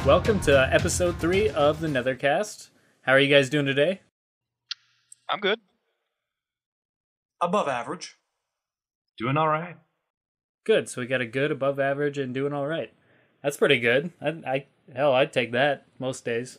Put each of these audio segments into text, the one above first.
Welcome to episode 3 of the NetherKast. How are you guys doing today? I'm good. Above average. Doing all right. Good, so we got a good, above average, and doing all right. That's pretty good. I'd take that most days.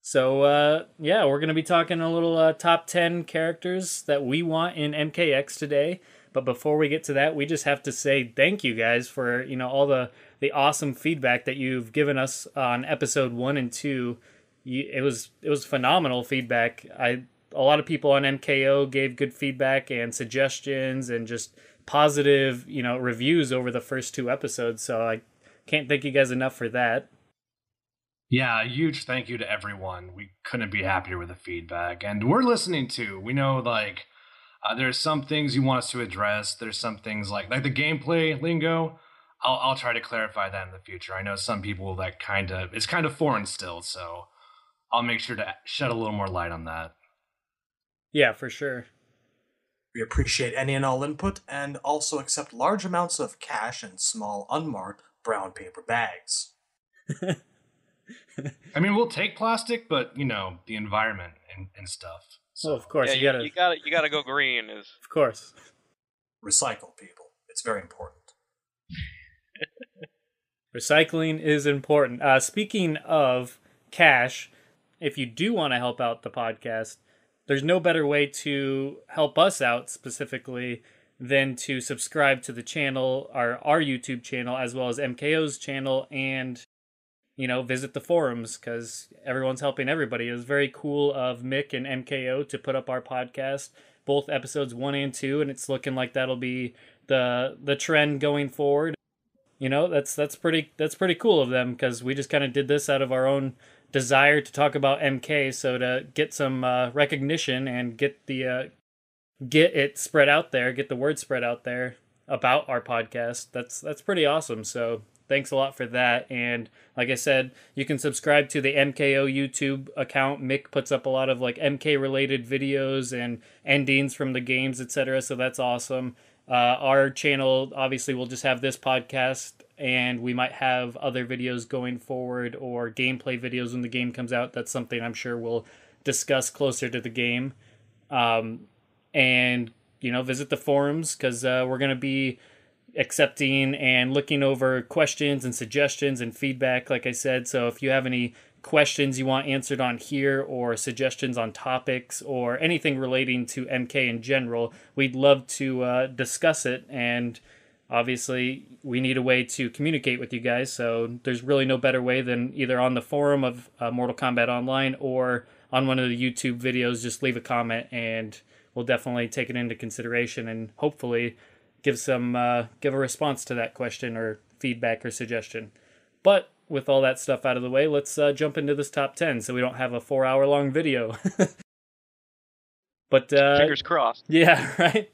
So, we're going to be talking a little top 10 characters that we want in MKX today. But before we get to that, we just have to say thank you guys for, all the awesome feedback that you've given us on episode 1 and 2. It was phenomenal feedback. A lot of people on MKO gave good feedback and suggestions and just positive, reviews over the first 2 episodes. So I can't thank you guys enough for that. Yeah, a huge thank you to everyone. We couldn't be happier with the feedback. And we're listening too. We know, there's some things you want us to address. There's some things like the gameplay lingo. I'll try to clarify that in the future. I know some people it's kind of foreign still, so I'll make sure to shed a little more light on that. Yeah, for sure. We appreciate any and all input and also accept large amounts of cash in small, unmarked brown paper bags. I mean, we'll take plastic, but, the environment and stuff. So, well, of course, yeah, you gotta go green. Of course. Recycle, people. It's very important. Recycling is important. Speaking of cash, if you do want to help out the podcast, there's no better way to help us out specifically than to subscribe to the channel, our YouTube channel, as well as MKO's channel, and visit the forums, because everyone's helping everybody. It was very cool of Mick and MKO to put up our podcast, both episodes 1 and 2, and it's looking like that'll be the trend going forward. That's pretty cool of them, because we just kind of did this out of our own desire to talk about MK, so to get some recognition and get it spread out there, get the word spread out there about our podcast. That's pretty awesome. So thanks a lot for that. And like I said, you can subscribe to the MKO YouTube account. Mick puts up a lot of MK related videos and endings from the games, etc. So that's awesome. Our channel obviously will just have this podcast, and we might have other videos going forward or gameplay videos when the game comes out. That's something I'm sure we'll discuss closer to the game. And visit the forums, because we're going to be accepting and looking over questions and suggestions and feedback, like I said. So if you have any questions you want answered on here, or suggestions on topics, or anything relating to MK in general, we'd love to discuss it. And obviously we need a way to communicate with you guys, so there's really no better way than either on the forum of Mortal Kombat Online or on one of the YouTube videos. Just leave a comment and we'll definitely take it into consideration and hopefully give a response to that question or feedback or suggestion. But with all that stuff out of the way, let's jump into this top 10 so we don't have a 4-hour long video. But fingers crossed. Yeah, right?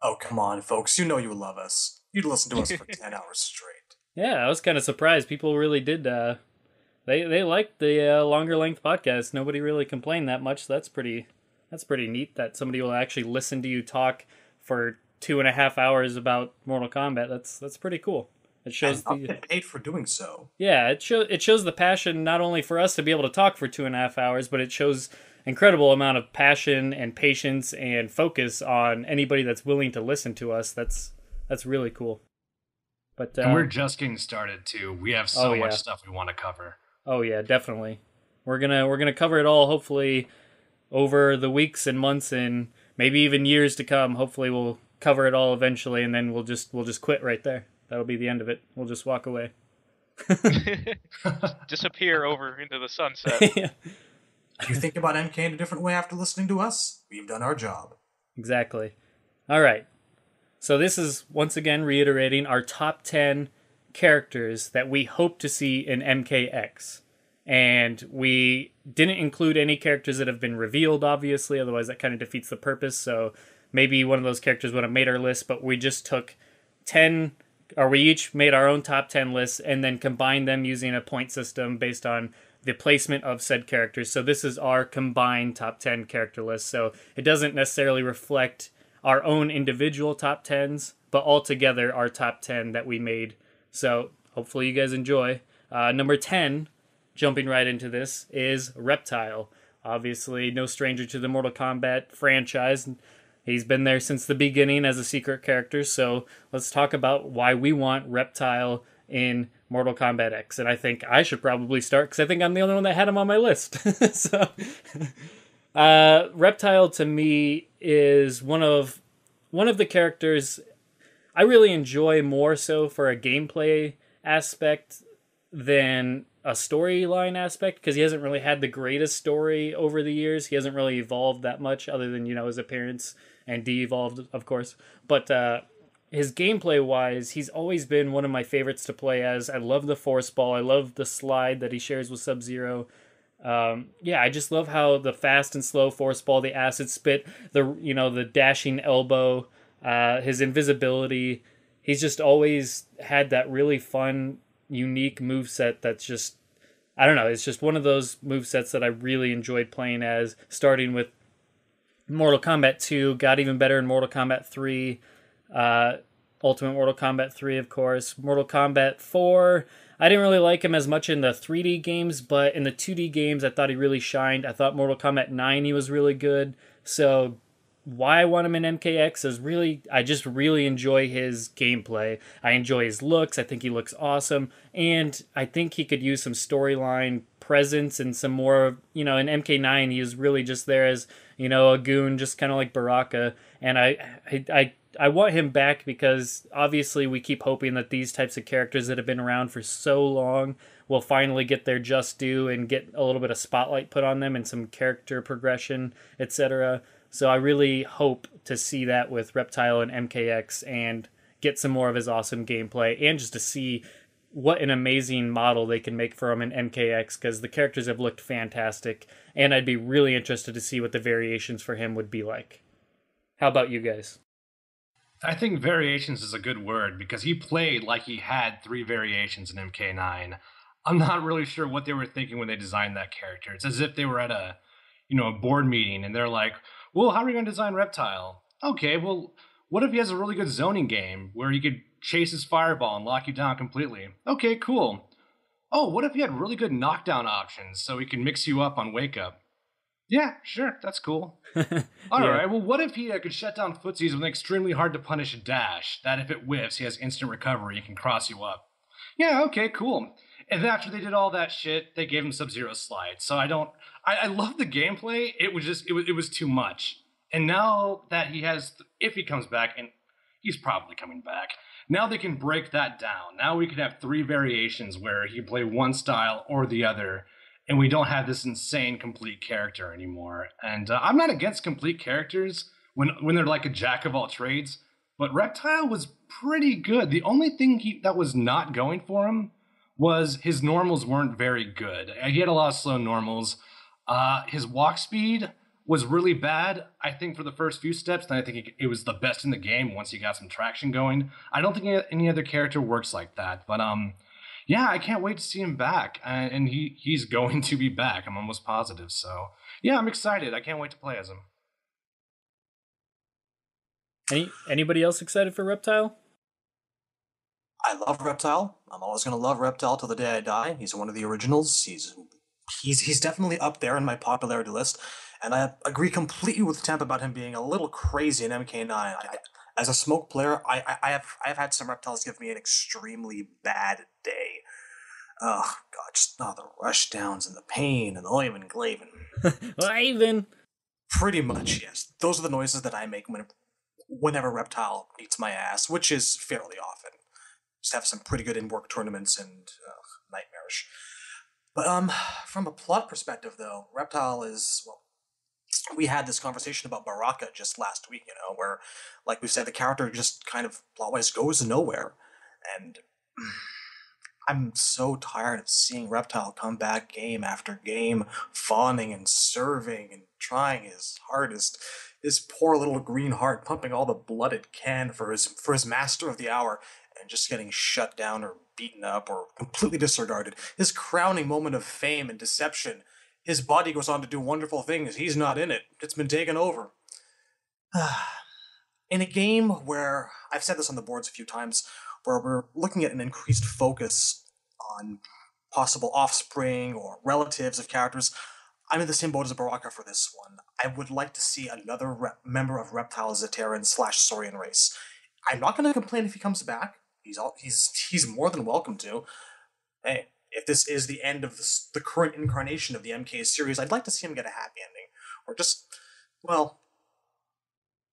Oh, come on, folks. You know you love us. You'd listen to us for 10 hours straight. Yeah, I was kind of surprised. People really did. They liked the longer length podcast. Nobody really complained that much. So that's pretty neat that somebody will actually listen to you talk for 2.5 hours about Mortal Kombat. That's pretty cool. It shows and get paid for doing so. Yeah, it shows the passion, not only for us to be able to talk for 2.5 hours, but it shows incredible amount of passion and patience and focus on anybody that's willing to listen to us. That's really cool. But and we're just getting started too. We have so much stuff we want to cover. Oh yeah, definitely. We're gonna cover it all, hopefully, over the weeks and months and maybe even years to come. Hopefully we'll cover it all eventually, and then we'll just quit right there. That'll be the end of it. We'll just walk away. Disappear over into the sunset. Yeah. If you think about MK in a different way after listening to us, we've done our job. Exactly. All right. So this is, once again, reiterating our top 10 characters that we hope to see in MKX. And we didn't include any characters that have been revealed, obviously, otherwise that kind of defeats the purpose. So maybe one of those characters would have made our list, but we just took 10, or we each made our own top 10 lists and then combined them using a point system based on the placement of said characters. So this is our combined top 10 character list. So it doesn't necessarily reflect our own individual top 10s, but altogether our top 10 that we made. So hopefully you guys enjoy. Number 10 jumping right into this, is Reptile. Obviously, no stranger to the Mortal Kombat franchise. He's been there since the beginning as a secret character, so let's talk about why we want Reptile in Mortal Kombat X. And I think I should probably start, because I think I'm the only one that had him on my list. So, Reptile to me is one of the characters I really enjoy more so for a gameplay aspect than a storyline aspect, because he hasn't really had the greatest story over the years. He hasn't really evolved that much, other than, his appearance, and de-evolved, of course. But his gameplay-wise, he's always been one of my favorites to play as. I love the Force Ball. I love the slide that he shares with Sub-Zero. I just love how the fast and slow Force Ball, the acid spit, the dashing elbow, his invisibility. He's just always had that really fun, unique moveset that's just, I don't know, it's just one of those movesets that I really enjoyed playing as, starting with Mortal Kombat 2, got even better in Mortal Kombat 3, Ultimate Mortal Kombat 3, of course. Mortal Kombat 4, I didn't really like him as much in the 3D games, but in the 2D games, I thought he really shined. I thought Mortal Kombat 9, he was really good. So why I want him in MKX is I just really enjoy his gameplay. I enjoy his looks. I think he looks awesome. And I think he could use some storyline presence and some more, in MK9, he was really just there as, a goon, just kind of like Baraka. And I want him back because obviously we keep hoping that these types of characters that have been around for so long will finally get their just due and get a little bit of spotlight put on them and some character progression, etc. So I really hope to see that with Reptile and MKX and get some more of his awesome gameplay, and just to see what an amazing model they can make for him in MKX, because the characters have looked fantastic, and I'd be really interested to see what the variations for him would be like. How about you guys? I think variations is a good word, because he played like he had 3 variations in MK9. I'm not really sure what they were thinking when they designed that character. It's as if they were at a board meeting and they're like, well, how are we going to design Reptile? Okay, well, what if he has a really good zoning game where he could chase his fireball and lock you down completely? Okay, cool. Oh, what if he had really good knockdown options so he can mix you up on wake up? Yeah, sure, that's cool. All right, well, what if he could shut down footsies with an extremely hard to punish dash, that if it whiffs, he has instant recovery and can cross you up? Yeah, okay, cool. And then after they did all that shit, they gave him Sub-Zero slide. So I love the gameplay. It was too much. And now that if he comes back, and he's probably coming back, now they can break that down. Now we can have 3 variations where he can play one style or the other, and we don't have this insane complete character anymore. And I'm not against complete characters when they're like a jack of all trades, but Reptile was pretty good. The only thing that was not going for him was his normals weren't very good. He had a lot of slow normals. His walk speed was really bad, I think, for the first few steps, and I think it was the best in the game once he got some traction going. I don't think any other character works like that, but I can't wait to see him back, and he's going to be back, I'm almost positive, so yeah, I'm excited. I can't wait to play as him. Anybody else excited for Reptile? I love Reptile. I'm always going to love Reptile till the day I die. He's one of the originals. He's definitely up there in my popularity list, and I agree completely with Temp about him being a little crazy in MK9. As a smoke player, I have had some Reptiles give me an extremely bad day. Oh god, just the rush downs and the pain and the Oiven Glaven. Oiven! Pretty much, yes. Those are the noises that I make whenever Reptile beats my ass, which is fairly often. Just have some pretty good in-work tournaments and nightmarish. But from a plot perspective, though, Reptile is, well, we had this conversation about Baraka just last week, where, like we said, the character just kind of plot-wise goes nowhere. And I'm so tired of seeing Reptile come back game after game, fawning and serving and trying his hardest. His poor little green heart pumping all the blood it can for his master of the hour, and just getting shut down or beaten up or completely disregarded. His crowning moment of fame and deception. His body goes on to do wonderful things. He's not in it. It's been taken over. In a game where, I've said this on the boards a few times, where we're looking at an increased focus on possible offspring or relatives of characters. I'm in the same boat as Baraka for this one. I would like to see another member of Reptile Zateran / Saurian race. I'm not going to complain if he comes back. He's more than welcome to. Hey, if this is the end of the current incarnation of the MK series, I'd like to see him get a happy ending. Or just, well,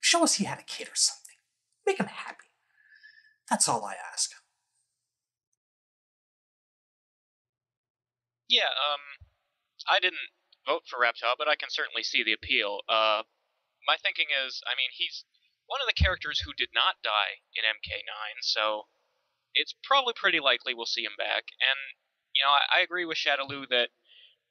show us he had a kid or something. Make him happy. That's all I ask. Yeah, I didn't vote for Reptile, but I can certainly see the appeal. My thinking is, I mean, he's one of the characters who did not die in MK9, so it's probably pretty likely we'll see him back. And, you know, I agree with Shadaloo that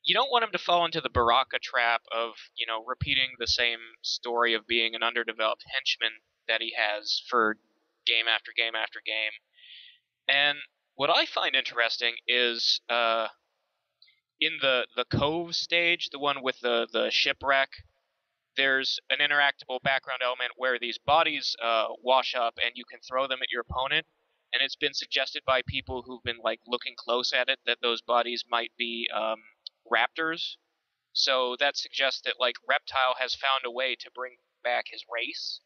you don't want him to fall into the Baraka trap of, you know, repeating the same story of being an underdeveloped henchman that he has for game after game after game. And what I find interesting is in the Cove stage, the one with the shipwreck, there's an interactable background element where these bodies wash up and you can throw them at your opponent. And it's been suggested by people who've been like looking close at it that those bodies might be raptors. So that suggests that like Reptile has found a way to bring back his race.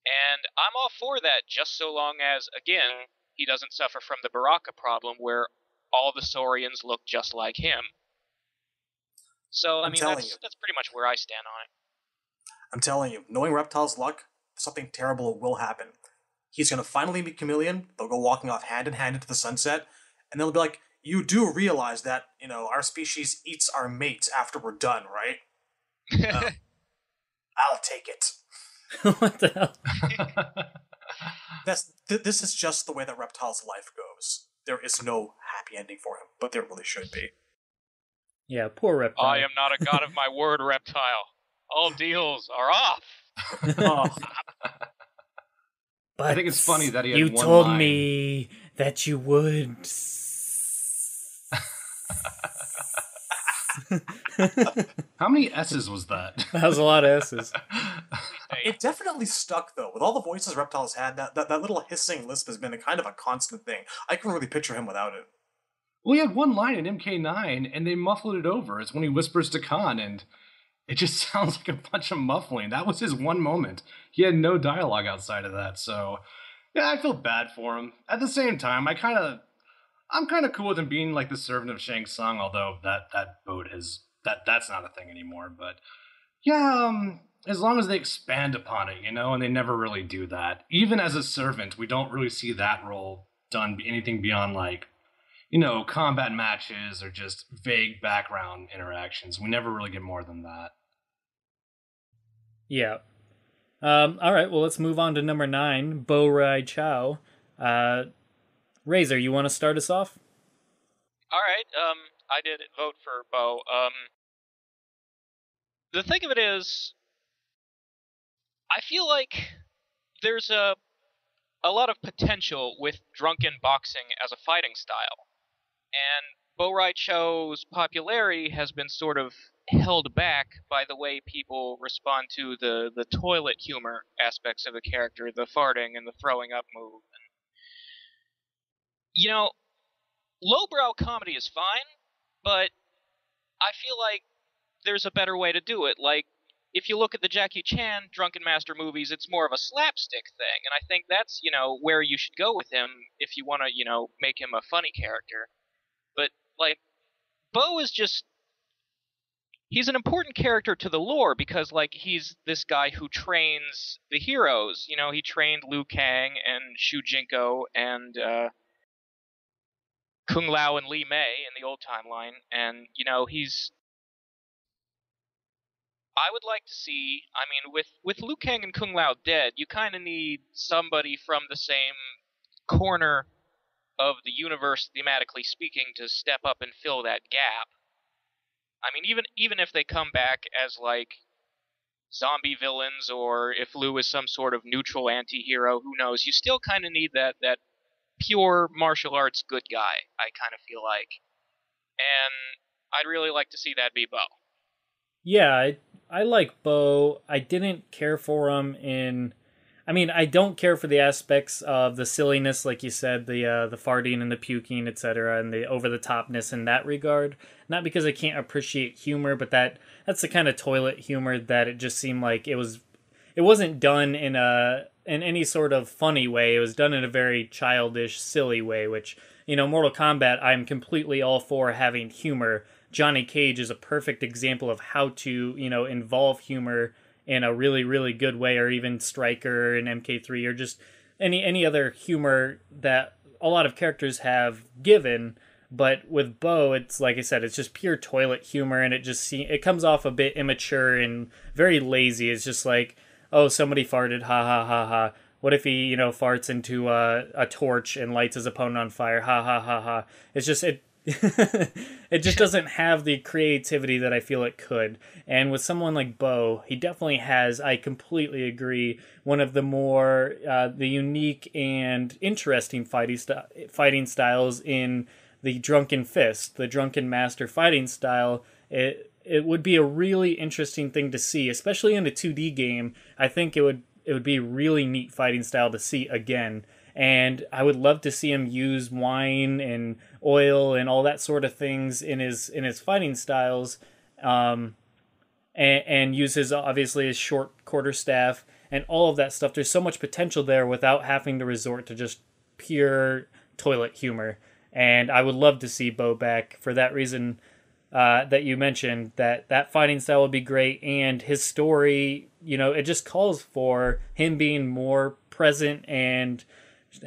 And I'm all for that, just so long as, again, he doesn't suffer from the Baraka problem where all the Saurians look just like him. So, I mean, that's pretty much where I stand on it. I'm telling you, knowing Reptile's luck, something terrible will happen. He's going to finally meet Chameleon, they'll go walking off hand in hand into the sunset, and they'll be like, you do realize that, you know, our species eats our mates after we're done, right? I'll take it. What the hell? This is just the way that Reptile's life goes. There is no happy ending for him, but there really should be. Yeah, poor Reptile. I am not a god of my word, Reptile. All deals are off. Oh. But I think it's funny that he had you one told line. me that you would. How many S's was that? That was a lot of S's. It definitely stuck, though. With all the voices Reptile's had, that little hissing lisp has been a kind of a constant thing. I can really picture him without it. Well, he had one line in MK9, and they muffled it over. It's when he whispers to Khan, and it just sounds like a bunch of muffling. That was his one moment. He had no dialogue outside of that, so yeah, I feel bad for him. At the same time, I'm kind of cool with him being like the servant of Shang Tsung, although that boat has that's not a thing anymore. But yeah, as long as they expand upon it, you know, and they never really do that. Even as a servant, we don't really see that role done anything beyond like, you know, combat matches or just vague background interactions. We never really get more than that. Yeah. All right, well, let's move on to number 9, Bo Rai Chow. Razor, you want to start us off? All right, I did vote for Bo. The thing of it is, I feel like there's a lot of potential with drunken boxing as a fighting style. And Bo Rai Cho's popularity has been sort of held back by the way people respond to the toilet humor aspects of the character, the farting and the throwing up move. And, you know, lowbrow comedy is fine, but I feel like there's a better way to do it. Like, if you look at the Jackie Chan Drunken Master movies, it's more of a slapstick thing, and I think that's, you know, where you should go with him if you want to, you know, make him a funny character. But, like, Bo is just... he's an important character to the lore because, like, he's this guy who trains the heroes. You know, he trained Liu Kang and Shu Jinko and Kung Lao and Li Mei in the old timeline, and, you know, he's... I would like to see, I mean, with Liu Kang and Kung Lao dead, you kind of need somebody from the same corner of the universe, thematically speaking, to step up and fill that gap. I mean, even if they come back as, like, zombie villains, or if Liu is some sort of neutral anti-hero, who knows, you still kind of need that pure martial arts good guy, I kind of feel like. And I'd really like to see that be Bo. Yeah, I like Bo. I didn't care for him in... I mean, I don't care for the aspects of the silliness, like you said, the farting and the puking, etc., and the over the topness in that regard. Not because I can't appreciate humor, but that's the kind of toilet humor that it just seemed like it wasn't done in any sort of funny way. It was done in a very childish, silly way, which, Mortal Kombat, I'm completely all for having humor. Johnny Cage is a perfect example of how to, involve humor in a really, really good way, or even Stryker and MK3, or just any other humor that a lot of characters have given. But with Bo, it's like I said, it's just pure toilet humor, and it comes off a bit immature and very lazy. It's just like, oh, somebody farted, ha ha ha ha. What if he, farts into a torch and lights his opponent on fire, ha ha ha ha. It's just it just doesn't have the creativity that I feel it could. And with someone like Bo, he definitely has, I completely agree, one of the more the unique and interesting fighting styles in the Drunken Fist, the Drunken Master fighting style. It would be a really interesting thing to see, especially in a 2D game. I think it would be a really neat fighting style to see again. And I would love to see him use wine and oil and all that sort of things in his fighting styles, and use his short quarterstaff and all of that stuff. There's so much potential there without having to resort to just pure toilet humor. And I would love to see Bo back for that reason that you mentioned. That fighting style would be great, and his story, it just calls for him being more present and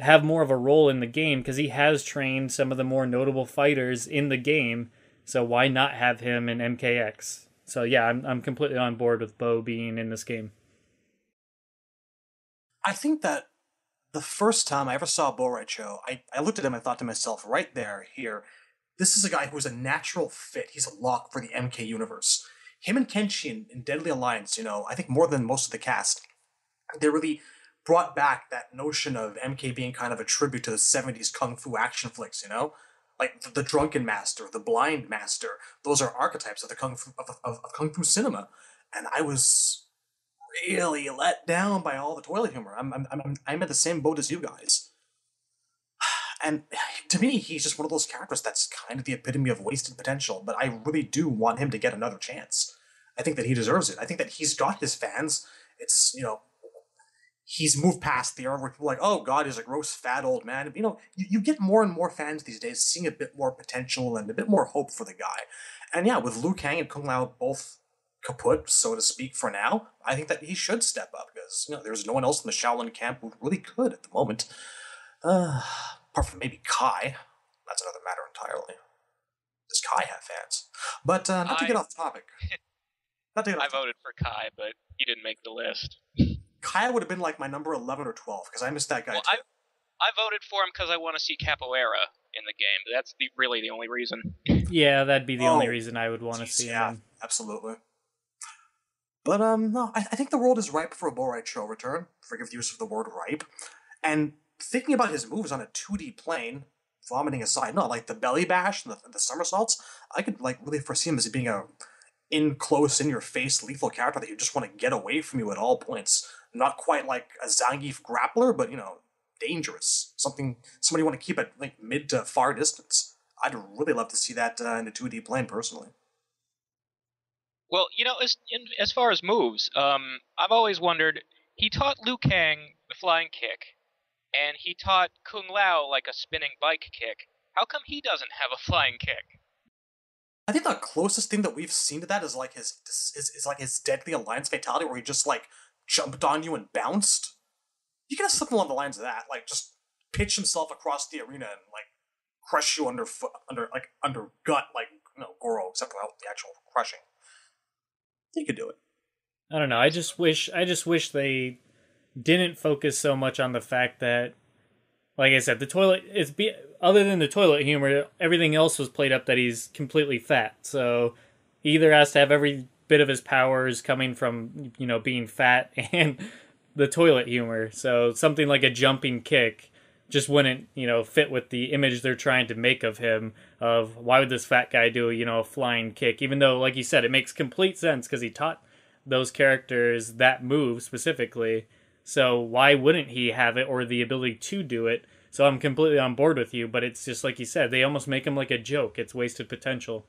have more of a role in the game, because he has trained some of the more notable fighters in the game. So why not have him in MKX? So yeah, I'm completely on board with Bo being in this game. I think that the first time I ever saw Bo Raicho, I looked at him and thought to myself, right there, here, this is a guy who is a natural fit. He's a lock for the MK universe. Him and Kenshi in Deadly Alliance, I think more than most of the cast, they really brought back that notion of MK being kind of a tribute to the 70s kung fu action flicks, like the Drunken Master, the Blind Master. Those are archetypes of the kung fu of kung fu cinema, and I was really let down by all the toilet humor. I'm at the same boat as you guys, and to me, he's just one of those characters that's kind of the epitome of wasted potential. But I really do want him to get another chance. I think that he deserves it. I think that he's got his fans. It's he's moved past the era where people are like, oh God, he's a gross fat old man. You get more and more fans these days seeing a bit more potential and a bit more hope for the guy. And yeah, with Liu Kang and Kung Lao both kaput, so to speak, for now, I think that he should step up, because there's no one else in the Shaolin camp who really could at the moment. Apart from maybe Kai. That's another matter entirely. Does Kai have fans? But not to get off topic. I voted for Kai, but he didn't make the list. Kai would have been like my number 11 or 12, because I missed that guy too. I voted for him because I want to see Capoeira in the game. That's really the only reason. Yeah, that'd be the only reason I would want to see him. Yeah, absolutely. But no, I think the world is ripe for a Bo Raicho return. Forgive the use of the word ripe. And thinking about his moves on a 2D plane, vomiting aside, like the belly bash and the somersaults, I could really foresee him as being a in-your-face lethal character that you just want to get away from you at all points. Not quite like a Zangief grappler, but dangerous. Somebody you want to keep at mid to far distance. I'd really love to see that in the 2D plane, personally. Well, as far as moves, I've always wondered, he taught Liu Kang the flying kick, and he taught Kung Lao a spinning bike kick. How come he doesn't have a flying kick? I think the closest thing that we've seen to that is his Deadly Alliance fatality, where he just jumped on you and bounced. You can have something along the lines of that, just pitch himself across the arena and crush you under gut, Goro, except without the actual crushing. He could do it. I don't know. I just wish they didn't focus so much on the fact that, like I said, other than the toilet humor, everything else was played up that he's completely fat. So he either has to have every bit of his powers coming from, being fat and the toilet humor. So something like a jumping kick just wouldn't, fit with the image they're trying to make of him, of why would this fat guy do, a flying kick, even though, like you said, it makes complete sense because he taught those characters that move specifically. So why wouldn't he have it or the ability to do it? So I'm completely on board with you, but it's just like you said, they almost make him like a joke. It's wasted potential.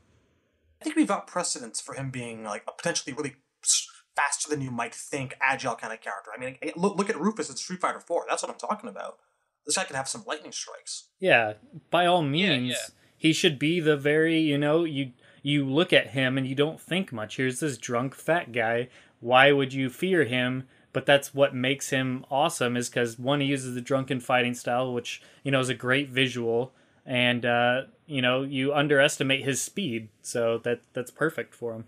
I think we've got precedents for him being like a potentially really faster than you might think, agile kind of character. I mean, look at Rufus in Street Fighter 4. That's what I'm talking about. This guy can have some lightning strikes. Yeah, by all means, Yeah. he should be the very, you look at him and you don't think much. Here's this drunk fat guy. Why would you fear him? But that's what makes him awesome, is because one, he uses the drunken fighting style, which, is a great visual, and you underestimate his speed, so that's perfect for him.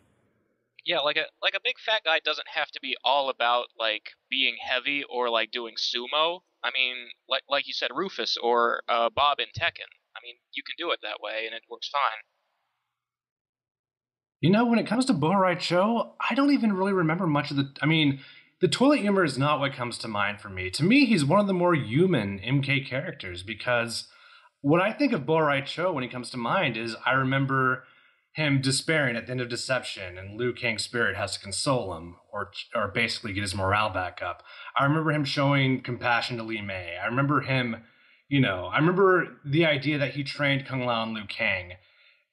Yeah, like a big fat guy doesn't have to be all about like being heavy or like doing sumo. I mean, like you said, Rufus or Bob in Tekken. I mean, you can do it that way, and it works fine. When it comes to Bo' Rai Cho, I don't even really remember much of the. I mean, the toilet humor is not what comes to mind for me. To me, he's one of the more human MK characters, because what I think of Bo' Rai Cho when he comes to mind is I remember him despairing at the end of Deception, and Liu Kang's spirit has to console him or basically get his morale back up. I remember him showing compassion to Li Mei. I remember him, I remember the idea that he trained Kung Lao and Liu Kang.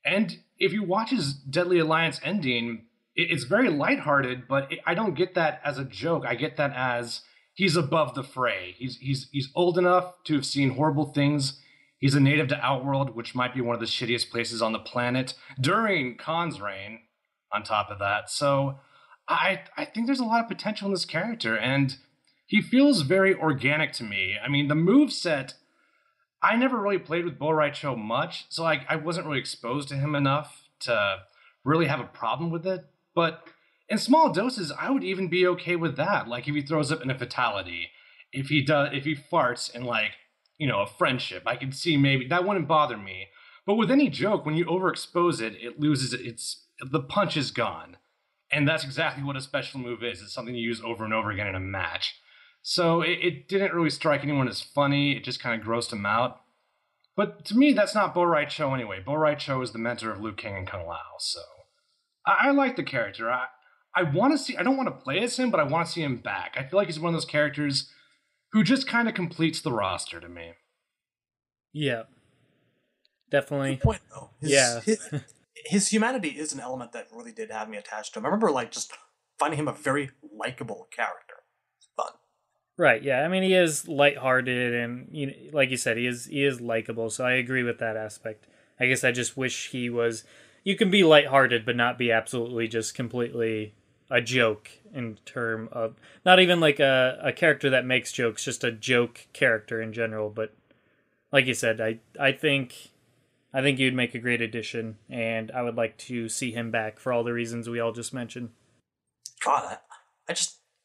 And if you watch his Deadly Alliance ending, it's very lighthearted, but I don't get that as a joke. I get that as he's above the fray. He's old enough to have seen horrible things. He's a native to Outworld, which might be one of the shittiest places on the planet during Khan's reign, on top of that. So I think there's a lot of potential in this character, and he feels very organic to me. I mean, the moveset, I never really played with Bo' Rai Cho much, so I wasn't really exposed to him enough to really have a problem with it. But in small doses, I would even be okay with that. Like if he throws up in a fatality, if he farts in a friendship, I could see maybe that wouldn't bother me. But with any joke, when you overexpose it, it loses the punch is gone. And that's exactly what a special move is. It's something you use over and over again in a match. So it didn't really strike anyone as funny. It just kind of grossed him out. But to me, that's not Bo' Rai Cho anyway. Bo' Rai Cho is the mentor of Liu Kang and Kung Lao. So I like the character. I want to see. I don't want to play as him, but I want to see him back. I feel like he's one of those characters who just kind of completes the roster to me. Yeah, definitely. Good point, though. Yeah. His humanity is an element that really did have me attached to him. I remember just finding him a very likable character. It's fun. Right, yeah. I mean, he is lighthearted, and like you said, he is likable. So I agree with that aspect. I guess I just wish he was. You can be lighthearted, but not be absolutely just completely a joke in term of not even like a character that makes jokes, just a joke character in general. But like you said, I think you'd make a great addition, and I would like to see him back for all the reasons we all just mentioned. God,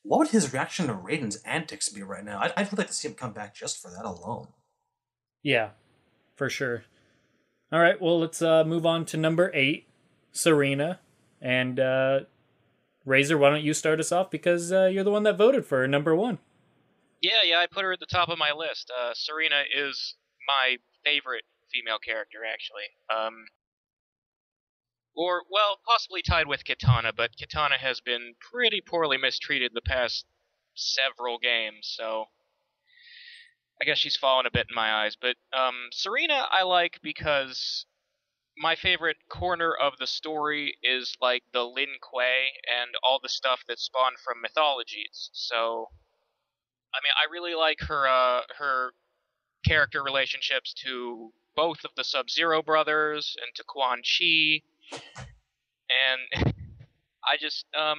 what would his reaction to Raiden's antics be right now? I'd really like to see him come back just for that alone. Yeah, for sure. All right, well, let's move on to number 8, Serena. And Razor, why don't you start us off, because you're the one that voted for her, number 1. Yeah, I put her at the top of my list. Serena is my favorite female character, actually. Possibly tied with Kitana, but Kitana has been pretty poorly mistreated the past several games, so I guess she's fallen a bit in my eyes. But Serena I like because my favorite corner of the story is like the Lin Kuei and all the stuff that spawned from mythologies. So, I mean, I really like her character relationships to both of the Sub-Zero brothers and to Quan Chi. And I just, I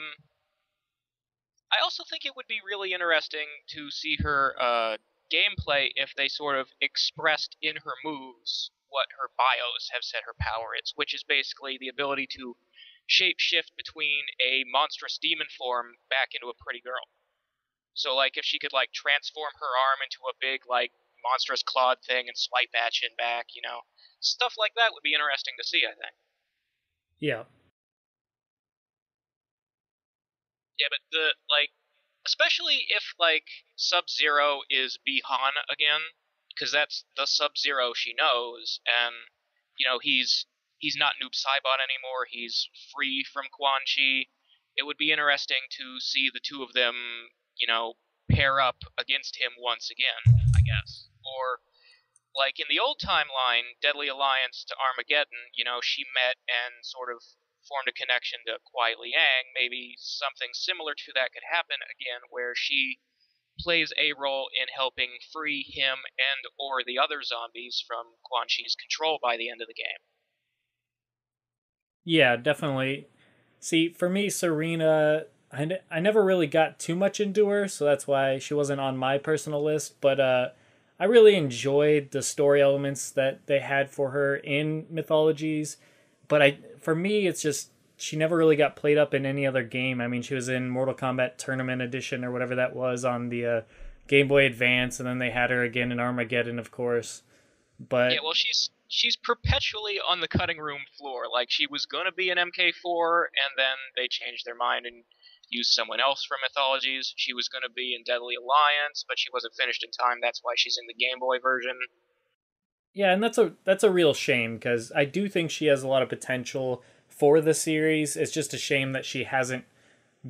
also think it would be really interesting to see her gameplay if they sort of expressed in her moves what her bios have said her power is, which is basically the ability to shape-shift between a monstrous demon form back into a pretty girl. So, like, if she could, like, transform her arm into a big, like, monstrous clawed thing and swipe at you and back, stuff like that would be interesting to see, I think. Yeah. Yeah, but especially if, Sub-Zero is Bihan again, because that's the Sub-Zero she knows, and, he's not Noob Saibot anymore, he's free from Quan Chi. It would be interesting to see the two of them, pair up against him once again, I guess. Or, like in the old timeline, Deadly Alliance to Armageddon, she met and sort of formed a connection to Kuai Liang. Maybe something similar to that could happen again, where she plays a role in helping free him and or the other zombies from Quan Chi's control by the end of the game. Yeah, definitely. See, for me, Serena, I never really got too much into her, so that's why she wasn't on my personal list, but I really enjoyed the story elements that they had for her in Mythologies, but for me, it's just she never really got played up in any other game. I mean, she was in Mortal Kombat Tournament Edition or whatever that was on the Game Boy Advance, and then they had her again in Armageddon, of course. But yeah, well, she's perpetually on the cutting room floor. Like, she was gonna be in MK4, and then they changed their mind and used someone else for Mythologies. She was gonna be in Deadly Alliance, but she wasn't finished in time. That's why she's in the Game Boy version. yeah, and that's a real shame, because I do think she has a lot of potential for the series. It's just a shame that she hasn't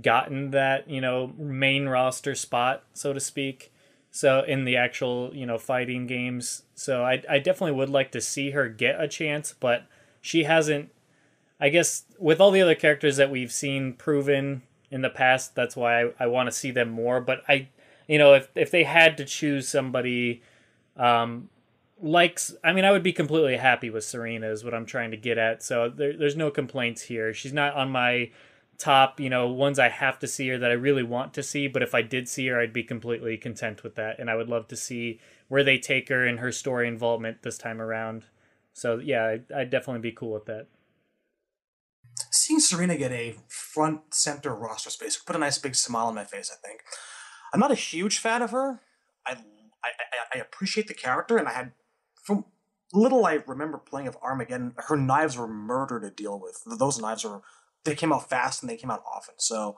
gotten that, main roster spot, so to speak. So in the actual, fighting games. So I definitely would like to see her get a chance, but she hasn't. I guess with all the other characters that we've seen proven in the past, that's why I want to see them more. But if they had to choose somebody, I would be completely happy with Serena is what I'm trying to get at. So there's no complaints here. She's not on my top, ones I have to see her that I really want to see. But if I did see her, I'd be completely content with that. And I would love to see where they take her and her story involvement this time around. So yeah, I'd definitely be cool with that. Seeing Serena get a front center roster space put a nice big smile on my face, I think. I'm not a huge fan of her. I appreciate the character, and I had, from little I remember playing of Armageddon, her knives were murder to deal with. Those knives they came out fast and they came out often. So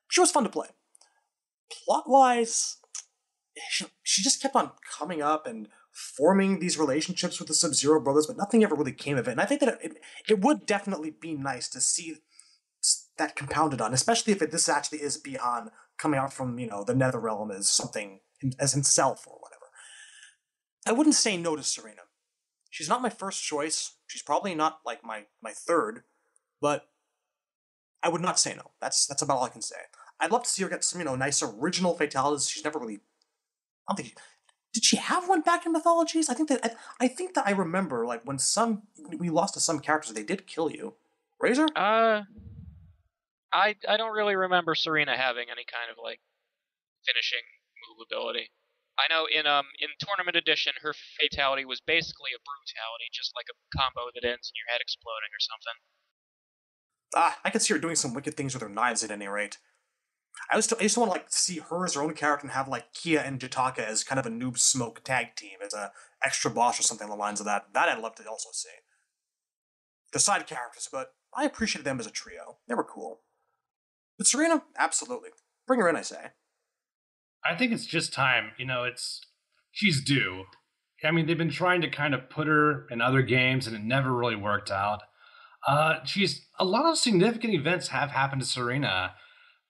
she was fun to play. Plot-wise, she just kept on coming up and forming these relationships with the Sub-Zero brothers, but nothing ever really came of it. And I think that it would definitely be nice to see that compounded on, especially if this actually is beyond coming out from, the Nether Realm as something, as himself or whatever. I wouldn't say no to Serena. She's not my first choice. She's probably not like my third, but I would not say no. That's about all I can say. I'd love to see her get some, nice original fatalities. She's never really. I don't think. Did she have one back in Mythologies? I think that I remember, like, when we lost to some characters, they did kill you. Razor? I don't really remember Serena having any kind of like finishing move ability. I know in Tournament Edition, her fatality was basically a brutality, just like a combo that ends in your head exploding or something. I could see her doing some wicked things with her knives at any rate. I used to want to see her as her own character and have Kia and Jitaka as kind of a Noob Smoke tag team as a extra boss or something along the lines of that. That I'd love to also see. The side characters, but I appreciated them as a trio. They were cool. But Serena, absolutely. Bring her in, I say. I think it's just time. She's due. I mean, they've been trying to kind of put her in other games, and it never really worked out. A lot of significant events have happened to Serena,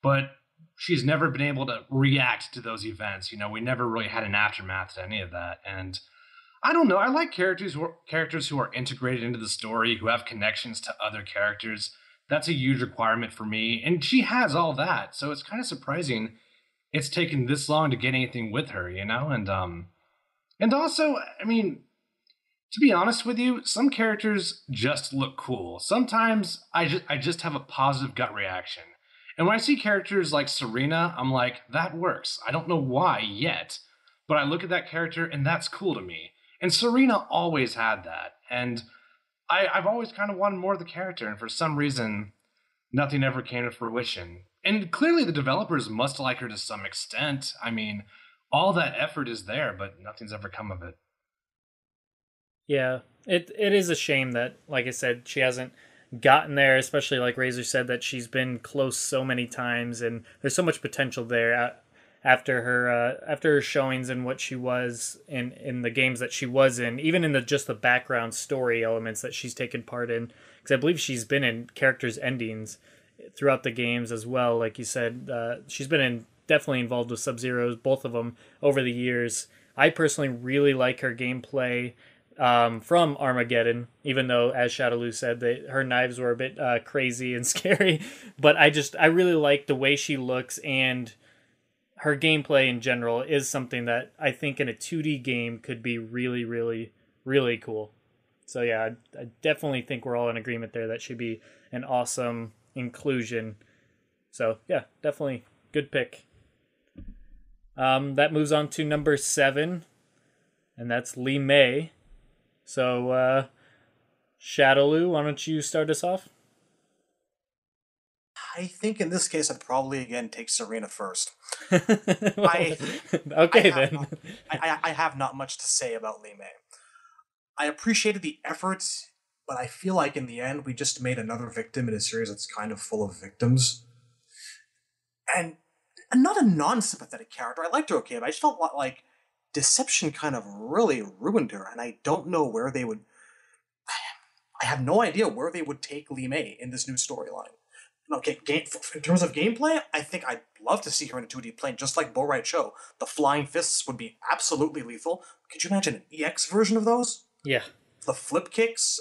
but she's never been able to react to those events. We never really had an aftermath to any of that. And I don't know. I like characters who are integrated into the story, who have connections to other characters. That's a huge requirement for me. And she has all that. So it's kind of surprising it's taken this long to get anything with her, And also, I mean, to be honest with you, some characters just look cool. Sometimes I just have a positive gut reaction. And when I see characters like Serena, I'm like, that works. I don't know why yet, but I look at that character and that's cool to me. And Serena always had that. And I've always kind of wanted more of the character, and for some reason, nothing ever came to fruition. And clearly the developers must like her to some extent. I mean, all that effort is there, but nothing's ever come of it. Yeah, it is a shame that, like I said, she hasn't gotten there, especially like Razor said, that she's been close so many times, and there's so much potential there after her showings and what she was in the games that she was in, even in just the background story elements that she's taken part in, because I believe she's been in characters' endings throughout the games as well. Like you said, she's been in definitely involved with Sub-Zero, both of them, over the years. I personally really like her gameplay from Armageddon, even though, as Shadaloo said, that her knives were a bit crazy and scary. But I really like the way she looks, and her gameplay in general is something that I think in a 2D game could be really, really, really cool. So yeah, I definitely think we're all in agreement there. That should be an awesome inclusion. So yeah, definitely good pick. That moves on to number 7, and that's Lee May. So, Shadaloo, why don't you start us off? I think in this case I'd probably again take Serena first. Well, okay, then. I have not much to say about Lee May. I appreciated the effort, but I feel like in the end we just made another victim in a series that's kind of full of victims. And not a non-sympathetic character. I liked her okay, but I just felt like Deception kind of really ruined her, and I don't know where they would... I have no idea where they would take Lee May in this new storyline. Okay, in terms of gameplay, I think I'd love to see her in a 2D plane, just like Bo Right Cho. The flying fists would be absolutely lethal. Could you imagine an EX version of those? Yeah. The flip kicks,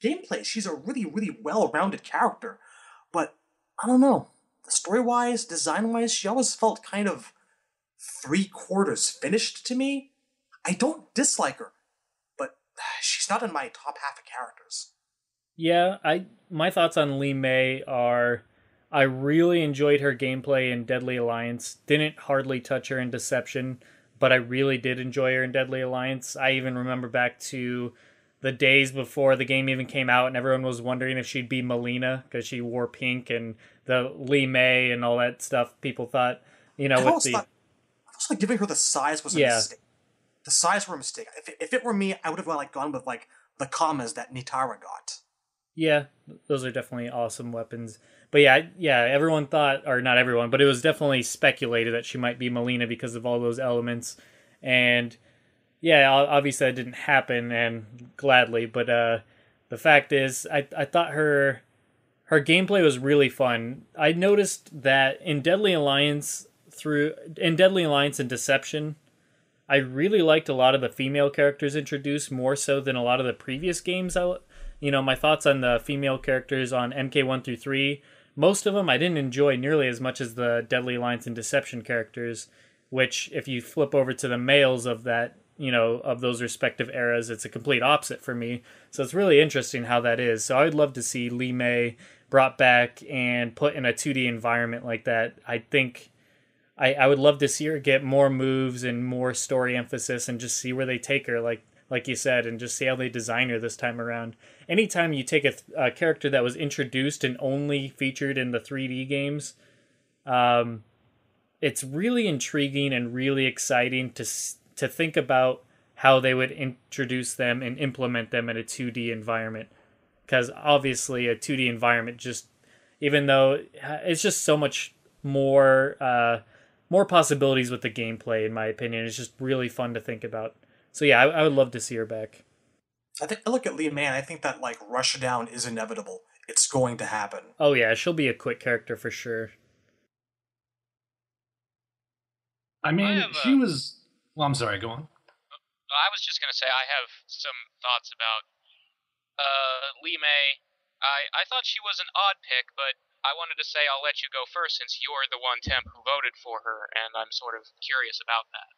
gameplay. She's a really, really well-rounded character. But, I don't know. Story-wise, design-wise, she always felt kind of 3/4 finished to me. I don't dislike her, but she's not in my top half of characters. Yeah, my thoughts on Lee May are I really enjoyed her gameplay in Deadly Alliance. Didn't hardly touch her in Deception, but I really did enjoy her in Deadly Alliance. I even remember back to the days before the game even came out and everyone was wondering if she'd be Melina because she wore pink, and the Lee May and all that stuff. People thought, I also thought giving her the size was a mistake. The size were a mistake. If it were me, I would have gone with the commas that Nitara got. Yeah, those are definitely awesome weapons. But yeah, everyone thought, or not everyone, but it was definitely speculated that she might be Melina because of all those elements. And yeah, obviously that didn't happen, and gladly. But the fact is, I thought her gameplay was really fun. I noticed that in Deadly Alliance and Deception, I really liked a lot of the female characters introduced more so than a lot of the previous games. My thoughts on the female characters on MK 1 through 3, most of them I didn't enjoy nearly as much as the Deadly Alliance and Deception characters, which if you flip over to the males of that, of those respective eras, it's a complete opposite for me. So it's really interesting how that is. So I would love to see Lee May brought back and put in a 2D environment like that. I think I would love to see her get more moves and more story emphasis and just see where they take her, like you said, and just see how they design her this time around. Anytime you take a character that was introduced and only featured in the 3D games, it's really intriguing and really exciting to think about how they would introduce them and implement them in a 2D environment. Because obviously a 2D environment just, even though it's just so much more possibilities with the gameplay, in my opinion. It's just really fun to think about. So yeah, I would love to see her back. I look at Lee May and I think that Rushdown is inevitable. It's going to happen. Oh yeah, she'll be a quick character for sure. I mean, she was... Well, I'm sorry, go on. I was just going to say I have some thoughts about Lee May. I thought she was an odd pick, but I wanted to say I'll let you go first since you're the one, Temp, who voted for her, and I'm sort of curious about that.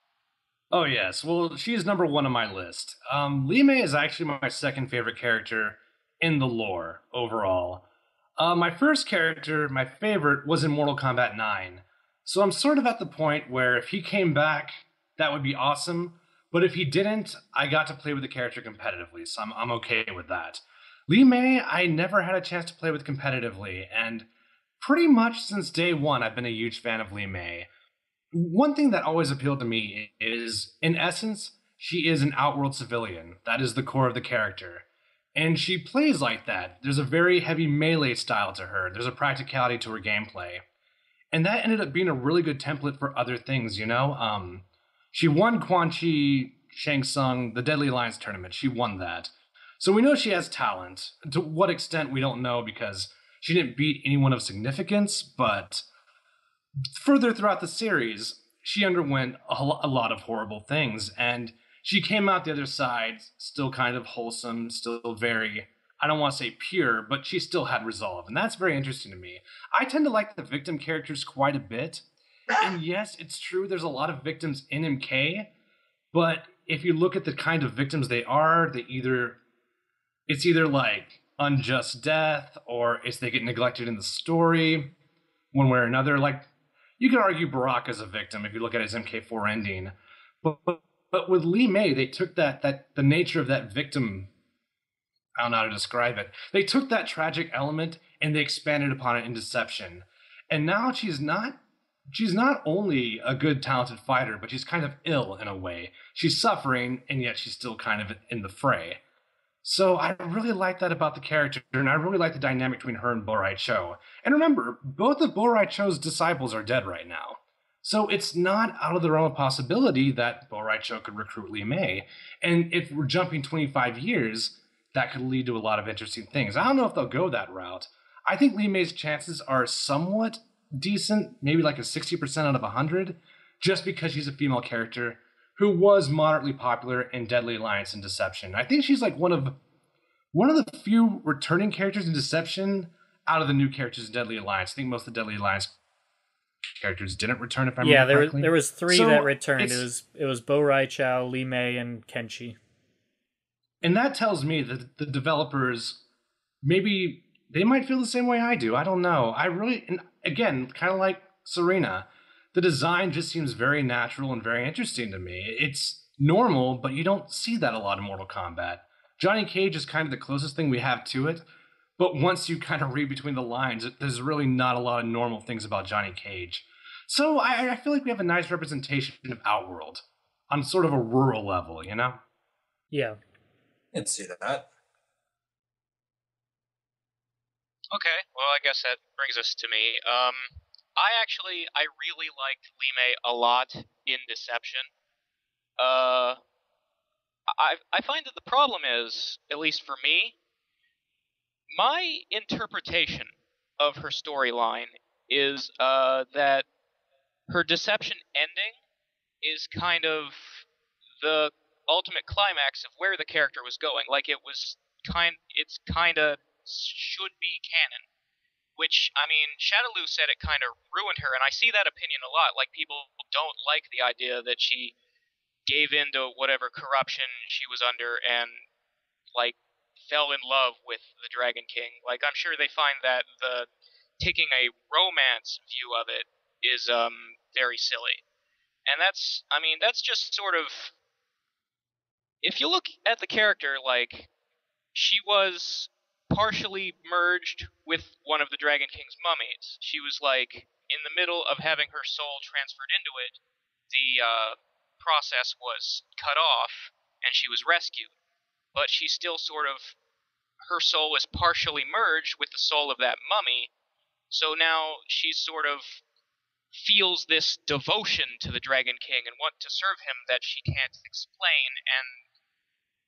Oh, yes. Well, she's number 1 on my list. Lee May is actually my second favorite character in the lore overall. My first character, my favorite, was in Mortal Kombat 9. So I'm sort of at the point where if he came back, that would be awesome. But if he didn't, I got to play with the character competitively, so I'm okay with that. Lee May, I never had a chance to play with competitively, and pretty much since day one, I've been a huge fan of Lee May. One thing that always appealed to me is, in essence, she is an outworld civilian. That is the core of the character. And she plays like that. There's a very heavy melee style to her. There's a practicality to her gameplay. And that ended up being a really good template for other things, She won Quan Chi Shang Tsung, the Deadly Alliance tournament. She won that. So we know she has talent. To what extent, we don't know because she didn't beat anyone of significance, but further throughout the series, she underwent a lot of horrible things, and she came out the other side still kind of wholesome, still very, I don't want to say pure, but she still had resolve, and that's very interesting to me. I tend to like the victim characters quite a bit, and yes, it's true, there's a lot of victims in MK, but if you look at the kind of victims they are, it's either like unjust death, or it's they get neglected in the story, one way or another. Like, you could argue Baraka's a victim if you look at his MK4 ending, but with Li Mei, they took the nature of that victim. I don't know how to describe it. They took that tragic element and they expanded upon it in Deception, and now she's not only a good, talented fighter, but she's kind of ill in a way. She's suffering, and yet she's still kind of in the fray. So I really like that about the character, and I really like the dynamic between her and Bo Rai Cho. And remember, both of Bo Rai Cho's disciples are dead right now. So it's not out of the realm of possibility that Bo Rai Cho could recruit Li Mei. And if we're jumping 25 years, that could lead to a lot of interesting things. I don't know if they'll go that route. I think Li Mei's chances are somewhat decent, maybe like a 60% out of 100, just because she's a female character who was moderately popular in Deadly Alliance and Deception. I think she's like one of the few returning characters in Deception out of the new characters in Deadly Alliance. I think most of the Deadly Alliance characters didn't return, if I remember correctly. There was three that returned. It was Bo Rai Cho, Li Mei, and Kenshi. And that tells me that the developers, maybe they might feel the same way I do. I don't know. And again, kind of like Serena, the design just seems very natural and very interesting to me. It's normal, but you don't see that a lot in Mortal Kombat. Johnny Cage is kind of the closest thing we have to it, but once you kind of read between the lines, there's really not a lot of normal things about Johnny Cage. So I feel like we have a nice representation of Outworld on sort of a rural level, you know? Yeah. I'd see that. Okay, well, I guess that brings us to me. I really liked Li Mei a lot in Deception. I find that the problem is, at least for me, my interpretation of her storyline is that her Deception ending is kind of the ultimate climax of where the character was going. Like, it's kind of should be canon. Which, I mean, Shadaloo said it kind of ruined her, and I see that opinion a lot. Like, people don't like the idea that she gave in to whatever corruption she was under and, like, fell in love with the Dragon King. Like, I'm sure they find that taking a romance view of it is very silly. And that's just sort of, if you look at the character, like, she was partially merged with one of the Dragon King's mummies. She was, like, in the middle of having her soul transferred into it. The process was cut off, and she was rescued. But she still sort of, her soul is partially merged with the soul of that mummy, so now she sort of feels this devotion to the Dragon King and want to serve him that she can't explain, and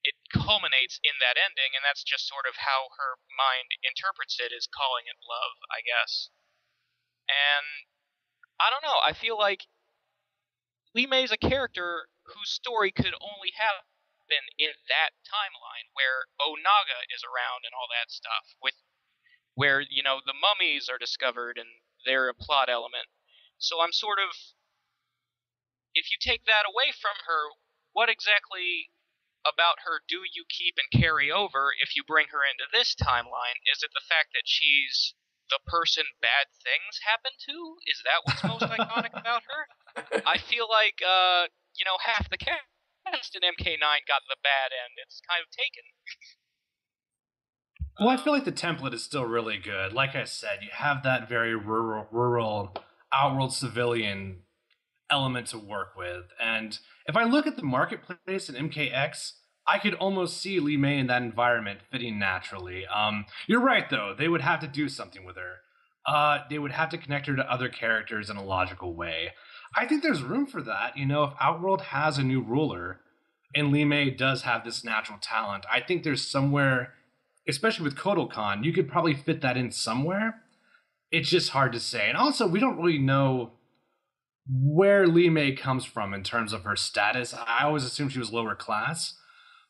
it culminates in that ending, and that's just sort of how her mind interprets it, is calling it love, I guess. And I don't know, I feel like Li Mei's a character whose story could only have been in that timeline where Onaga is around and all that stuff, where, you know, the mummies are discovered and they're a plot element. So I'm sort of, if you take that away from her, what exactly about her do you keep and carry over if you bring her into this timeline? Is it the fact that she's the person bad things happen to? Is that what's most iconic about her? I feel like, half the cast in MK9 got the bad end. It's kind of taken. Well, I feel like the template is still really good. Like I said, you have that very rural Outworld civilian element to work with. And if I look at the marketplace in MKX, I could almost see Li Mei in that environment fitting naturally. You're right, though. They would have to do something with her. They would have to connect her to other characters in a logical way. I think there's room for that. You know, if Outworld has a new ruler and Li Mei does have this natural talent, I think there's somewhere, especially with Kotal Khan, you could probably fit that in somewhere. it's just hard to say. And also, we don't really know where Lee May comes from in terms of her status. I always assumed she was lower class.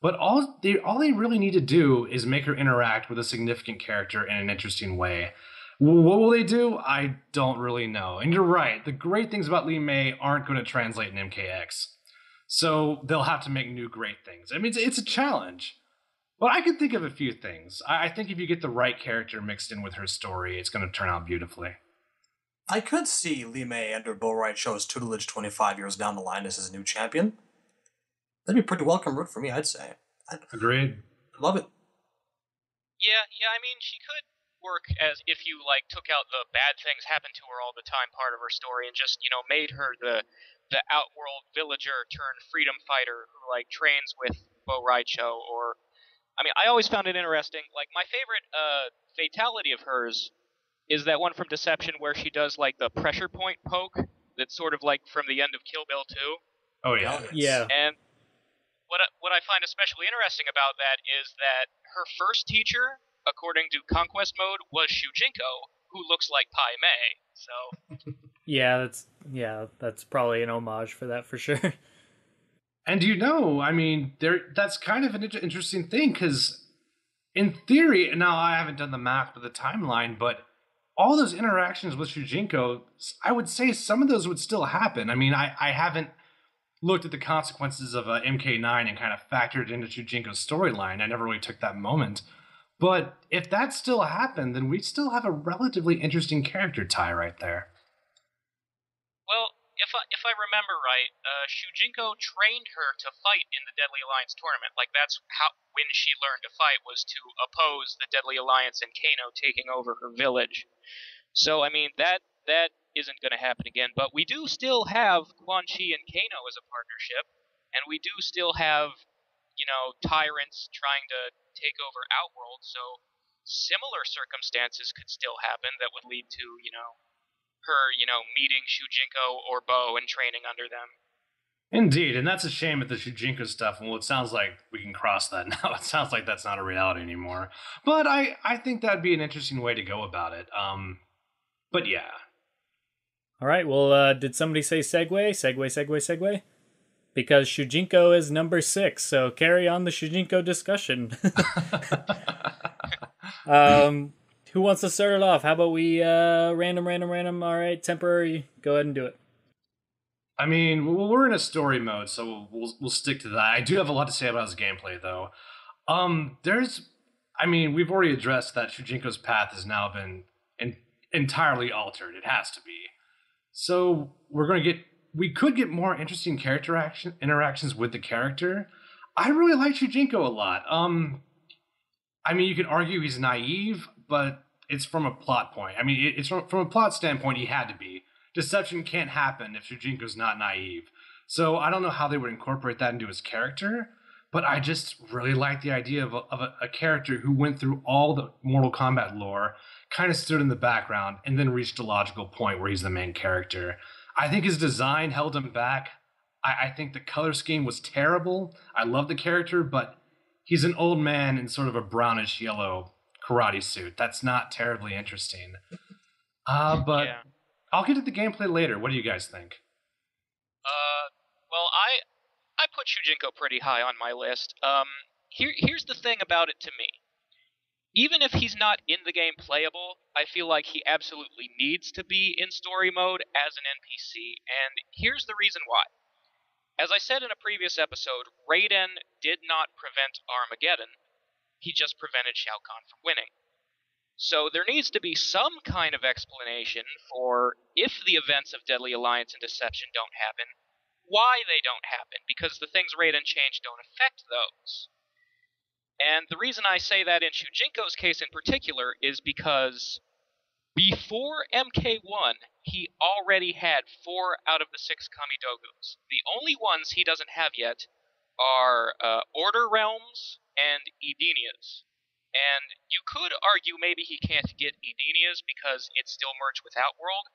But all they really need to do is make her interact with a significant character in an interesting way. What will they do? I don't really know. And you're right. The great things about Lee May aren't going to translate in MKX. So they'll have to make new great things. I mean, it's a challenge. But I could think of a few things. I think if you get the right character mixed in with her story, it's going to turn out beautifully. I could see Lee May under Bo Wright Show's tutelage 25 years down the line as his new champion. That'd be a pretty welcome route for me, I'd say. Agreed. Love it. Yeah, I mean, she could work as if you, like, took out the bad things happen to her all the time part of her story and just, you know, made her the outworld villager turned freedom fighter who, like, trains with Bo Raicho. Or, I mean, I always found it interesting. Like, my favorite fatality of hers is that one from Deception where she does, like, the pressure point poke that's sort of like from the end of Kill Bill 2. Oh, yeah. Yeah. And what I find especially interesting about that is that her first teacher, according to Conquest Mode, was Shujinko, who looks like Pai Mei. So that's probably an homage for that for sure. And I mean, that's kind of an interesting thing, because in theory, now I haven't done the math with the timeline, but all those interactions with Shujinko, I would say some of those would still happen. I mean, I haven't looked at the consequences of MK9 and kind of factored into Shujinko's storyline. I never really took that moment. But if that still happened, then we still have a relatively interesting character tie right there. Well, if I remember right, Shujinko trained her to fight in the Deadly Alliance tournament. Like, that's when she learned to fight, was to oppose the Deadly Alliance and Kano taking over her village. So, I mean, that isn't going to happen again. But we do still have Quan Chi and Kano as a partnership, and we do still have, you know, tyrants trying to take over Outworld. So similar circumstances could still happen that would lead to, you know, her, you know, meeting Shujinko or Bo and training under them. Indeed, and that's a shame with the Shujinko stuff. Well, it sounds like we can cross that now. It sounds like that's not a reality anymore. But I think that'd be an interesting way to go about it. But yeah. All right, well, did somebody say segue? Because Shujinko is number 6, so carry on the Shujinko discussion. Who wants to start it off? How about we random? All right, temporary, go ahead and do it. I mean, we're in a story mode, so we'll stick to that. I do have a lot to say about his gameplay, though. We've already addressed that Shujinko's path has now been entirely altered. It has to be. So we could get more interesting character interactions with the character. I really like Shujinko a lot. You could argue he's naive, but it's from a plot point. I mean, it's from a plot standpoint, he had to be. Deception can't happen if Shujinko's not naive. So I don't know how they would incorporate that into his character, but I just really like the idea of a character who went through all the Mortal Kombat lore, kind of stood in the background, and then reached a logical point where he's the main character. I think his design held him back. I think the color scheme was terrible. I love the character, but he's an old man in sort of a brownish yellow karate suit. That's not terribly interesting. But yeah. I'll get to the gameplay later. What do you guys think? Well, I put Shujinko pretty high on my list. Here's the thing about it to me. Even if he's not in the game playable, I feel like he absolutely needs to be in story mode as an NPC, and here's the reason why. As I said in a previous episode, Raiden did not prevent Armageddon, he just prevented Shao Kahn from winning. So there needs to be some kind of explanation for, if the events of Deadly Alliance and Deception don't happen, why they don't happen, because the things Raiden changed don't affect those. And the reason I say that in Shujinko's case in particular is because before MK1, he already had 4 out of the 6 Kamidogus. The only ones he doesn't have yet are Order Realms and Edenia's. And you could argue maybe he can't get Edenia's because it's still merged with Outworld,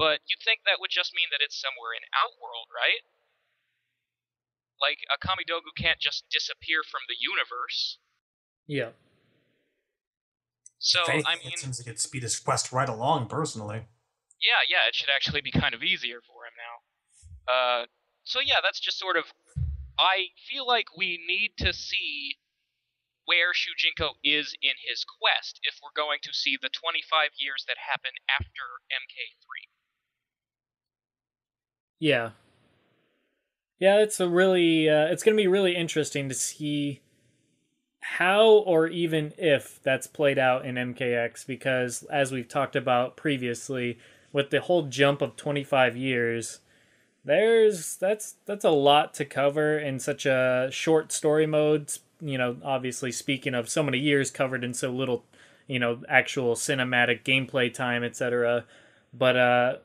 but you'd think that would just mean that it's somewhere in Outworld, right? Like, a Kamidogu can't just disappear from the universe. Yeah. So, If anything, I mean, it seems to get speed his quest right along, personally. yeah, it should actually be kind of easier for him now. So yeah, that's just sort of. I feel like we need to see where Shujinko is in his quest if we're going to see the 25 years that happen after MK3. Yeah. Yeah, it's a really it's going to be really interesting to see how or even if that's played out in MKX, because as we've talked about previously, with the whole jump of 25 years, that's a lot to cover in such a short story mode. You know, obviously speaking of so many years covered in so little, actual cinematic gameplay time, etc. But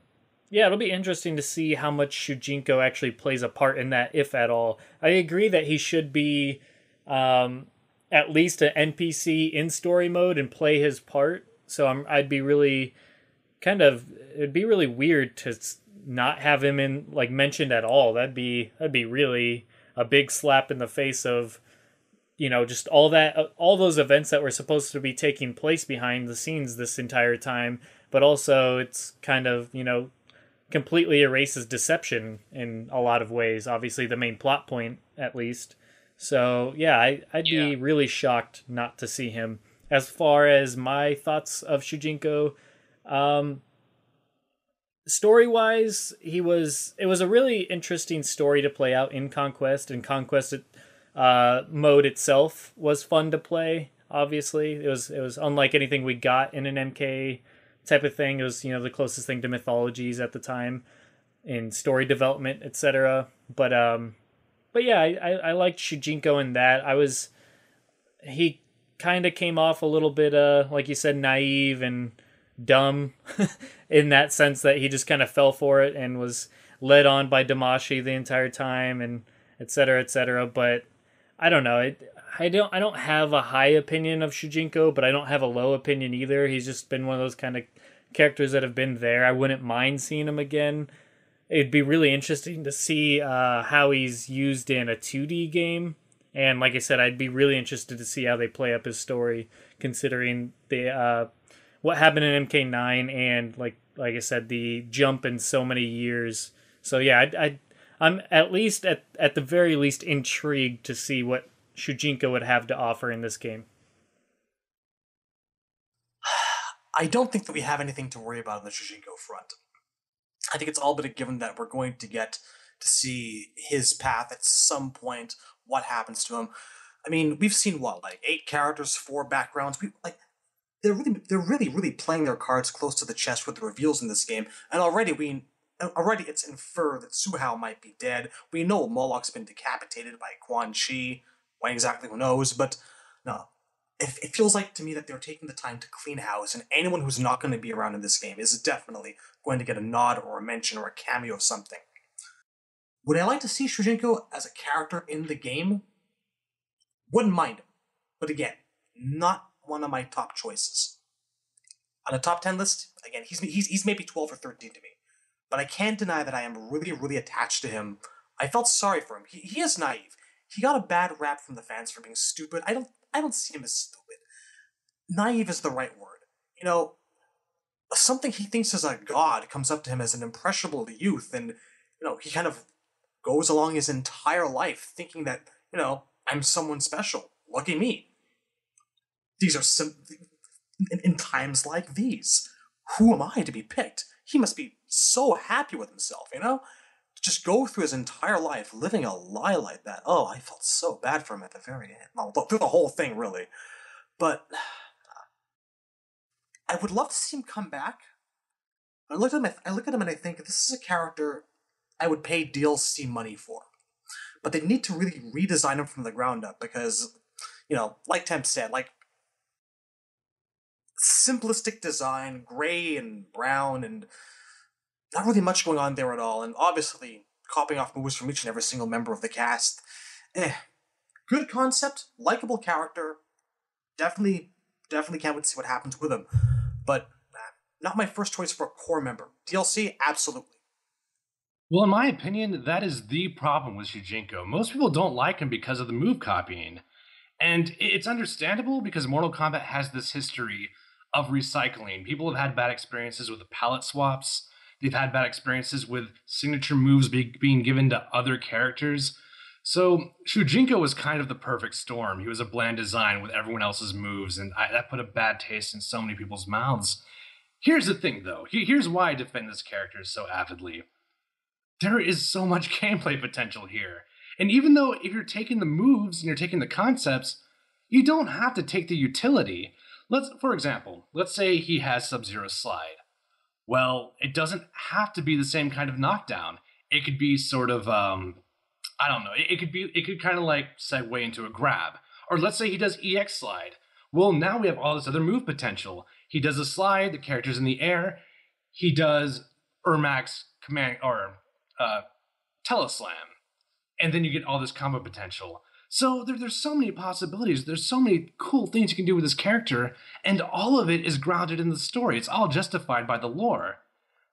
yeah, it'll be interesting to see how much Shujinko actually plays a part in that, if at all. I agree that he should be at least an NPC in story mode and play his part. So I'd be really it'd be really weird to not have him in, like, mentioned at all. That'd be really a big slap in the face of, just all those events that were supposed to be taking place behind the scenes this entire time. But also it's kind of, completely erases deception in a lot of ways. Obviously the main plot point, at least. So yeah, I'd be really shocked not to see him. As far as my thoughts of Shujinko, story-wise, it was a really interesting story to play out in Conquest, and Conquest mode itself was fun to play. Obviously, it was unlike anything we got in an MK type of thing. It was, the closest thing to mythologies at the time in story development, etc. But yeah, I liked Shujinko in that. He kind of came off a little bit, like you said, naive and dumb in that sense that he just kind of fell for it and was led on by Damashi the entire time, and etc., etc. But I don't know. I don't have a high opinion of Shujinko, but I don't have a low opinion either. He's just been one of those kind of characters that have been there. I wouldn't mind seeing him again. It'd be really interesting to see how he's used in a 2D game. And like I said, I'd be really interested to see how they play up his story, considering the what happened in MK9 and like I said, the jump in so many years. So yeah, I'm at least at the very least intrigued to see what Shujinko would have to offer in this game. I don't think that we have anything to worry about on the Shujinko front. I think it's all but a given that we're going to get to see his path at some point, what happens to him. I mean, we've seen what, like 8 characters, 4 backgrounds. They're really playing their cards close to the chest with the reveals in this game, and already it's inferred that Suhao might be dead. We know Moloch's been decapitated by Quan Chi. When exactly, who knows? But no, it feels like to me that they're taking the time to clean house, and anyone who's not going to be around in this game is definitely going to get a nod or a mention or a cameo of something. Would I like to see Shujinko as a character in the game? Wouldn't mind him. But again, not one of my top choices. On a top 10 list, again, he's maybe 12 or 13 to me. But I can't deny that I am really attached to him. I felt sorry for him. He is naive. He got a bad rap from the fans for being stupid. I don't see him as stupid. Naive is the right word. Something he thinks is a god comes up to him as an impressionable youth, and he kind of goes along his entire life thinking that I'm someone special. Lucky me. These are in times like these. Who am I to be picked? He must be so happy with himself, to just go through his entire life living a lie like that. Oh, I felt so bad for him at the very end. Well, through the whole thing, really. But I would love to see him come back. I look at him and I think this is a character I would pay DLC money for. But they need to really redesign him from the ground up because, like Temp said, like, simplistic design, gray and brown, and not really much going on there at all. And obviously, copying off moves from each and every single member of the cast. Good concept, likable character. Definitely can't wait to see what happens with him. But not my first choice for a core member. DLC, absolutely. Well, in my opinion, that is the problem with Shujinko. Most people don't like him because of the move copying. And it's understandable because Mortal Kombat has this history of recycling. People have had bad experiences with the palette swaps. They've had bad experiences with signature moves being given to other characters. So Shujinko was kind of the perfect storm. He was a bland design with everyone else's moves, and that put a bad taste in so many people's mouths. Here's the thing, though. Here's why I defend this character so avidly. There is so much gameplay potential here. And even though if you're taking the moves and you're taking the concepts, you don't have to take the utility. For example, let's say he has Sub-Zero Slide. Well, it doesn't have to be the same kind of knockdown. It could be sort of, I don't know. It could kind of like segue into a grab. Or let's say he does EX Slide. Well, now we have all this other move potential. He does a slide, the character's in the air. He does Ermac's command or Teleslam. And then you get all this combo potential. So there's so many possibilities. There's so many cool things you can do with this character, and all of it is grounded in the story. It's all justified by the lore.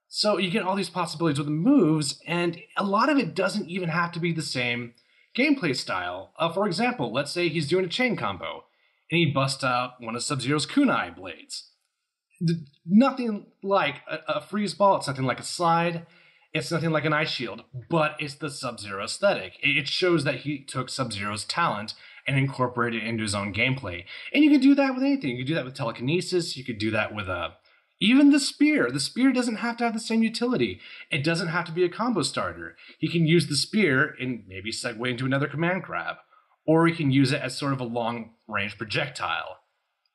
So you get all these possibilities with the moves, and a lot of it doesn't even have to be the same gameplay style. For example, let's say he's doing a chain combo, and he busts out one of Sub-Zero's kunai blades. Nothing like a freeze ball. It's nothing like a slide. It's nothing like an ice shield, but it's the Sub-Zero aesthetic. It shows that he took Sub-Zero's talent and incorporated it into his own gameplay. And you can do that with anything. You can do that with telekinesis. You could do that with even the spear. The spear doesn't have to have the same utility. It doesn't have to be a combo starter. He can use the spear and maybe segue into another command grab. Or he can use it as sort of a long-range projectile.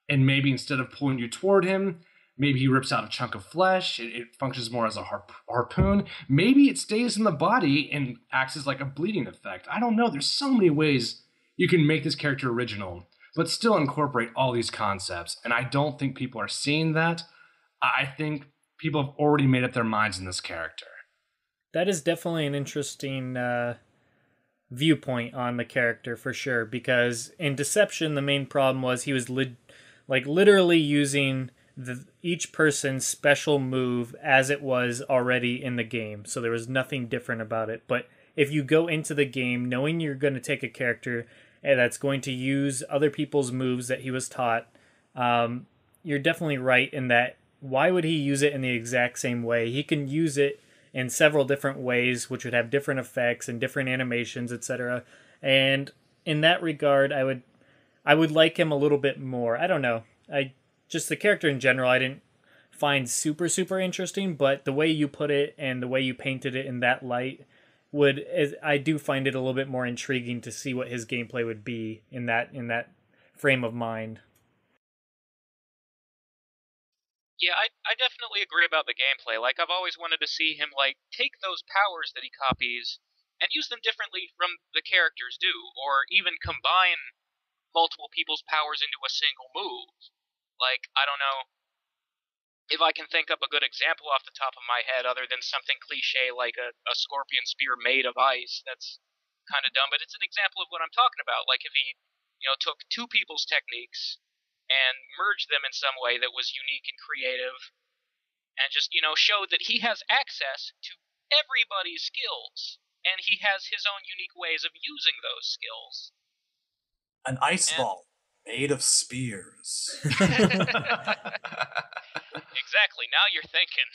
And maybe instead of pulling you toward him, maybe he rips out a chunk of flesh. It functions more as a harpoon. Maybe it stays in the body and acts as like a bleeding effect. I don't know. There's so many ways you can make this character original, but still incorporate all these concepts. And I don't think people are seeing that. I think people have already made up their minds in this character. That is definitely an interesting viewpoint on the character for sure. Because in Deception, the main problem was he was literally using each person's special move as it was already in the game. So there was nothing different about it. But if you go into the game knowing you're going to take a character that's going to use other people's moves that he was taught, you're definitely right in that. Why would he use it in the exact same way? He can use it in several different ways, which would have different effects and different animations, etc. And in that regard, I would like him a little bit more. I don't know. Just the character in general, I didn't find super, super interesting, but the way you put it and the way you painted it in that light I do find it a little bit more intriguing to see what his gameplay would be in that frame of mind. Yeah, I definitely agree about the gameplay. Like, I've always wanted to see him, take those powers that he copies and use them differently from the characters do, or even combine multiple people's powers into a single move. I don't know if I can think up a good example off the top of my head other than something cliche like a scorpion spear made of ice. That's kind of dumb, but it's an example of what I'm talking about. Like if he, took two people's techniques and merged them in some way that was unique and creative and just, showed that he has access to everybody's skills and he has his own unique ways of using those skills. An ice ball made of spears. Exactly. Now you're thinking.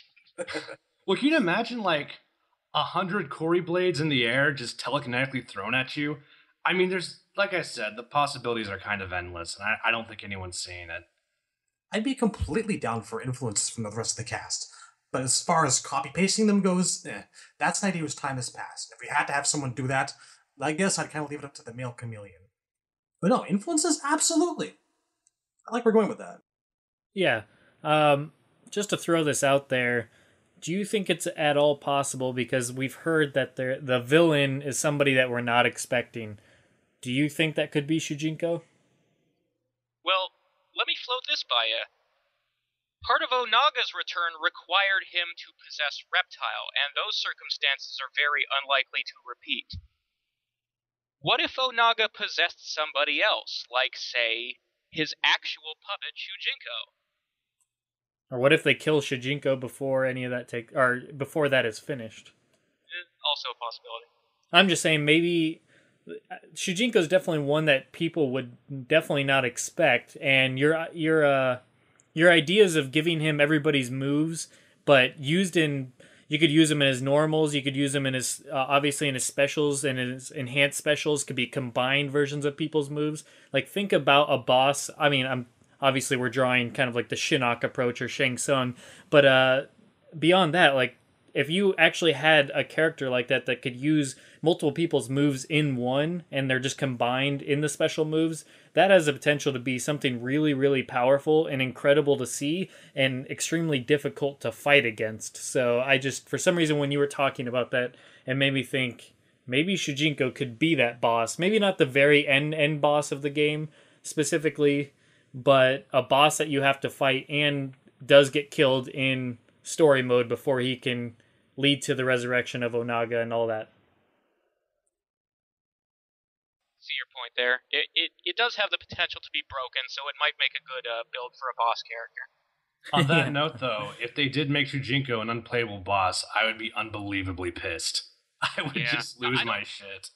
Well, can you imagine 100 Cory blades in the air just telekinetically thrown at you? I mean, there's, like I said, the possibilities are kind of endless, and I don't think anyone's seeing it. I'd be completely down for influences from the rest of the cast. But as far as copy-pasting them goes, that's an idea whose time has passed. If we had to have someone do that, I guess I'd kind of leave it up to the male chameleon. But no, influences, absolutely. I like we're going with that. Yeah. Just to throw this out there, do you think it's at all possible, because we've heard that the villain is somebody that we're not expecting. Do you think that could be Shujinko? Well, let me float this by you. Part of Onaga's return required him to possess Reptile, and those circumstances are very unlikely to repeat. What if Onaga possessed somebody else, like, say, his actual puppet Shujinko? Or what if they kill Shujinko before any of that before that is finished? Also a possibility. I'm just saying, maybe Shujinko's definitely one that people would definitely not expect, and you're your ideas of giving him everybody's moves, but you could use him in his normals, you could use him in his, obviously in his specials, and in his enhanced specials could be combined versions of people's moves. Like, think about a boss, I mean, obviously we're drawing kind of like the Shinnok approach or Shang Tsung, but beyond that, like, if you actually had a character like that that could use multiple people's moves in one, and they're just combined in the special moves, that has the potential to be something really, really powerful and incredible to see and extremely difficult to fight against. So I just, for some reason, when you were talking about that, it made me think maybe Shujinko could be that boss. Maybe not the very end boss of the game specifically, but a boss that you have to fight and does get killed in story mode before he can lead to the resurrection of Onaga and all that. See your point there. It does have the potential to be broken, so it might make a good build for a boss character. On that note, though, if they did make Shujinko an unplayable boss, I would be unbelievably pissed. I would just lose my shit.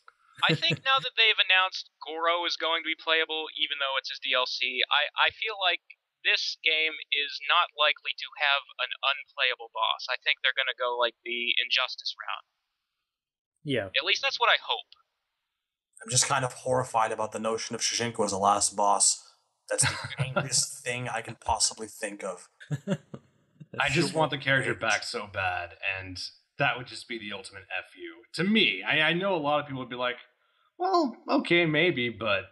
I think now that they've announced Goro is going to be playable, even though it's his DLC, I feel like this game is not likely to have an unplayable boss. I think they're going to go like the Injustice route. Yeah. At least that's what I hope. I'm just kind of horrified about the notion of Shujinko as a last boss. That's the angriest thing I can possibly think of. I just want the character back so bad, and that would just be the ultimate FU. To me, I know a lot of people would be like, well, okay, maybe, but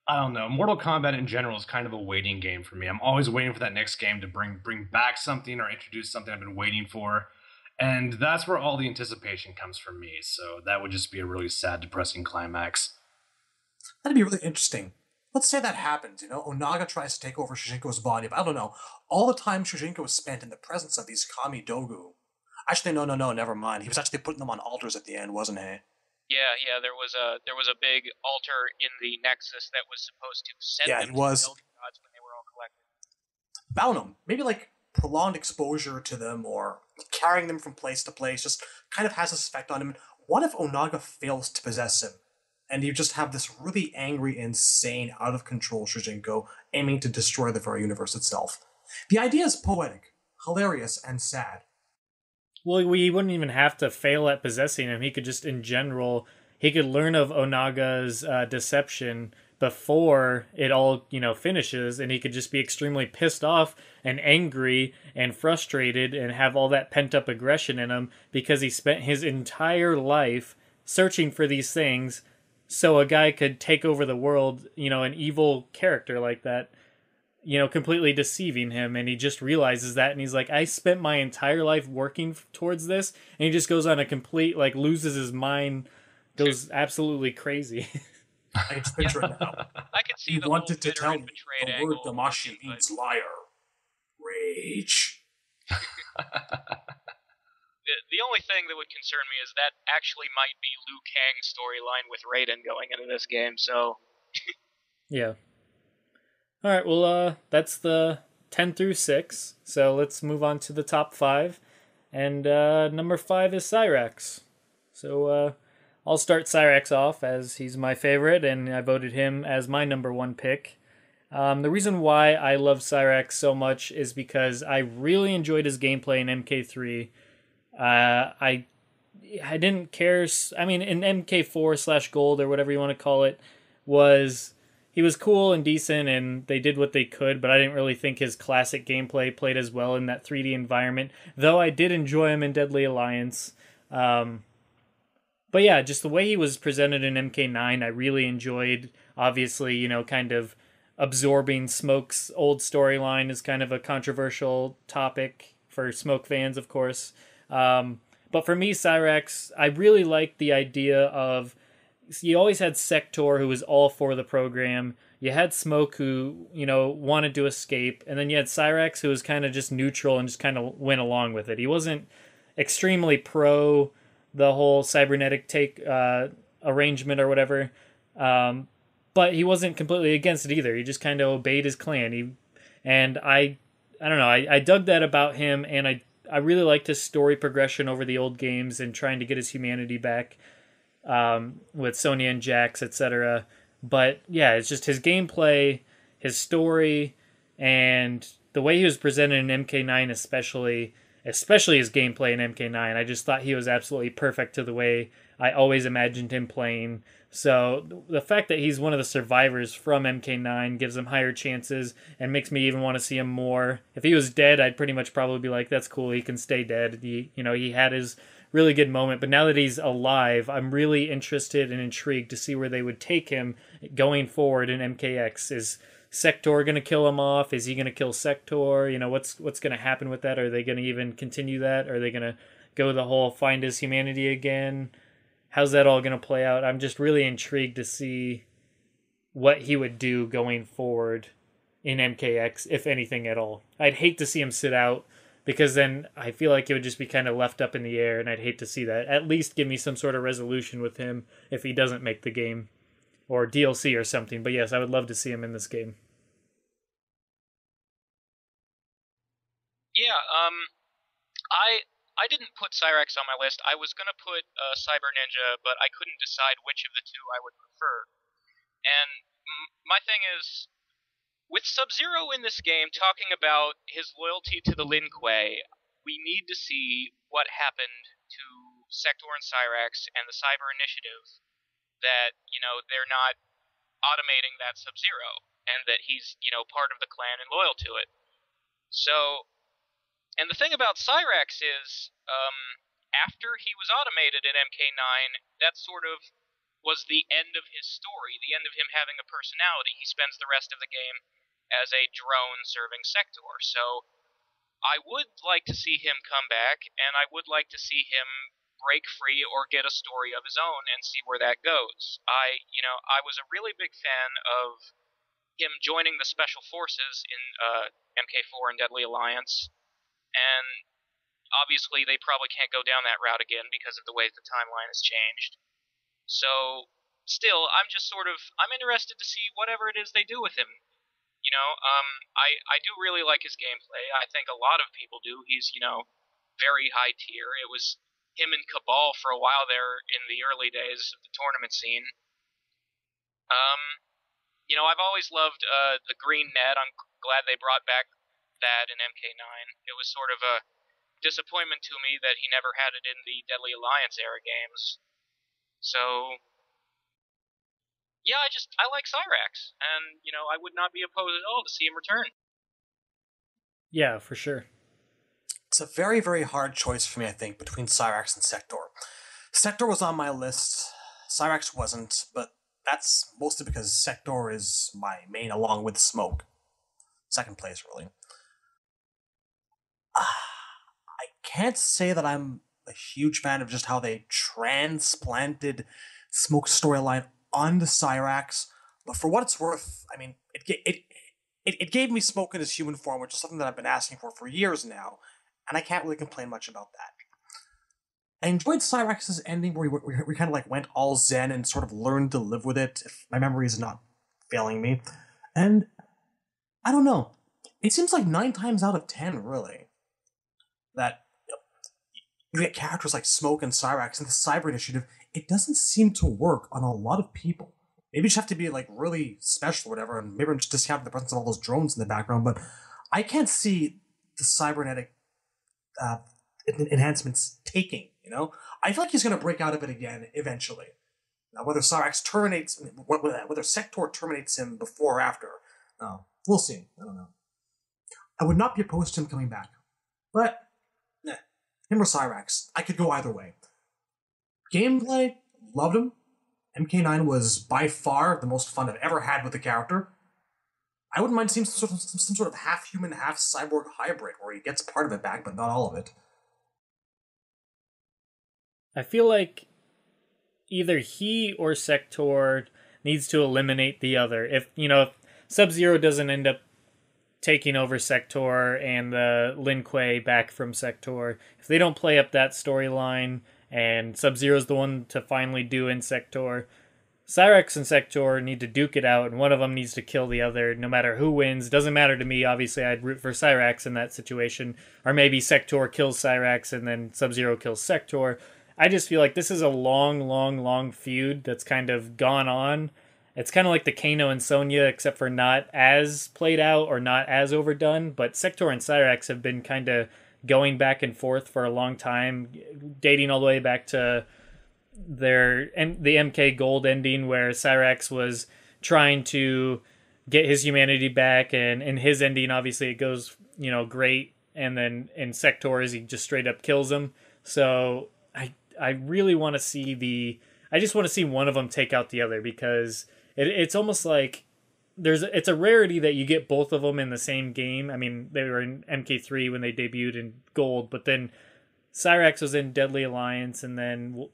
I don't know. Mortal Kombat in general is kind of a waiting game for me. I'm always waiting for that next game to bring back something or introduce something I've been waiting for. And that's where all the anticipation comes from me. So that would just be a really sad, depressing climax. That'd be really interesting. Let's say that happens, Onaga tries to take over Shujinko's body, but I don't know. All the time Shujinko was spent in the presence of these Kami Dogu. Actually, no, never mind. He was actually putting them on altars at the end, wasn't he? Yeah. There was a big altar in the Nexus that was supposed to send them to the building gods when they were all collected. Bound them. Maybe like prolonged exposure to them or carrying them from place to place just kind of has this effect on him. What if Onaga fails to possess him? And you just have this really angry, insane, out of control Shujinko aiming to destroy the very universe itself. The idea is poetic, hilarious, and sad. Well, we wouldn't even have to fail at possessing him. He could just, in general, he could learn of Onaga's deception before it all, finishes, and he could just be extremely pissed off and angry and frustrated and have all that pent-up aggression in him because he spent his entire life searching for these things so a guy could take over the world, an evil character like that, completely deceiving him, and he just realizes that, and he's like, I spent my entire life working towards this, and he just goes on a complete, loses his mind, goes absolutely crazy. I can picture it now. I could see He the wanted whole to tell bitter me and betrayed the word angle. Damashi means liar. Rage. The only thing that would concern me is that actually might be Liu Kang's storyline with Raiden going into this game, so... Yeah. Alright, well, that's the 10 through 6, so let's move on to the top 5. And number 5 is Cyrax. So I'll start Cyrax off, as he's my favorite, and I voted him as my number 1 pick. The reason why I love Cyrax so much is because I really enjoyed his gameplay in MK3. I didn't care. I mean, in MK4/Gold or whatever you want to call it, he was cool and decent, and they did what they could. But I didn't really think his classic gameplay played as well in that 3D environment. Though I did enjoy him in Deadly Alliance. But yeah, just the way he was presented in MK9, I really enjoyed. Obviously, kind of absorbing Smoke's old storyline is kind of a controversial topic for Smoke fans, of course. But for me, Cyrax, I really liked the idea of, you always had Sector, who was all for the program. You had Smoke, who, wanted to escape. And then you had Cyrax, who was kind of just neutral and just kind of went along with it. He wasn't extremely pro the whole cybernetic arrangement or whatever. But he wasn't completely against it either. He just kind of obeyed his clan. I don't know, I dug that about him, and I really liked his story progression over the old games and trying to get his humanity back with Sonya and Jax, etc. But yeah, it's just his gameplay, his story, and the way he was presented in MK9, especially his gameplay in MK9, I just thought he was absolutely perfect to the way I always imagined him playing. So the fact that he's one of the survivors from MK9 gives him higher chances and makes me even want to see him more. If he was dead, I'd pretty much probably be like, that's cool, he can stay dead. He had his really good moment, but now that he's alive, I'm really interested and intrigued to see where they would take him going forward in MKX. Is Sector going to kill him off? Is he going to kill Sector? What's going to happen with that? Are they going to even continue that? Are they going to go the whole find his humanity again? How's that all going to play out? I'm just really intrigued to see what he would do going forward in MKX, if anything at all. I'd hate to see him sit out, because then I feel like it would just be kind of left up in the air, and I'd hate to see that. At least give me some sort of resolution with him if he doesn't make the game, or DLC or something. But yes, I would love to see him in this game. Yeah, I didn't put Cyrax on my list. I was going to put Cyber Ninja, but I couldn't decide which of the two I would prefer. And my thing is, with Sub-Zero in this game talking about his loyalty to the Lin Kuei, we need to see what happened to Sector and Cyrax and the Cyber Initiative, that, they're not automating that Sub-Zero, and that he's, part of the clan and loyal to it. So, and the thing about Cyrax is, after he was automated in MK9, that sort of was the end of his story, the end of him having a personality. He spends the rest of the game as a drone serving Sector. So I would like to see him come back, and I would like to see him break free or get a story of his own and see where that goes. I was a really big fan of him joining the Special Forces in MK4 and Deadly Alliance, and obviously they probably can't go down that route again because of the way the timeline has changed. So, still, I'm interested to see whatever it is they do with him. I do really like his gameplay. I think a lot of people do. He's, very high tier. It was him and Kabal for a while there in the early days of the tournament scene. I've always loved the green net. I'm glad they brought back that in MK9. It was sort of a disappointment to me that he never had it in the Deadly Alliance era games. So, yeah, I like Cyrax, and, I would not be opposed at all to see him return. Yeah, for sure. It's a very, very hard choice for me, I think, between Cyrax and Sector. Sector was on my list, Cyrax wasn't, but that's mostly because Sector is my main along with Smoke. Second place, really. I can't say that I'm a huge fan of just how they transplanted Smoke's storyline onto Cyrax, but for what it's worth, I mean, it gave me Smoke in his human form, which is something that I've been asking for years now, and I can't really complain much about that. I enjoyed Cyrax's ending where we kind of like went all zen and sort of learned to live with it, if my memory is not failing me. And I don't know. It seems like 9 times out of 10, really, that you get characters like Smoke and Cyrax and the Cyber Initiative. It doesn't seem to work on a lot of people. Maybe you just have to be like really special or whatever, and maybe I'm just discounting the presence of all those drones in the background, but I can't see the cybernetic enhancements taking, I feel like he's going to break out of it again eventually. Now, whether Cyrax terminates, whether Sector terminates him before or after, we'll see. I don't know. I would not be opposed to him coming back. But, him or Cyrax, I could go either way. Gameplay, loved him. MK9 was by far the most fun I've ever had with the character. I wouldn't mind seeing some sort of half-human, half-cyborg hybrid where he gets part of it back, but not all of it. I feel like either he or Sector needs to eliminate the other. If Sub-Zero doesn't end up taking over Sector and the Lin Kuei back from Sector, if they don't play up that storyline and Sub-Zero's the one to finally do in Sector, Cyrax and Sector need to duke it out, and one of them needs to kill the other, no matter who wins. Doesn't matter to me, obviously I'd root for Cyrax in that situation, or maybe Sector kills Cyrax and then Sub-Zero kills Sector. I just feel like this is a long feud that's kind of gone on, It's kind of like the Kano and Sonya, except for not as played out or not as overdone. But Sector and Cyrax have been kind of going back and forth for a long time, dating all the way back to the MK Gold ending, where Cyrax was trying to get his humanity back, and in his ending, obviously, it goes, great. And then in Sectors, he just straight up kills him. So I really want to see I just want to see one of them take out the other, because it's almost like it's a rarity that you get both of them in the same game. I mean, they were in MK3 when they debuted in Gold, but then Cyrax was in Deadly Alliance, and then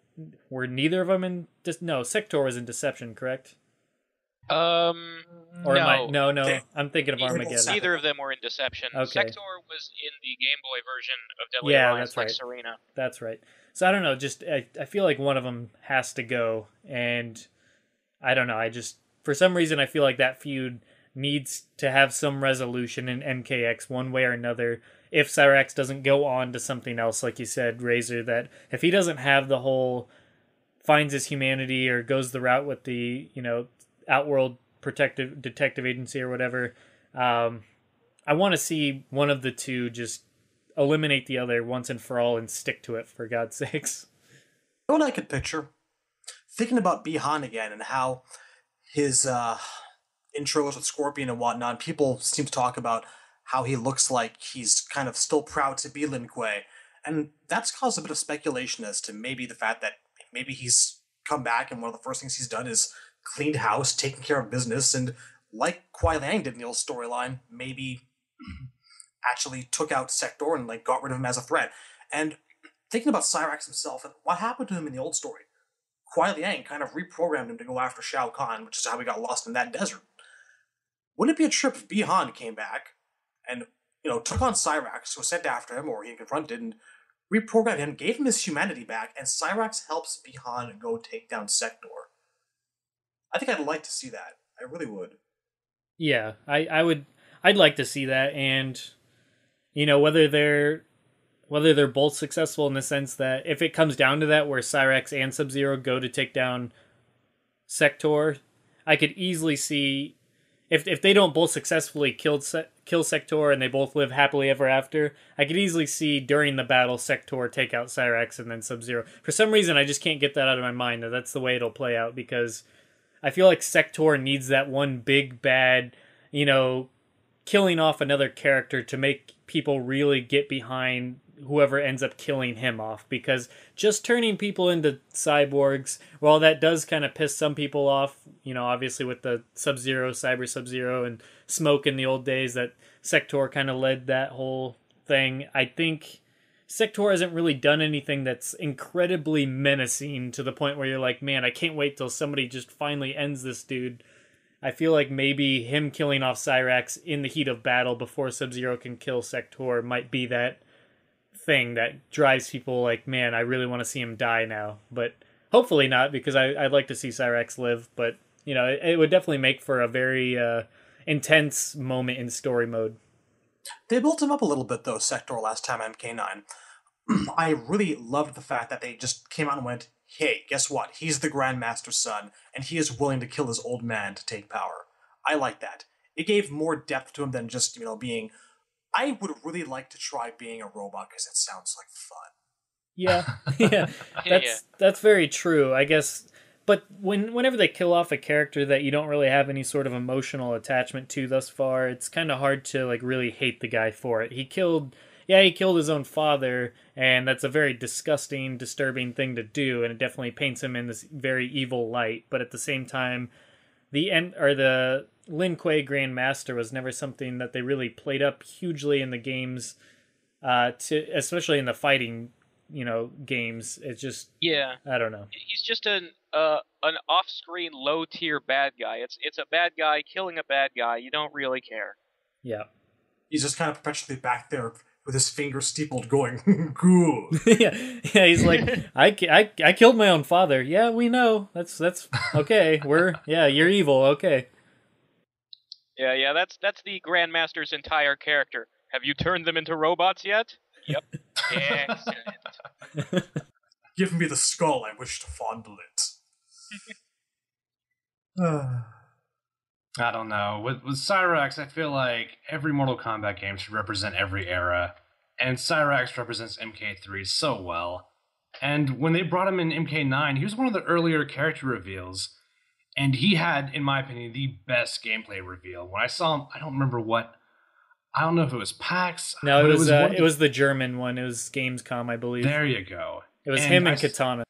were neither of them in... No, Sector was in Deception, correct? Or no. Okay. I'm thinking of Armageddon. Neither of them were in Deception. Okay. Sector was in the Game Boy version of Deadly Yeah, Alliance, that's like right. Serena. That's right. So I don't know, just I feel like one of them has to go, and I don't know, for some reason I feel like that feud needs to have some resolution in MKX one way or another. If Cyrax doesn't go on to something else, like you said, Razor, that if he doesn't have the whole finds his humanity or goes the route with the, Outworld Protective Detective Agency or whatever, I want to see one of the two just eliminate the other once and for all and stick to it, for God's sakes. You know what I could picture? Thinking about Bihan again and how his intros with Scorpion and whatnot, people seem to talk about how he looks like he's kind of still proud to be Lin Kuei. And that's caused a bit of speculation as to maybe the fact that maybe he's come back and one of the first things he's done is cleaned house, taken care of business, and like Kuai Liang did in the old storyline, maybe actually took out Sector and got rid of him as a threat. And thinking about Cyrax himself and what happened to him in the old story, Kuai Liang kind of reprogrammed him to go after Shao Kahn, which is how he got lost in that desert. Wouldn't it be a trip if Bihan came back and, took on Cyrax, who was sent after him, or he confronted, and reprogrammed him, gave him his humanity back, and Cyrax helps Bihan go take down Sector? I think I'd like to see that. I really would. Yeah, I'd like to see that, and whether they're both successful in the sense that if it comes down to that, where Cyrax and Sub-Zero go to take down Sector, I could easily see if they don't both successfully kill Sector and they both live happily ever after, I could easily see during the battle Sector take out Cyrax and then Sub-Zero. For some reason, I just can't get that out of my mind that that's the way it'll play out, because I feel like Sector needs that one big bad, killing off another character to make people really get behind whoever ends up killing him off, because just turning people into cyborgs, while that does kind of piss some people off, obviously with the Sub-Zero, Cyber Sub-Zero, and Smoke in the old days, that Sector kind of led that whole thing. I think Sector hasn't really done anything that's incredibly menacing to the point where you're like, man, I can't wait till somebody just finally ends this dude. I feel like maybe him killing off Cyrax in the heat of battle before Sub-Zero can kill Sector might be that thing that drives people like, man, I really want to see him die now. But hopefully not, because I'd like to see Cyrax live. But, it would definitely make for a very intense moment in story mode. They built him up a little bit, though, Sector, last time MK9. I really loved the fact that they just came out and went, hey, guess what? He's the Grandmaster's son, and he is willing to kill his old man to take power. I like that. It gave more depth to him than just, being... I would really like to try being a robot, because it sounds like fun. Yeah. That's very true, I guess. But whenever they kill off a character that you don't really have any sort of emotional attachment to thus far, it's kind of hard to really hate the guy for it. He killed his own father, and that's a very disgusting, disturbing thing to do, and it definitely paints him in this very evil light. But at the same time, the Lin Kuei Grandmaster was never something that they really played up hugely in the games, especially in the fighting, games. It's just, I don't know. He's just an off-screen, low-tier bad guy. It's a bad guy killing a bad guy. You don't really care. Yeah. He's just kind of perpetually back there with his finger steepled going, good. yeah, he's like, I killed my own father. Yeah, we know. That's okay. You're evil. Okay. Yeah, that's the Grandmaster's entire character. Have you turned them into robots yet? Yep. Excellent. Give me the skull, I wish to fondle it. I don't know. With Cyrax, I feel like every Mortal Kombat game should represent every era, and Cyrax represents MK3 so well. And when they brought him in MK9, he was one of the earlier character reveals, and he had, in my opinion, the best gameplay reveal. When I saw him, I don't know if it was PAX. No, it was the German one. It was Gamescom, I believe. There you go. It was him and Katana.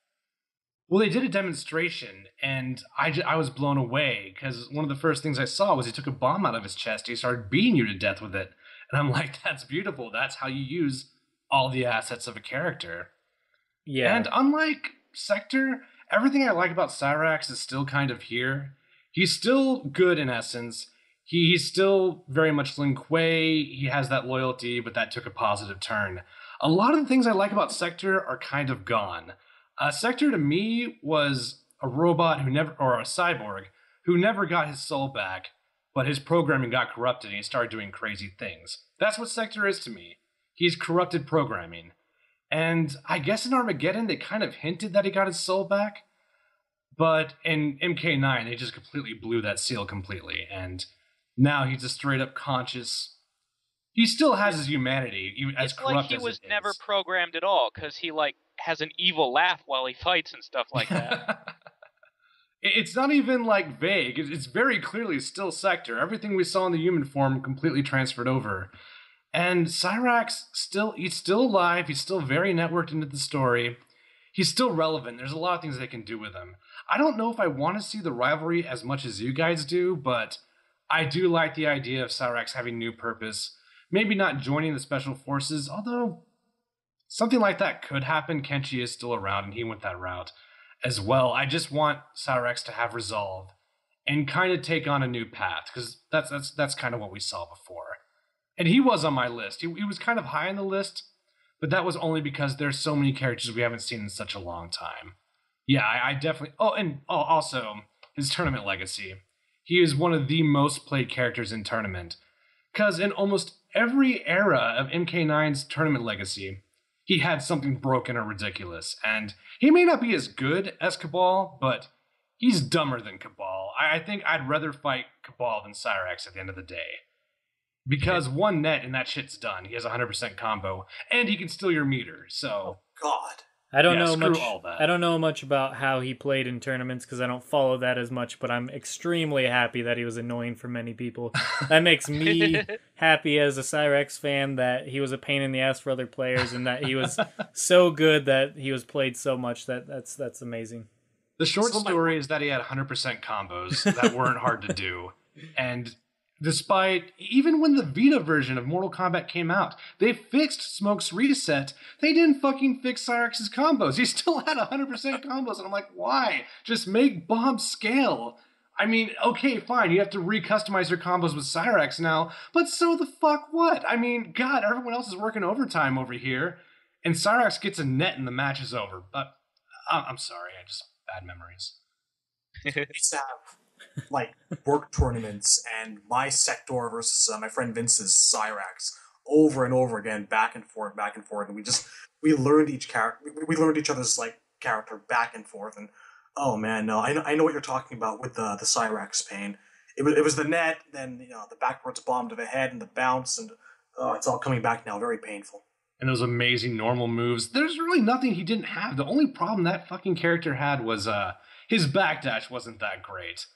Well, they did a demonstration, and I was blown away, because one of the first things I saw was he took a bomb out of his chest. He started beating you to death with it. And I'm like, that's beautiful. That's how you use all the assets of a character. Yeah. And unlike Sector, everything I like about Cyrax is still kind of here. He's still good in essence. He's still very much Lin Kuei. He has that loyalty, but that took a positive turn. A lot of the things I like about Sector are kind of gone. Sector to me was a robot or a cyborg who never got his soul back, but his programming got corrupted and he started doing crazy things. That's what Sector is to me. He's corrupted programming. And I guess in Armageddon, they kind of hinted that he got his soul back, but in MK9, they just completely blew that seal completely, and now he's a straight up conscious. He still has his humanity, as corrupt as it is. It's like he was never programmed at all, because he has an evil laugh while he fights and stuff like that. It's not even vague. It's very clearly still Sector. Everything we saw in the human form completely transferred over. And Cyrax, he's still alive. He's still very networked into the story. He's still relevant. There's a lot of things they can do with him. I don't know if I want to see the rivalry as much as you guys do, but I do like the idea of Cyrax having new purpose. Maybe not joining the Special Forces, although something like that could happen. Kenshi is still around, and he went that route as well. I just want Cyrax to have resolve and kind of take on a new path, because that's kind of what we saw before. And he was on my list. He was kind of high on the list, but that was only because there's so many characters we haven't seen in such a long time. Yeah, I definitely... also, his tournament legacy. He is one of the most played characters in tournament, because in almost every era of MK9's tournament legacy, he had something broken or ridiculous, and he may not be as good as Kabal, but he's dumber than Kabal. I think I'd rather fight Kabal than Cyrax at the end of the day. Because one net and that shit's done. He has 100% combo, and he can steal your meter, so... Oh, God. I don't know much about how he played in tournaments, because I don't follow that as much, but I'm extremely happy that he was annoying for many people. That makes me happy as a Cyrax fan that he was a pain in the ass for other players, and that he was so good that he was played so much. That's amazing. The short story is that he had 100% combos that weren't hard to do, and... despite, even when the Vita version of Mortal Kombat came out, they fixed Smoke's reset. They didn't fucking fix Cyrax's combos. He still had 100% combos, and I'm like, why? Just make Bob scale. I mean, okay, fine, you have to re-customize your combos with Cyrax now, but so the fuck what? I mean, God, everyone else is working overtime over here, and Cyrax gets a net and the match is over. But I'm sorry, I just bad memories. It's work tournaments and my Sector versus my friend Vince's Cyrax over and over again, back and forth, and we learned each character. We learned each other's character back and forth, and oh man, no, I know what you're talking about with the Cyrax pain. It was the net, then the backwards bomb to the head and the bounce, and it's all coming back now, very painful. And those amazing normal moves. There's really nothing he didn't have. The only problem that fucking character had was his backdash wasn't that great.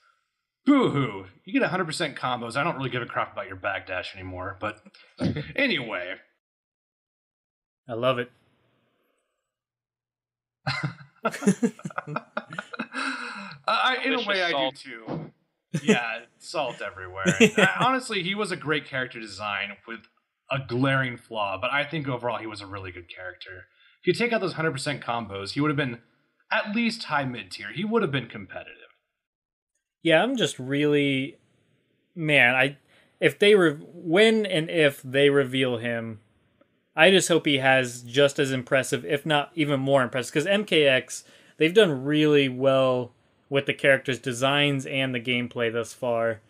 Boo-hoo. You get 100% combos. I don't really give a crap about your backdash anymore, but anyway. I love it. In a way, I do too. Yeah, salt everywhere. Honestly, he was a great character design with a glaring flaw, but I think overall he was a really good character. If you take out those 100% combos, he would have been at least high mid-tier. He would have been competitive. Yeah, I'm just really... Man, when and if they reveal him, I just hope he has just as impressive, if not even more impressive, because MKX, they've done really well with the characters' designs and the gameplay thus far.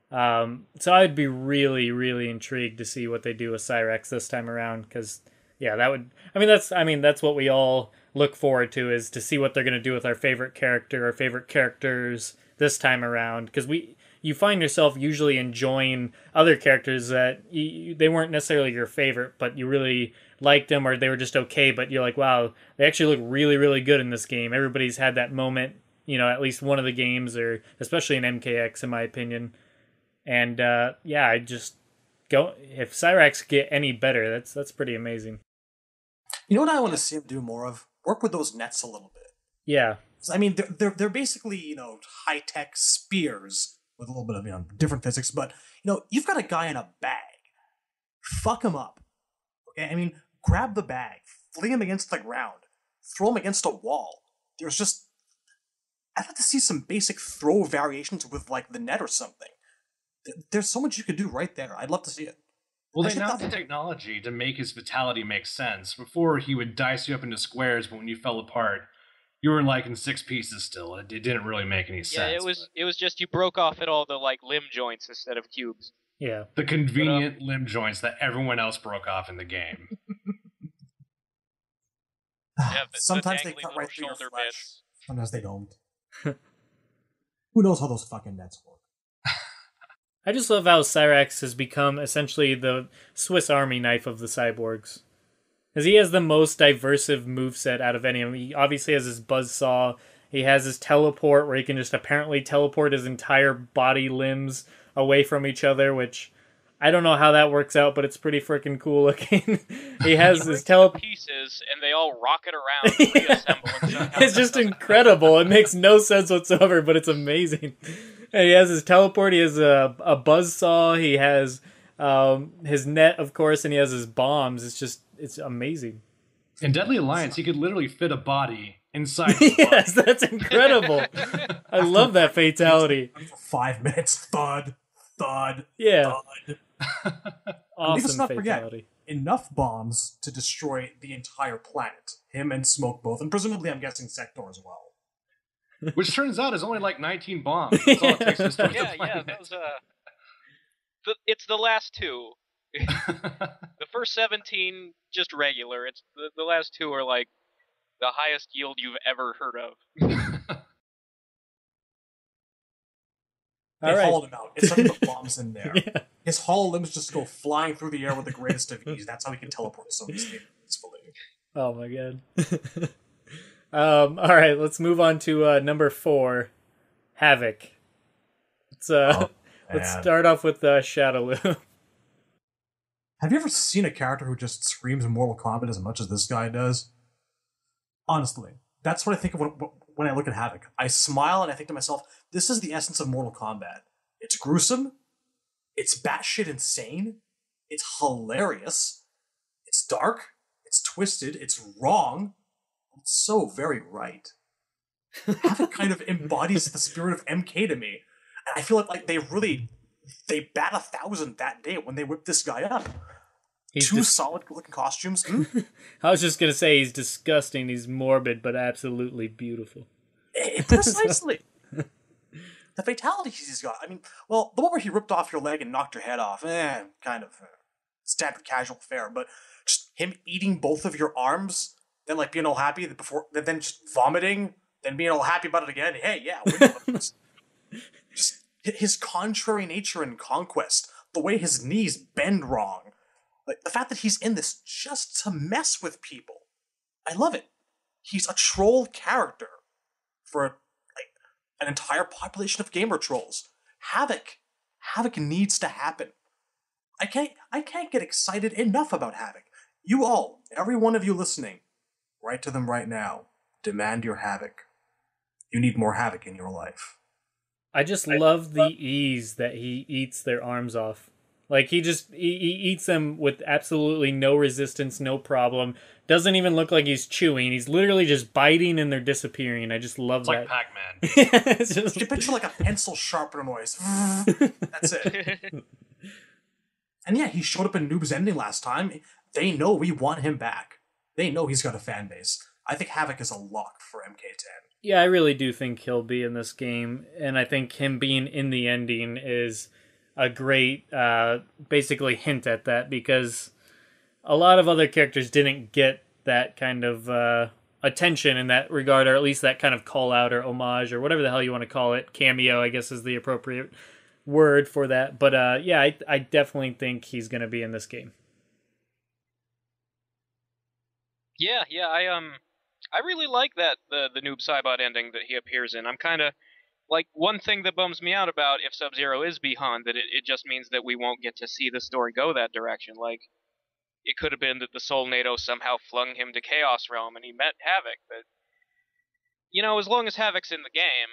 So I'd be really, really intrigued to see what they do with Cyrax this time around, because, yeah, that would... that's what we all look forward to, is to see what they're going to do with our favorite character, our favorite characters this time around, because you find yourself usually enjoying other characters that they weren't necessarily your favorite, but you really liked them, or they were just okay, but you're like, wow, they actually look really, really good in this game. Everybody's had that moment, at least one of the games, or especially in MKX, in my opinion. And I just go, if Cyrax get any better, that's pretty amazing. You know what I want to see him do more of? Work with those nets a little bit. Yeah. I mean, they're basically, high-tech spears with a little bit of, different physics, but, you've got a guy in a bag. Fuck him up. Okay? I mean, grab the bag, fling him against the ground, throw him against a wall. I'd like to see some basic throw variations with, the net or something. There's so much you could do right there. I'd love to see it. Well, they now have the technology to make his vitality make sense. Before, he would dice you up into squares, but when you fell apart, you were in 6 pieces still. It didn't really make any sense. Yeah, it was just you broke off at all the limb joints instead of cubes. Yeah. The convenient limb joints that everyone else broke off in the game. Yeah, sometimes they cut right through your flesh. Sometimes they don't. Who knows how those fucking nets work? I just love how Cyrax has become essentially the Swiss Army knife of the cyborgs. Because he has the most diversive moveset out of any of them. He obviously has his buzzsaw. He has his teleport, where he can just apparently teleport his entire body limbs away from each other, which I don't know how that works out, but it's pretty freaking cool looking. He has his pieces, and they all rocket around and reassemble. It's just incredible. It makes no sense whatsoever, but it's amazing. And he has his teleport, he has a buzzsaw, he has his net, of course, and he has his bombs. It's amazing. In Deadly Alliance, he could literally fit a body inside. Yes, that's incredible. I love that fatality. For 5 minutes, thud, thud, yeah. thud. Awesome let's not fatality. Forget, enough bombs to destroy the entire planet. Him and Smoke both, and presumably I'm guessing Sector as well. Which turns out is only 19 bombs. That's all it takes to destroy the planet. Those, it's the last 2. The first 17, just regular. It's the last 2 are the highest yield you've ever heard of. They hollowed him out. It's like the bombs in there. Yeah. His hollow limbs just go flying through the air with the greatest of ease. That's how he can teleport to somebody's game peacefully. Oh my god. Alright, let's move on to number 4. Havoc. Let's start off with Shadaloo. Have you ever seen a character who just screams Mortal Kombat as much as this guy does? Honestly, that's what I think of when I look at Havoc. I smile and I think to myself, this is the essence of Mortal Kombat. It's gruesome, it's batshit insane, it's hilarious, it's dark, it's twisted, it's wrong, it's so very right. Havoc kind of embodies the spirit of MK to me. And I feel like they bat 1,000 that day when they whip this guy up. Two solid looking costumes. I was just going to say he's disgusting, he's morbid, but absolutely beautiful. Precisely. The fatalities he's got. I mean, well, the one where he ripped off your leg and knocked your head off, kind of standard casual fare, but just him eating both of your arms, then being all happy then just vomiting, then being all happy about it again. Hey, yeah, just his contrary nature and conquest, the way his knees bend wrong, the fact that he's in this just to mess with people. I love it. He's a troll character for an entire population of gamer trolls. Havoc needs to happen. I can't get excited enough about Havoc. You all, every one of you listening, write to them right now. Demand your Havoc. You need more Havoc in your life. I just love the ease that he eats their arms off. He eats them with absolutely no resistance, no problem. Doesn't even look like he's chewing. He's literally just biting and they're disappearing. I just love that. It's like Pac-Man. You picture a pencil sharpener noise. That's it. And yeah, he showed up in Noob's Ending last time. They know we want him back. They know he's got a fan base. I think Havoc is a lock for MK10. Yeah, I really do think he'll be in this game. And I think him being in the ending is a great basically hint at that, because a lot of other characters didn't get that kind of attention in that regard, or at least that kind of call out or homage or whatever the hell you want to call it. Cameo, I guess, is the appropriate word for that. But yeah, I definitely think he's going to be in this game. Yeah, I really like that the Noob Saibot ending that he appears in. I'm kind of like, one thing that bums me out about if Sub-Zero is Bi-Han, that it just means that we won't get to see the story go that direction. Like, it could have been that the Soul NATO somehow flung him to Chaos Realm and he met Havoc, but you know, as long as Havoc's in the game,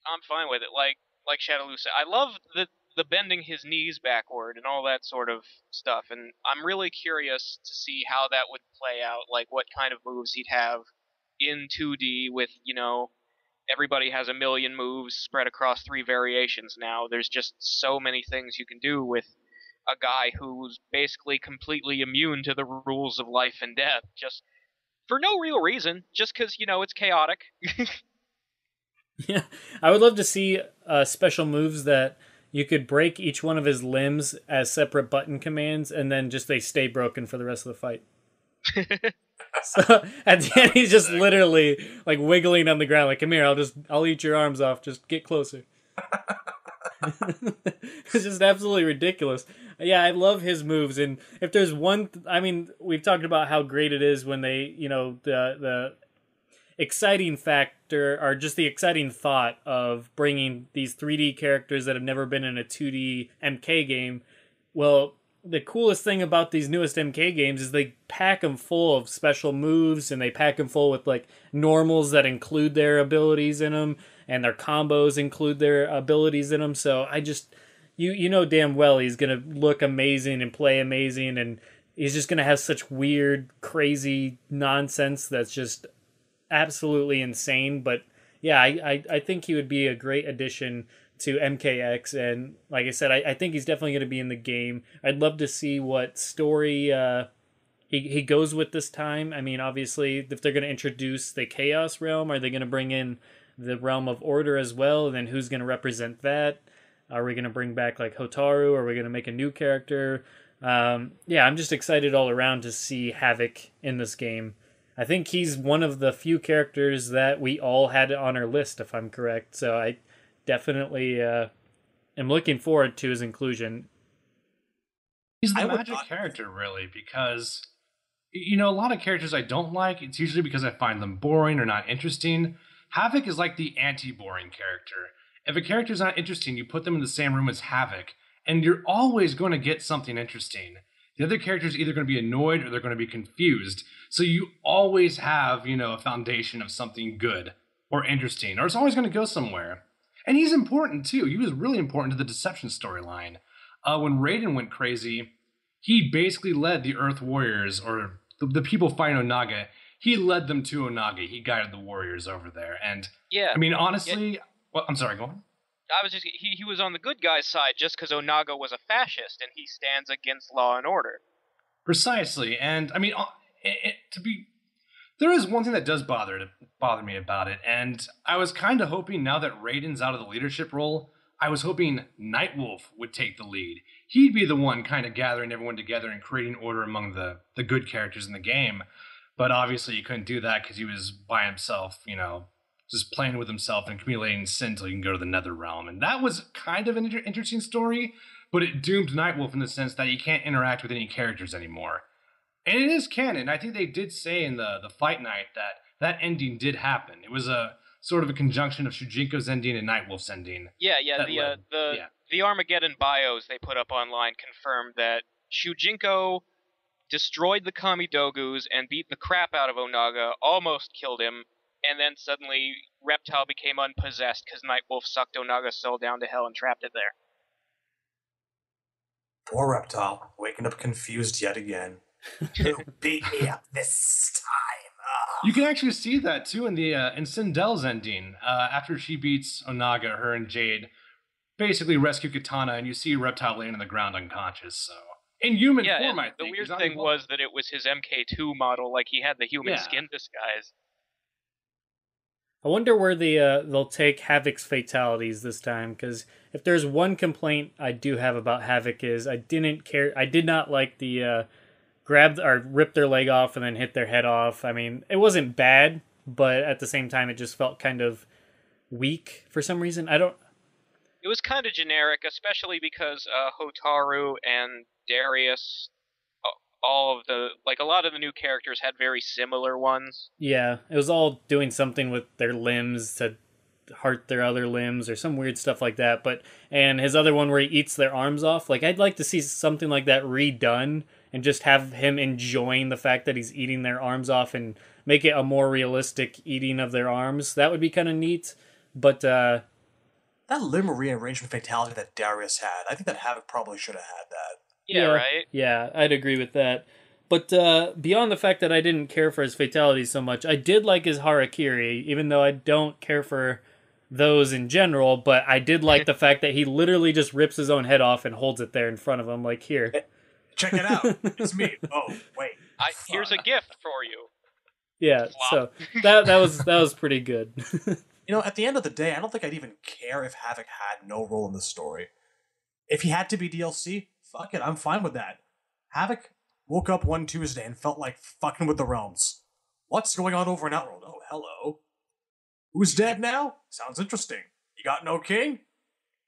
I'm fine with it. Like Shadaloo said, I love the bending his knees backward and all that sort of stuff, and I'm really curious to see how that would play out, like what kind of moves he'd have in 2D with, you know, everybody has a million moves spread across 3 variations now. There's just so many things you can do with a guy who's basically completely immune to the rules of life and death, just for no real reason, just because, you know, it's chaotic. Yeah, I would love to see special moves that you could break each one of his limbs as separate button commands, and then just they stay broken for the rest of the fight. So at the end, he's just literally like wiggling on the ground, like, "Come here, I'll eat your arms off. Just get closer." It's just absolutely ridiculous. Yeah, I love his moves, and if there's one, I mean, we've talked about how great it is when they, you know, the exciting factor, or just the exciting thought of bringing these 3D characters that have never been in a 2D MK game. Well, the coolest thing about these newest MK games is they pack them full of special moves, and they pack them full with like normals that include their abilities in them, and their combos include their abilities in them. So I just, you know damn well he's gonna look amazing and play amazing, and he's just gonna have such weird, crazy nonsense that's just absolutely insane. But yeah, I think he would be a great addition to MKX, and like I said, I think he's definitely going to be in the game. I'd love to see what story he goes with this time. I mean, obviously, if they're going to introduce the Chaos Realm, are they going to bring in the Realm of Order as well? And then who's going to represent that? Are we going to bring back like Hotaru? Are we going to make a new character? Yeah, I'm just excited all around to see Havoc in this game. I think he's one of the few characters that we all had on our list, if I'm correct. So I definitely am looking forward to his inclusion. He's the magic character, really, because, you know, a lot of characters I don't like, it's usually because I find them boring or not interesting. Havoc is like the anti-boring character. If a character's not interesting, you put them in the same room as Havoc, and you're always going to get something interesting. The other character's either going to be annoyed or they're going to be confused. So you always have, you know, a foundation of something good or interesting, or it's always going to go somewhere. And he's important, too. He was really important to the Deception storyline. When Raiden went crazy, he basically led the Earth Warriors, or the people fighting Onaga. He led them to Onaga. He guided the warriors over there. And, yeah, I mean, honestly... Yeah. Well, I'm sorry, go on. I was just... He was on the good guy's side just because Onaga was a fascist, and he stands against law and order. Precisely. And, I mean, there is one thing that does bother me about it, and I was kind of hoping, now that Raiden's out of the leadership role, I was hoping Nightwolf would take the lead. He'd be the one kind of gathering everyone together and creating order among the good characters in the game. But obviously he couldn't do that because he was by himself, you know, just playing with himself and accumulating sin until he can go to the Nether Realm. And that was kind of an interesting story, but it doomed Nightwolf in the sense that he can't interact with any characters anymore. And it is canon. I think they did say in the Fight Night that ending did happen. It was a sort of a conjunction of Shujinko's ending and Nightwolf's ending. Yeah. The Armageddon bios they put up online confirmed that Shujinko destroyed the Kamidogus and beat the crap out of Onaga, almost killed him, and then suddenly Reptile became unpossessed because Nightwolf sucked Onaga's soul down to hell and trapped it there. Poor Reptile, waking up confused yet again. You beat me up this time. Oh. You can actually see that too in the in Sindel's ending. After she beats Onaga, her and Jade basically rescue Katana, and you see Reptile laying on the ground unconscious. So in human form, I think. The weird thing was that it was his MK2 model, like he had the human skin disguise. I wonder where they'll take Havoc's fatalities this time, because if there's one complaint I do have about Havoc is I did not like the grabbed or ripped their leg off and then hit their head off. I mean, it wasn't bad, but at the same time, it just felt kind of weak for some reason. It was kind of generic, especially because Hotaru and Darius, all of the, like, a lot of the new characters had very similar ones. Yeah, it was all doing something with their limbs to hurt their other limbs or some weird stuff like that. And his other one where he eats their arms off, like, I'd like to see something like that redone and just have him enjoying the fact that he's eating their arms off and make it a more realistic eating of their arms. That would be kind of neat. But that limb rearrangement fatality that Darius had, I think that Havoc probably should have had that. Yeah, right? Yeah, I'd agree with that. But beyond the fact that I didn't care for his fatalities so much, I did like his harakiri, even though I don't care for those in general, but I did like the fact that he literally just rips his own head off and holds it there in front of him, like, here. Check it out. It's me. Oh, wait. Here's a gift for you. Yeah, so that was pretty good. You know, at the end of the day, I don't think I'd even care if Havoc had no role in the story. If he had to be DLC, fuck it, I'm fine with that. Havoc woke up one Tuesday and felt like fucking with the realms. What's going on over in Outworld? Oh, hello. Who's dead now? Sounds interesting. You got no king?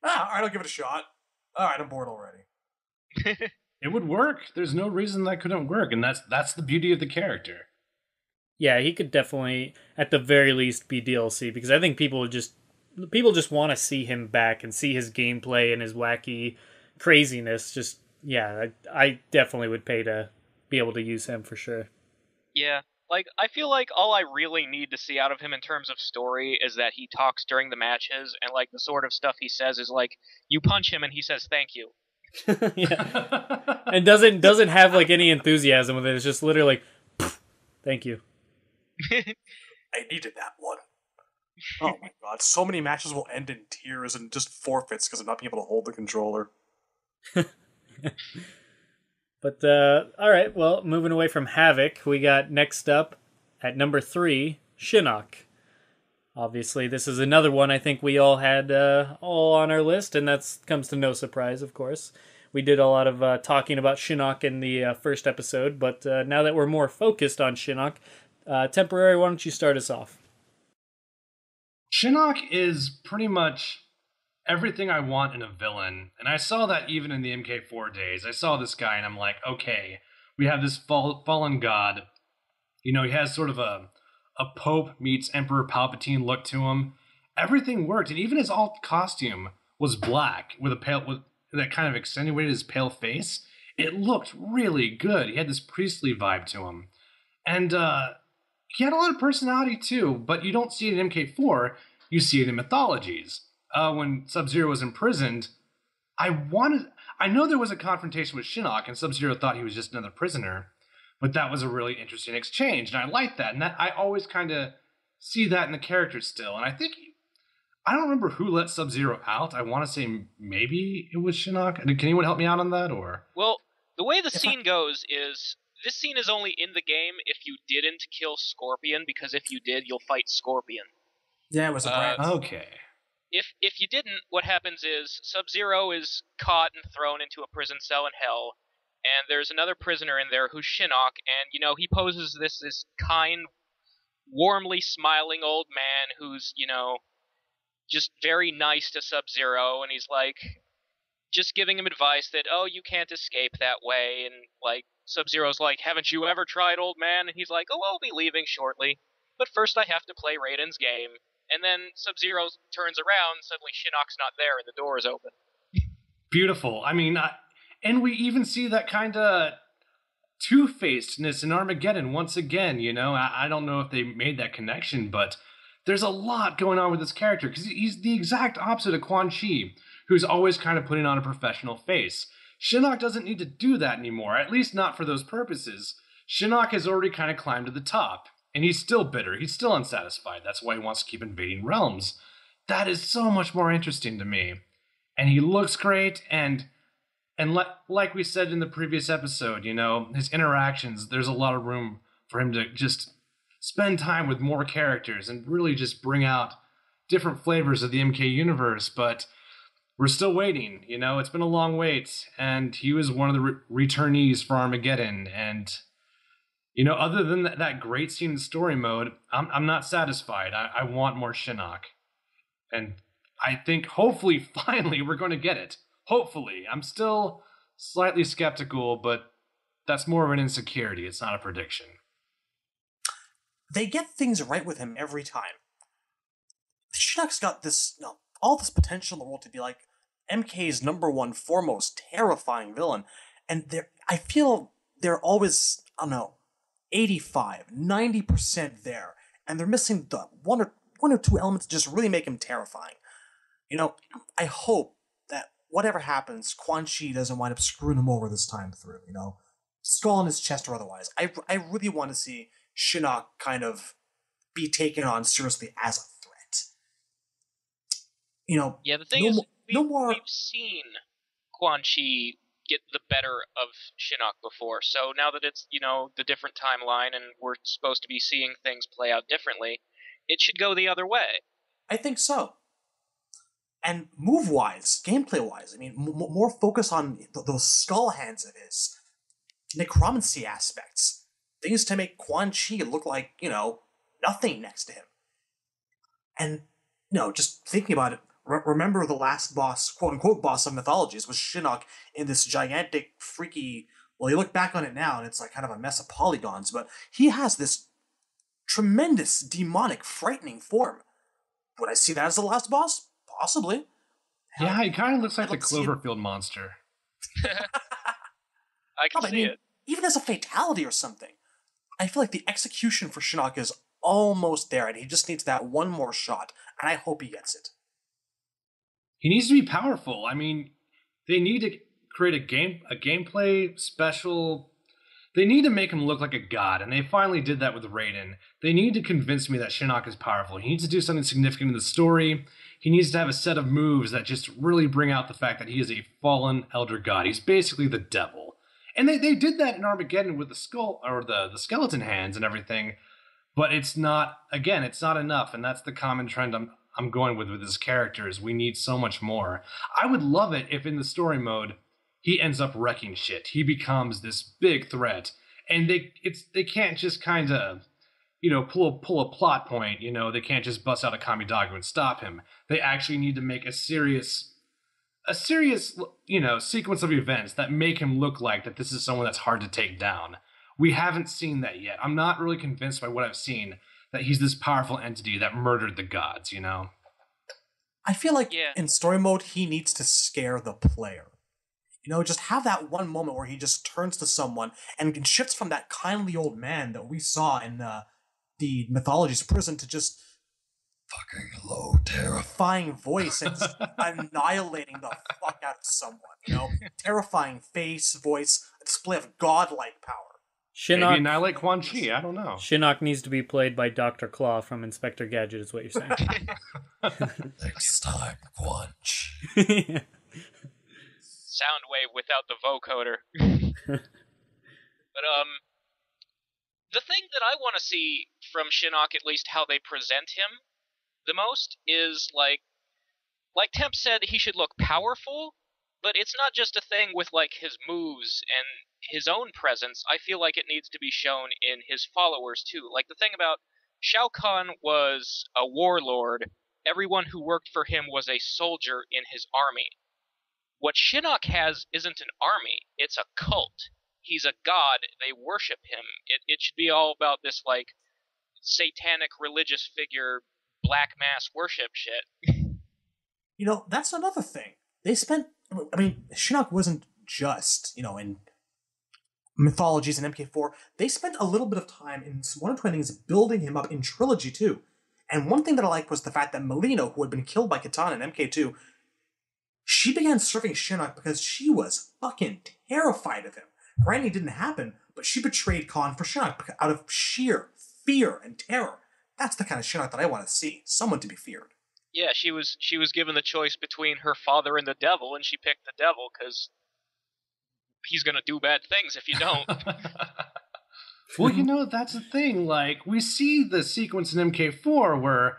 Alright, I'll give it a shot. Alright, I'm bored already. It would work. There's no reason that couldn't work, and that's the beauty of the character. Yeah, he could definitely, at the very least, be DLC, because I think people just want to see him back and see his gameplay and his wacky craziness. Just, yeah, I definitely would pay to be able to use him for sure. Yeah, like, I feel like all I really need to see out of him in terms of story is that he talks during the matches, and, like, the sort of stuff he says is like, you punch him and he says thank you. Yeah. And doesn't have, like, any enthusiasm with it. It's just literally like, thank you. I needed that one. Oh my god, so many matches will end in tears and just forfeits because of not being able to hold the controller. But, alright, well, moving away from Havoc, we got next up, at number 3, Shinnok. Obviously, this is another one I think we all had all on our list, and that comes to no surprise, of course. We did a lot of talking about Shinnok in the first episode, but now that we're more focused on Shinnok, Temporary, why don't you start us off? Shinnok is pretty much everything I want in a villain, and I saw that even in the MK4 days. I saw this guy, and I'm like, okay, we have this fallen god. You know, he has sort of a Pope meets Emperor Palpatine look to him. Everything worked, and even his alt costume was black with that kind of accentuated his pale face. It looked really good. He had this priestly vibe to him, and he had a lot of personality too. But you don't see it in MK4. You see it in mythologies. When Sub-Zero was imprisoned, I know there was a confrontation with Shinnok, and Sub-Zero thought he was just another prisoner. But that was a really interesting exchange, and I like that. And I always kind of see that in the character still. And I don't remember who let Sub-Zero out. I want to say maybe it was Shinnok. Can anyone help me out on that? Or well, the way the scene goes is this scene is only in the game if you didn't kill Scorpion, because if you did, you'll fight Scorpion. Yeah, it was a brand. Okay. If you didn't, what happens is Sub-Zero is caught and thrown into a prison cell in hell, and there's another prisoner in there who's Shinnok, and, you know, he poses this kind, warmly smiling old man who's, you know, just very nice to Sub-Zero, and he's like, just giving him advice that, oh, you can't escape that way, and, like, Sub-Zero's like, haven't you ever tried, old man? And he's like, oh, I'll be leaving shortly, but first I have to play Raiden's game. And then Sub-Zero turns around, suddenly Shinnok's not there, and the door is open. Beautiful. I mean, and we even see that kind of two-facedness in Armageddon once again, you know? I don't know if they made that connection, but there's a lot going on with this character, because he's the exact opposite of Quan Chi, who's always kind of putting on a professional face. Shinnok doesn't need to do that anymore, at least not for those purposes. Shinnok has already kind of climbed to the top. And he's still bitter. He's still unsatisfied. That's why he wants to keep invading realms. That is so much more interesting to me. And he looks great. And like we said in the previous episode, you know, his interactions, there's a lot of room for him to just spend time with more characters and really just bring out different flavors of the MK universe. But we're still waiting. It's been a long wait, and he was one of the returnees for Armageddon. And other than that great scene in story mode, I'm not satisfied. I want more Shinnok, and I think hopefully finally we're going to get it. Hopefully, I'm still slightly skeptical, but that's more of an insecurity. It's not a prediction. They get things right with him every time. Shinnok's got this, all this potential in the world to be like MK's number one, foremost, terrifying villain. And I feel they're always, 85, 90% there. And they're missing the one or two elements to just really make him terrifying. I hope that whatever happens, Quan Chi doesn't wind up screwing him over this time through, skull in his chest or otherwise. I really want to see Shinnok kind of be taken on seriously as a threat. Yeah, the thing we've seen Quan Chi get the better of Shinnok before, so now that it's, the different timeline and we're supposed to be seeing things play out differently, it should go the other way. I think so. And move-wise, gameplay-wise, more focus on those skull hands of his, necromancy aspects, things to make Quan Chi look like, nothing next to him. And, just thinking about it, remember the last boss, quote-unquote boss of Mythologies, was Shinnok in this gigantic, freaky... Well, you look back on it now, and it's like kind of a mess of polygons, but he has this tremendous, demonic, frightening form. Would I see that as the last boss? Possibly. Yeah, he kind of looks like the Cloverfield monster. I can see it. Even as a fatality or something, I feel like the execution for Shinnok is almost there, and he just needs that one more shot, and I hope he gets it. He needs to be powerful. They need to create a gameplay special. They need to make him look like a god, and they finally did that with Raiden. They need to convince me that Shinnok is powerful. He needs to do something significant in the story. He needs to have a set of moves that just really bring out the fact that he is a fallen elder god. He's basically the devil. And they did that in Armageddon with the skull, or the skeleton hands and everything. But it's not enough, and that's the common trend I'm going with his characters. We need so much more. I would love it if in the story mode he ends up wrecking shit. He becomes this big threat, and they can't just kind of pull a plot point. They can't just bust out a Kamidagu and stop him. They actually need to make a serious sequence of events that make him look like that this is someone that's hard to take down. We haven't seen that yet. I'm not really convinced by what I've seen that he's this powerful entity that murdered the gods, I feel like in story mode, he needs to scare the player. Just have that one moment where he just turns to someone and shifts from that kindly old man that we saw in the Mythologies prison to just fucking low, terrifying voice and just annihilating the fuck out of someone, Terrifying face, voice, a display of godlike power. Maybe annihilate Quan Chi, I don't know. Shinnok needs to be played by Dr. Claw from Inspector Gadget, is what you're saying. Next time, Quan Chi. Soundwave without the vocoder. But, the thing that I want to see from Shinnok, at least how they present him the most, is, like Temp said, he should look powerful, but it's not just a thing with, his moves and his own presence. I feel like it needs to be shown in his followers, too. Like, the thing about Shao Kahn was a warlord. Everyone who worked for him was a soldier in his army. What Shinnok has isn't an army, it's a cult. He's a god, they worship him. It should be all about this, satanic religious figure, black mass worship shit. That's another thing. They spent... Shinnok wasn't just, in Mythologies and MK4. They spent a little bit of time in one or two things building him up in Trilogy, too. And one thing that I liked was the fact that Melina, who had been killed by Kitana in MK2, she began serving Shinnok because she was fucking terrified of him. Granny didn't happen, but she betrayed Khan for Shinnok out of sheer fear and terror. That's the kind of Shinnok that I want to see. Someone to be feared. Yeah, she was given the choice between her father and the devil, and she picked the devil because he's gonna do bad things if you don't. Well, that's the thing. We see the sequence in MK4 where,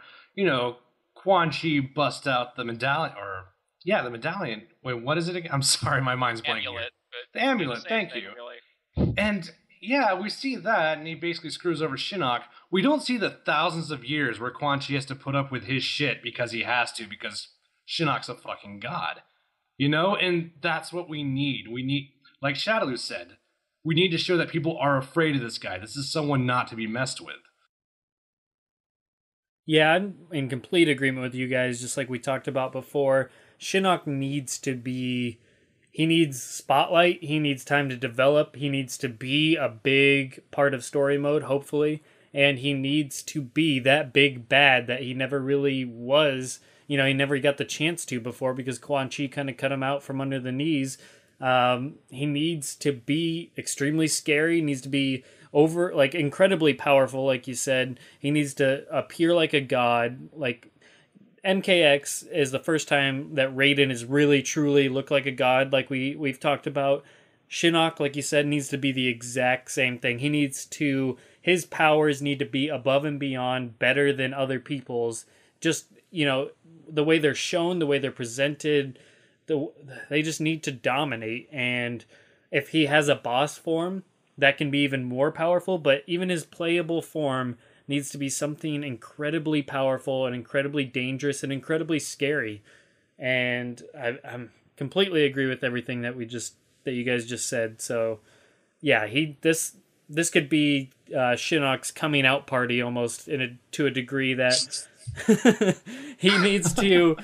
Quan Chi busts out the medallion, or Yeah, the medallion. Wait, what is it again? I'm sorry, my mind's blanking. Amulet. The amulet, thank thing, you. Really. And yeah, we see that, and he basically screws over Shinnok. We don't see the thousands of years where Quan Chi has to put up with his shit because he has to, because Shinnok's a fucking god. You know? And that's what we need. We need, like Shadaloo said, we need to show that people are afraid of this guy. This is someone not to be messed with. Yeah, I'm in complete agreement with you guys, just like we talked about before. Shinnok needs to be... He needs spotlight, he needs time to develop, he needs to be a big part of story mode, hopefully, and he needs to be that big bad that he never really was. You know, he never got the chance to before because Quan Chi kind of cut him out from under the knees. He needs to be extremely scary, he needs to be incredibly powerful, like you said. He needs to appear like a god, like... MKX is the first time that Raiden is really truly looked like a god, like we've talked about. Shinnok, like you said, needs to be the exact same thing. His powers need to be above and beyond, better than other people's. Just, you know, the way they're shown, the way they're presented, they just need to dominate. And if he has a boss form, that can be even more powerful, but even his playable form needs to be something incredibly powerful and incredibly dangerous and incredibly scary. And I'm completely agree with everything that you guys just said. So yeah, this could be Shinnok's coming out party almost to a degree that he needs to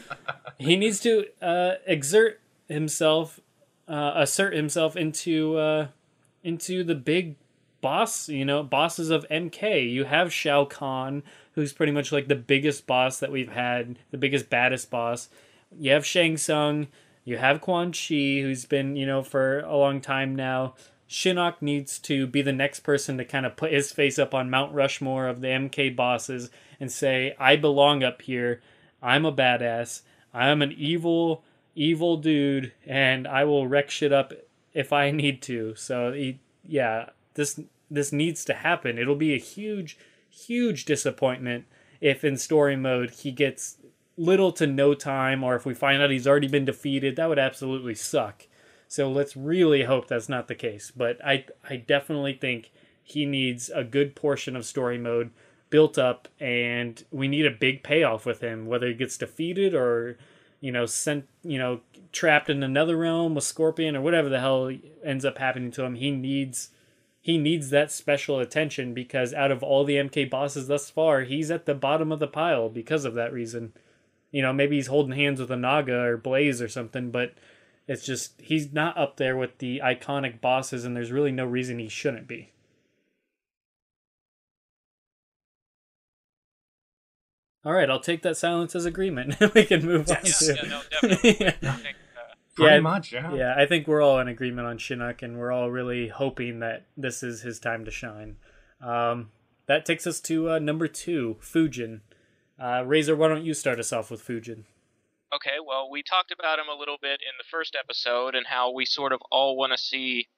exert himself, assert himself into the big bosses of MK. You have Shao Kahn, who's pretty much like the biggest boss that we've had, the biggest, baddest boss. You have Shang Tsung. You have Quan Chi, who's been, for a long time now. Shinnok needs to be the next person to kind of put his face up on Mount Rushmore of the MK bosses and say, I belong up here. I'm a badass. I'm an evil, evil dude, and I will wreck shit up if I need to. So, this needs to happen. It'll be a huge, huge disappointment if in story mode he gets little to no time, or if we find out he's already been defeated. That would absolutely suck. So let's really hope that's not the case. But I definitely think he needs a good portion of story mode built up, and we need a big payoff with him, whether he gets defeated or sent, trapped in another realm with Scorpion or whatever the hell ends up happening to him. He needs that special attention, because out of all the MK bosses thus far, he's at the bottom of the pile because of that reason. Maybe he's holding hands with a Naga or Blaze or something, but it's just, he's not up there with the iconic bosses, and there's really no reason he shouldn't be. All right, I'll take that silence as agreement. We can move on to... Yeah, no, definitely. Pretty much, yeah. Yeah, I think we're all in agreement on Shinnok, and we're all really hoping that this is his time to shine. That takes us to number 2, Fujin. Razor, why don't you start us off with Fujin? Okay, well, we talked about him a little bit in the first episode, and how we sort of all want to see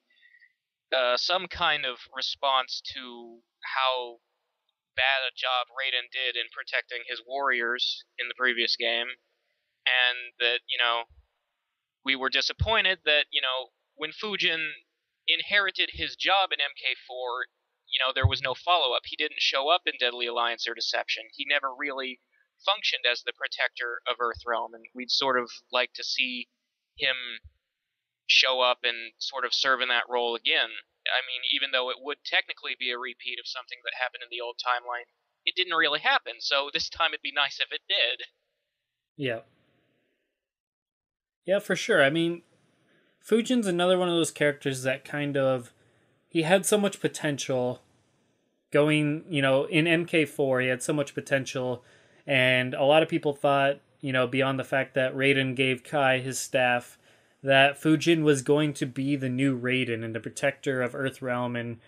some kind of response to how bad a job Raiden did in protecting his warriors in the previous game, and that, we were disappointed that, when Fujin inherited his job in MK4, there was no follow-up. He didn't show up in Deadly Alliance or Deception. He never really functioned as the protector of Earthrealm, and we'd sort of like to see him show up and sort of serve in that role again. I mean, even though it would technically be a repeat of something that happened in the old timeline, it didn't really happen, so this time it'd be nice if it did. Yeah. Yeah, for sure. I mean, Fujin's another one of those characters that he had so much potential going, in MK4, he had so much potential, and a lot of people thought, beyond the fact that Raiden gave Kai his staff, that Fujin was going to be the new Raiden and the protector of Earthrealm, and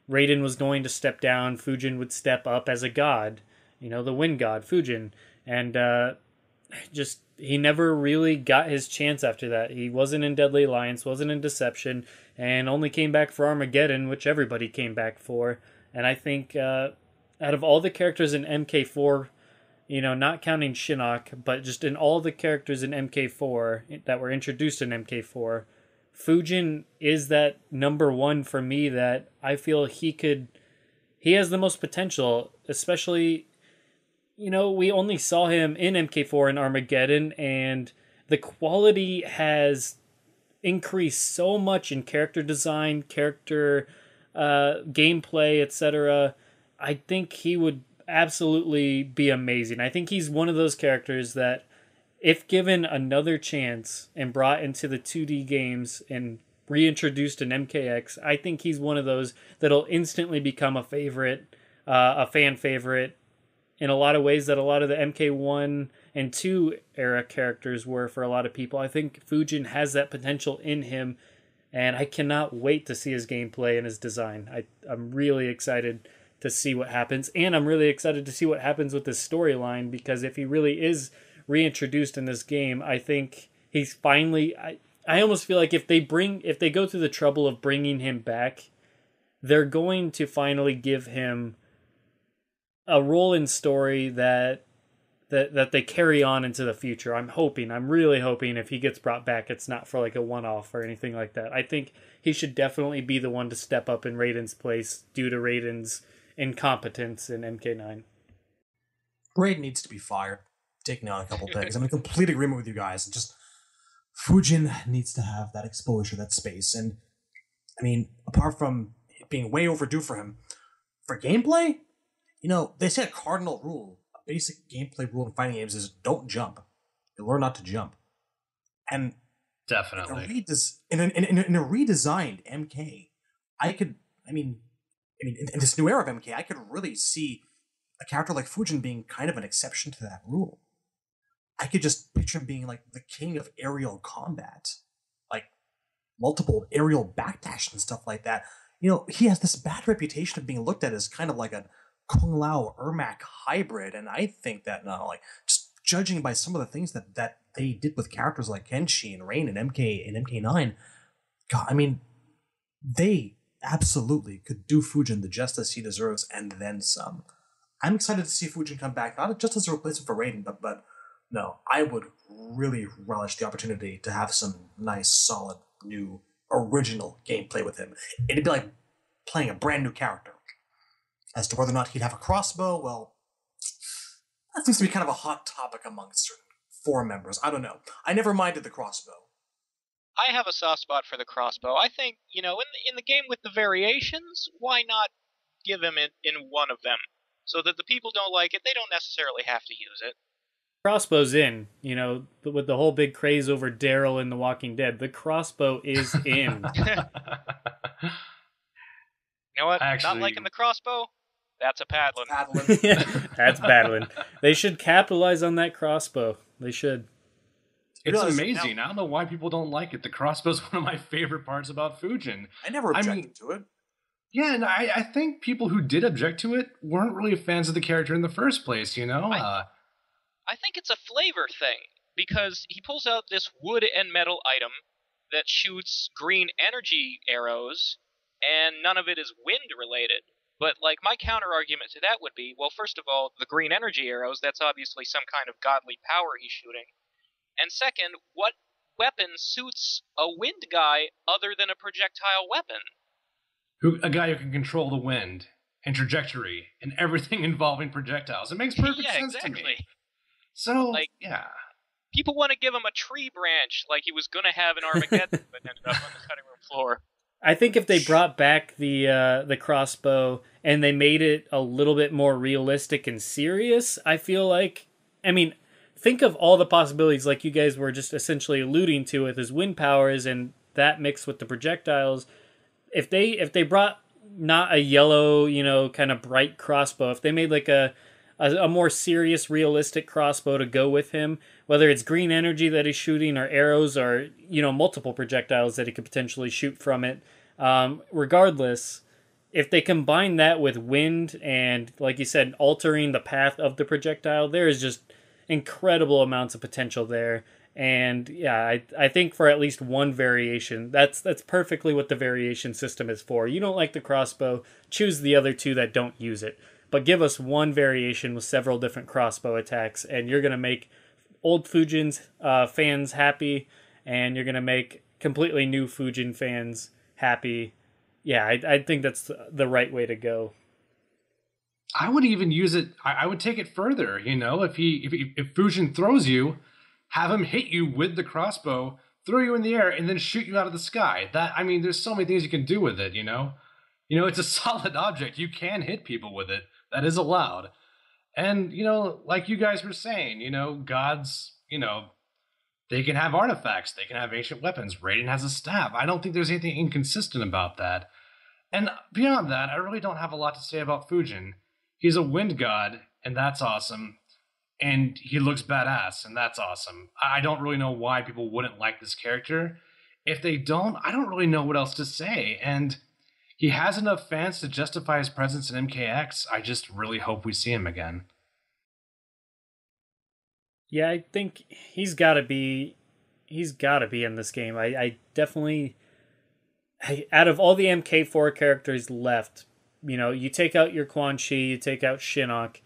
Raiden was going to step down, Fujin would step up as a god, the wind god, Fujin, and he never really got his chance after that. He wasn't in Deadly Alliance, wasn't in Deception, and only came back for Armageddon, which everybody came back for. And I think out of all the characters in MK4, not counting Shinnok, but just in all the characters in MK4 that were introduced in MK4, Fujin is that number one for me that I feel he has the most potential, especially, we only saw him in MK4 and Armageddon, and the quality has increased so much in character design, character gameplay, etc. I think he would absolutely be amazing. I think he's one of those characters that, if given another chance and brought into the 2D games and reintroduced in MKX, I think he's one of those that'll instantly become a favorite, a fan favorite, in a lot of ways that a lot of the MK1 and 2 era characters were for a lot of people. I think Fujin has that potential in him, and I cannot wait to see his gameplay and his design. I'm really excited to see what happens, and I'm really excited to see what happens with this storyline, because if he really is reintroduced in this game, I think he's finally... I almost feel like if they go through the trouble of bringing him back, they're going to finally give him a role in story that they carry on into the future. I'm really hoping if he gets brought back, it's not for like a one-off or anything like that. I think he should definitely be the one to step up in Raiden's place due to Raiden's incompetence in MK9. Raiden needs to be fired. Taking on a couple things. I'm in complete agreement with you guys. Just Fujin needs to have that exposure, that space. And I mean, apart from it being way overdue for him, for gameplay, they say a cardinal rule, a basic gameplay rule in fighting games is don't jump. You learn not to jump. And definitely in a redesigned MK, in this new era of MK, I could really see a character like Fujin being kind of an exception to that rule. I could just picture him being like the king of aerial combat, like multiple aerial backdash and stuff like that. He has this bad reputation of being looked at as kind of like a Kung Lao Ermac hybrid, and I think that just judging by some of the things that they did with characters like Kenshi and Rain and MK9, God, they absolutely could do Fujin the justice he deserves and then some. I'm excited to see Fujin come back, not just as a replacement for Raiden, but no, I would really relish the opportunity to have some nice, solid, new, original gameplay with him. It'd be like playing a brand new character. As to whether or not he'd have a crossbow, well, that seems to be kind of a hot topic amongst certain forum members. I don't know. I never minded the crossbow. I have a soft spot for the crossbow. I think, in the game with the variations, why not give him in one of them? So that the people don't like it, they don't necessarily have to use it. Crossbow's in, with the whole big craze over Daryl in The Walking Dead. The crossbow is in. You know what? Actually, not liking the crossbow? That's a paddling. That's battling. They should capitalize on that crossbow. They should. It's amazing. I don't know why people don't like it. The crossbow's one of my favorite parts about Fujin. I never objected to it. Yeah, and I think people who did object to it weren't really fans of the character in the first place, I think it's a flavor thing, because he pulls out this wood and metal item that shoots green energy arrows, and none of it is wind related. But, my counter-argument to that would be, well, first of all, the green energy arrows, that's obviously some kind of godly power he's shooting. And second, what weapon suits a wind guy other than a projectile weapon? A guy who can control the wind and trajectory and everything involving projectiles. It makes perfect sense to me. So, yeah. People want to give him a tree branch like he was going to have in Armageddon, but ended up on the cutting room floor. I think if they brought back the crossbow and they made it a little bit more realistic and serious, I feel like... think of all the possibilities like you guys were just essentially alluding to with his wind powers and that mixed with the projectiles. If they brought not a yellow, kind of bright crossbow, if they made like a more serious, realistic crossbow to go with him, whether it's green energy that he's shooting or arrows or, multiple projectiles that he could potentially shoot from it. Regardless, if they combine that with wind and, like you said, altering the path of the projectile, there is just incredible amounts of potential there. And yeah, I think for at least one variation, that's perfectly what the variation system is for. You don't like the crossbow, choose the other two that don't use it. but give us one variation with several different crossbow attacks, and you're going to make old Fujin's fans happy, and you're going to make completely new Fujin fans happy. Yeah, I think that's the right way to go. I would even use it. I would take it further. You know, if Fujin throws you, have him hit you with the crossbow, throw you in the air, and then shoot you out of the sky. There's so many things you can do with it. You know, it's a solid object. You can hit people with it. That is allowed. And like you guys were saying, gods, they can have artifacts. They can have ancient weapons. Raiden has a staff. I don't think there's anything inconsistent about that. And beyond that, I really don't have a lot to say about Fujin. He's a wind god, and that's awesome. And he looks badass, and that's awesome. I don't really know why people wouldn't like this character. If they don't, I don't really know what else to say. And he has enough fans to justify his presence in MKX. I just really hope we see him again. Yeah, I think he's got to be in this game. I definitely, out of all the MK4 characters left, you take out your Quan Chi, you take out Shinnok,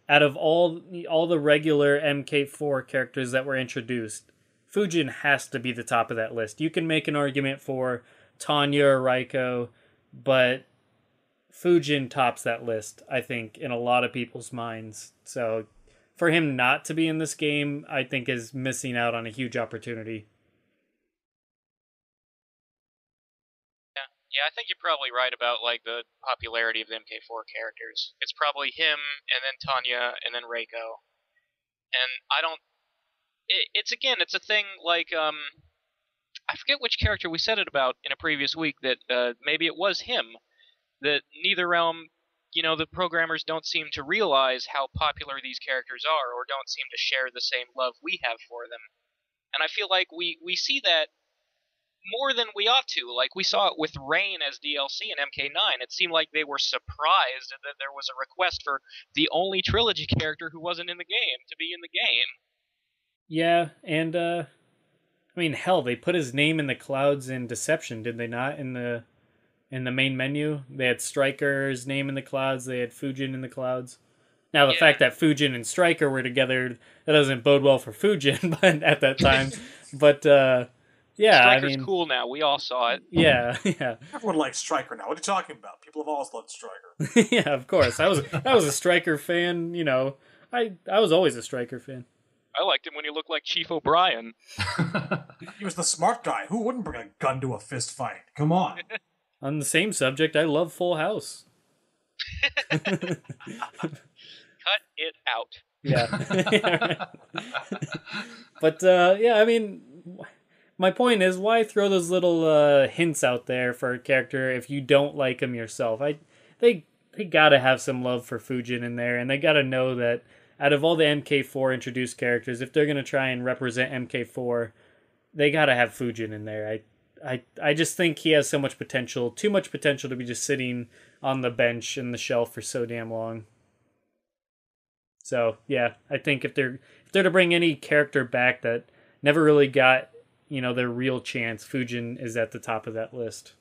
out of all the regular MK4 characters that were introduced, Fujin has to be the top of that list. You can make an argument for Tanya or Raiko, but Fujin tops that list, I think, in a lot of people's minds. So for him not to be in this game, I think is missing out on a huge opportunity. Yeah, I think you're probably right about the popularity of the MK4 characters. It's probably him, and then Tanya, and then Reiko. And I don't... It's a thing I forget which character we said it about in a previous week, that maybe it was him, that NetherRealm, the programmers don't seem to realize how popular these characters are, or don't seem to share the same love we have for them. And I feel like we see that more than we ought to. Like, we saw it with Rain as DLC in MK9. It seemed like they were surprised that there was a request for the only trilogy character who wasn't in the game to be in the game. Yeah, and hell, they put his name in the clouds in Deception, did they not? In the main menu, they had Striker's name in the clouds. They had Fujin in the clouds. Now, the fact that Fujin and Striker were together, that doesn't bode well for Fujin, but at that time. But yeah, Striker's cool now. We all saw it. Yeah. Everyone likes Striker now. What are you talking about? People have always loved Striker. Yeah, of course. I was a Striker fan. I was always a Striker fan. I liked him when he looked like Chief O'Brien. He was the smart guy. Who wouldn't bring a gun to a fist fight? Come on. On the same subject, I love Full House. Cut it out. Yeah. But, my point is, why throw those little hints out there for a character if you don't like him yourself? They gotta have some love for Fujin in there, and they gotta know that out of all the MK4 introduced characters, if they're gonna try and represent MK4, they gotta have Fujin in there. I just think he has so much potential, too much potential to be just sitting on the bench and the shelf for so damn long. So yeah, I think if they're to bring any character back that never really got their real chance, Fujin is at the top of that list.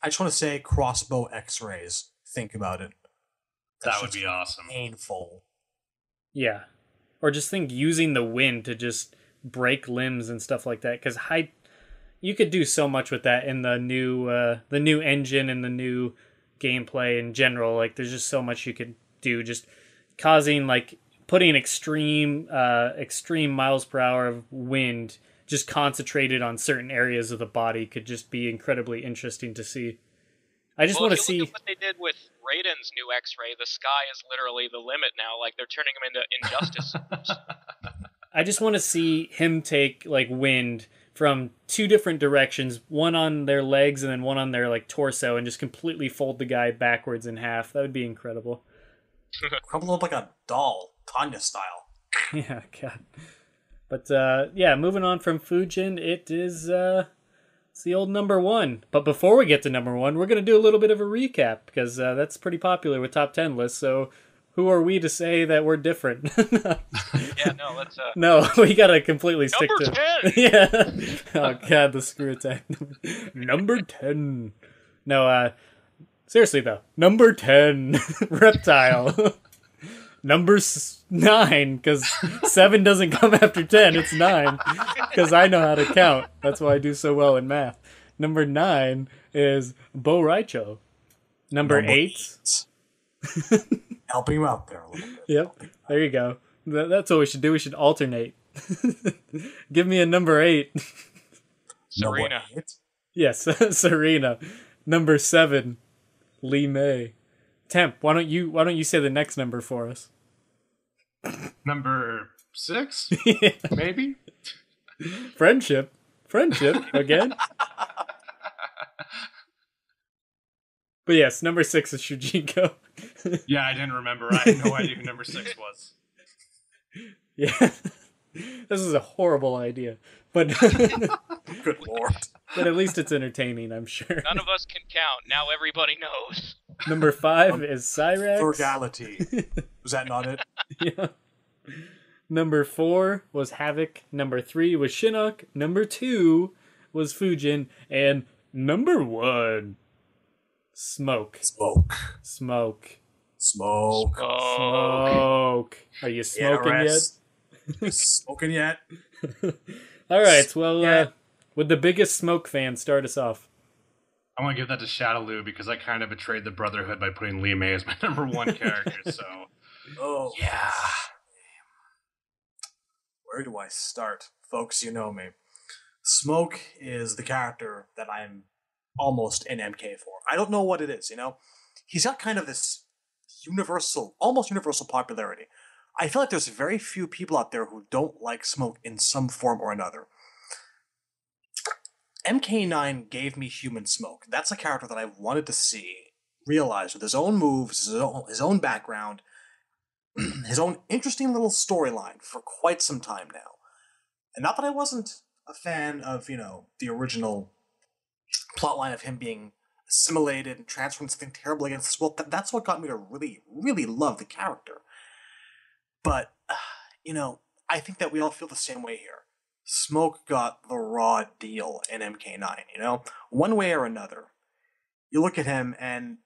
I just want to say crossbow X-rays. Think about it. That would be awesome. Painful. Yeah, or just think using the wind to just break limbs and stuff like that, because you could do so much with that in the new engine and the new gameplay in general. Like, there's just so much you could do, just causing, putting extreme miles per hour of wind just concentrated on certain areas of the body could just be incredibly interesting to see. I just want to see... Look at what they did with Raiden's new X-ray. The sky is literally the limit now. Like, they're turning him into Injustice. I just want to see him take, wind from two different directions, one on their legs and then one on their, torso, and just completely fold the guy backwards in half. That would be incredible. Crumple up like a doll, Tanya style. Yeah, God. But, moving on from Fujin, it is, it's the old number one. But before we get to number one, we're going to do a little bit of a recap, because that's pretty popular with top 10 lists, so who are we to say that we're different? Yeah, no, let's... No, we got to completely stick to... Number 10! Yeah. Oh, God, the screw attack. Number 10. No, Seriously though, number 10, Reptile. Number 9, because 7 doesn't come after 10, it's 9. Because I know how to count. That's why I do so well in math. Number 9 is Bo Raicho. Number 8. Helping you out there a little bit. Yep, there you go. That's what we should do. We should alternate. Give me a number 8. Serena. Yes, Serena. Number 7, Lee May. Temp, why don't you say the next number for us? Number 6? Yeah. Maybe? Friendship again. But yes, number 6 is Shujinko. Yeah, I didn't remember. I had no idea who number 6 was. Yeah. This is a horrible idea. But Good lord. but at least it's entertaining, I'm sure. None of us can count. Now everybody knows. Number 5 is Cyrax. Frugality. Was that not it? Yeah. Number 4 was Havoc. Number 3 was Shinnok. Number 2 was Fujin. And number 1, Smoke. Smoke. Are you smoking yet? Smoking yet? All right, well, Yeah. would the biggest Smoke fan start us off? I want to give that to Shadaloo because I kind of betrayed the Brotherhood by putting Lee May as my number 1 character, so... Oh. Yeah. Where do I start? Folks, you know me. Smoke is the character that I'm almost in MK for. I don't know what it is, you know? He's got kind of this almost universal popularity. I feel like there's very few people out there who don't like Smoke in some form or another. MK9 gave me Human Smoke. That's a character that I've wanted to see realized with his own moves, his own background, his own interesting little storyline for quite some time now. And not that I wasn't a fan of, the original plotline of him being assimilated and transformed into something terrible against this world. That's what got me to really, really love the character. But, I think that we all feel the same way here. Smoke got the raw deal in MK9, One way or another. You look at him and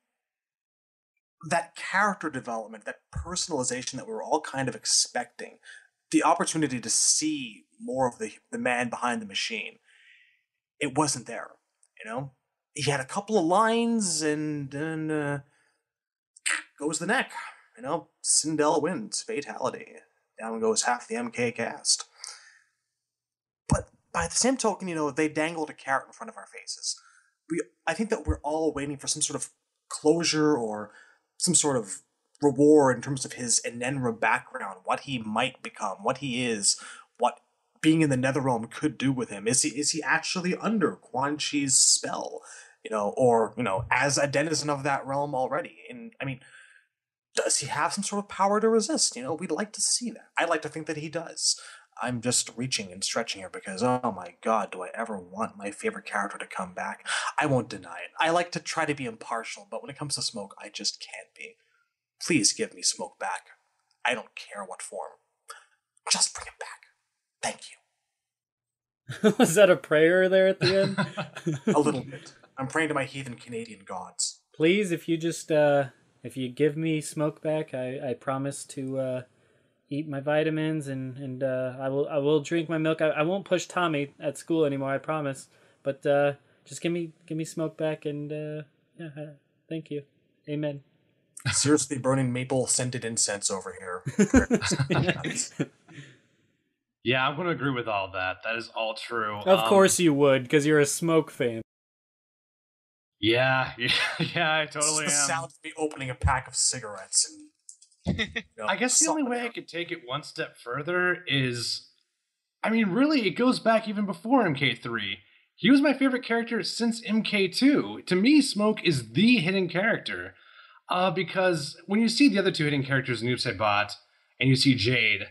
that character development, that personalization that we were all kind of expecting, the opportunity to see more of the man behind the machine, it wasn't there, He had a couple of lines and then goes the neck, Sindel wins, fatality. Down goes half the MK cast. But by the same token, they dangled a carrot in front of our faces. I think that we're all waiting for some sort of closure or some sort of reward in terms of his Enenra background, what he might become, what he is, what being in the Netherrealm could do with him. Is he actually under Quan Chi's spell? Or as a denizen of that realm already? And does he have some sort of power to resist? We'd like to see that. I'd like to think that he does. I'm just reaching and stretching here because, oh my god, do I ever want my favorite character to come back? I won't deny it. I like to try to be impartial, but when it comes to Smoke, I just can't be. Please give me Smoke back. I don't care what form. Just bring him back. Thank you. Was that a prayer there at the end? A little bit. I'm praying to my heathen Canadian gods. Please, if you just, if you give me Smoke back, I promise to, eat my vitamins and I will drink my milk. I won't push Tommy at school anymore, I promise. But just give me Smoke back and thank you. Amen. Seriously burning maple scented incense over here. Yeah, I'm going to agree with all that. That is all true. Of course you would, because you're a Smoke fan. Yeah, I totally am. The sound of me opening a pack of cigarettes and I guess the only way I could take it one step further is, really, it goes back even before MK3. He was my favorite character since MK2. To me, Smoke is the hidden character. Because when you see the other two hidden characters, Noob Saibot and you see Jade,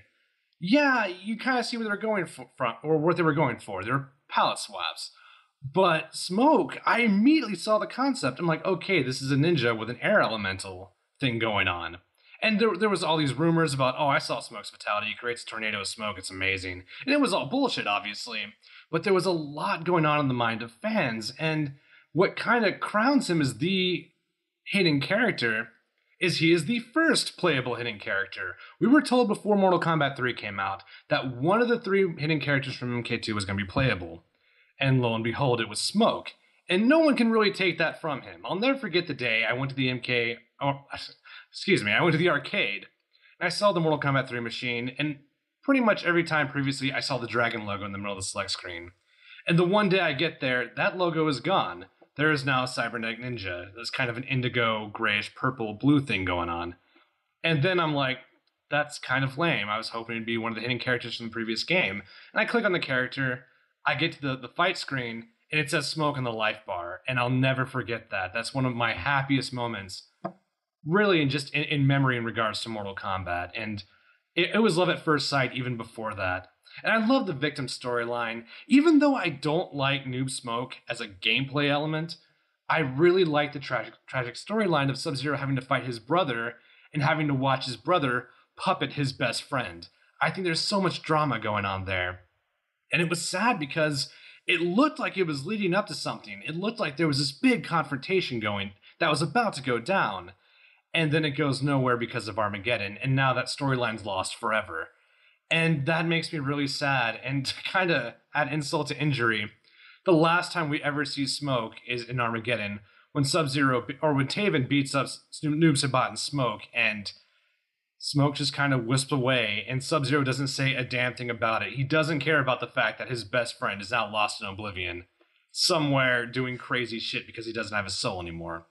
yeah, you kind of see what they were going for, or what they were going for. They're palette swaps. But Smoke, I immediately saw the concept. I'm like, okay, this is a ninja with an air elemental thing going on. And there was all these rumors about, I saw Smoke's fatality. He creates a tornado of smoke. It's amazing. And it was all bullshit, obviously. But there was a lot going on in the mind of fans. And what kind of crowns him as the hidden character is he is the first playable hidden character. We were told before Mortal Kombat 3 came out that one of the 3 hidden characters from MK2 was going to be playable. And lo and behold, it was Smoke. And no one can really take that from him. I'll never forget the day I went to the I went to the arcade, and I saw the Mortal Kombat 3 machine, and pretty much every time previously, I saw the dragon logo in the middle of the select screen. And the one day I get there, that logo is gone. There is now a Cybernetic Ninja. There's kind of an indigo, grayish, purple, blue thing going on. And then I'm like, that's kind of lame. I was hoping it'd be one of the hidden characters from the previous game. And I click on the character, I get to the fight screen, and it says Smoke on the life bar. And I'll never forget that. That's one of my happiest moments, really, in memory in regards to Mortal Kombat. And it was love at first sight even before that. And I love the victim storyline. Even though I don't like Noob Smoke as a gameplay element, I really like the tragic storyline of Sub-Zero having to fight his brother and having to watch his brother puppet his best friend. I think there's so much drama going on there. And it was sad because it looked like it was leading up to something. It looked like there was this big confrontation going that was about to go down. And then it goes nowhere because of Armageddon. And now that storyline's lost forever. And that makes me really sad. And to kind of add insult to injury, the last time we ever see Smoke is in Armageddon when Sub-Zero, or when Taven beats up Noob Saibot and Smoke, and Smoke just kind of wisps away, and Sub-Zero doesn't say a damn thing about it. He doesn't care about the fact that his best friend is now lost in oblivion, somewhere doing crazy shit because he doesn't have his soul anymore.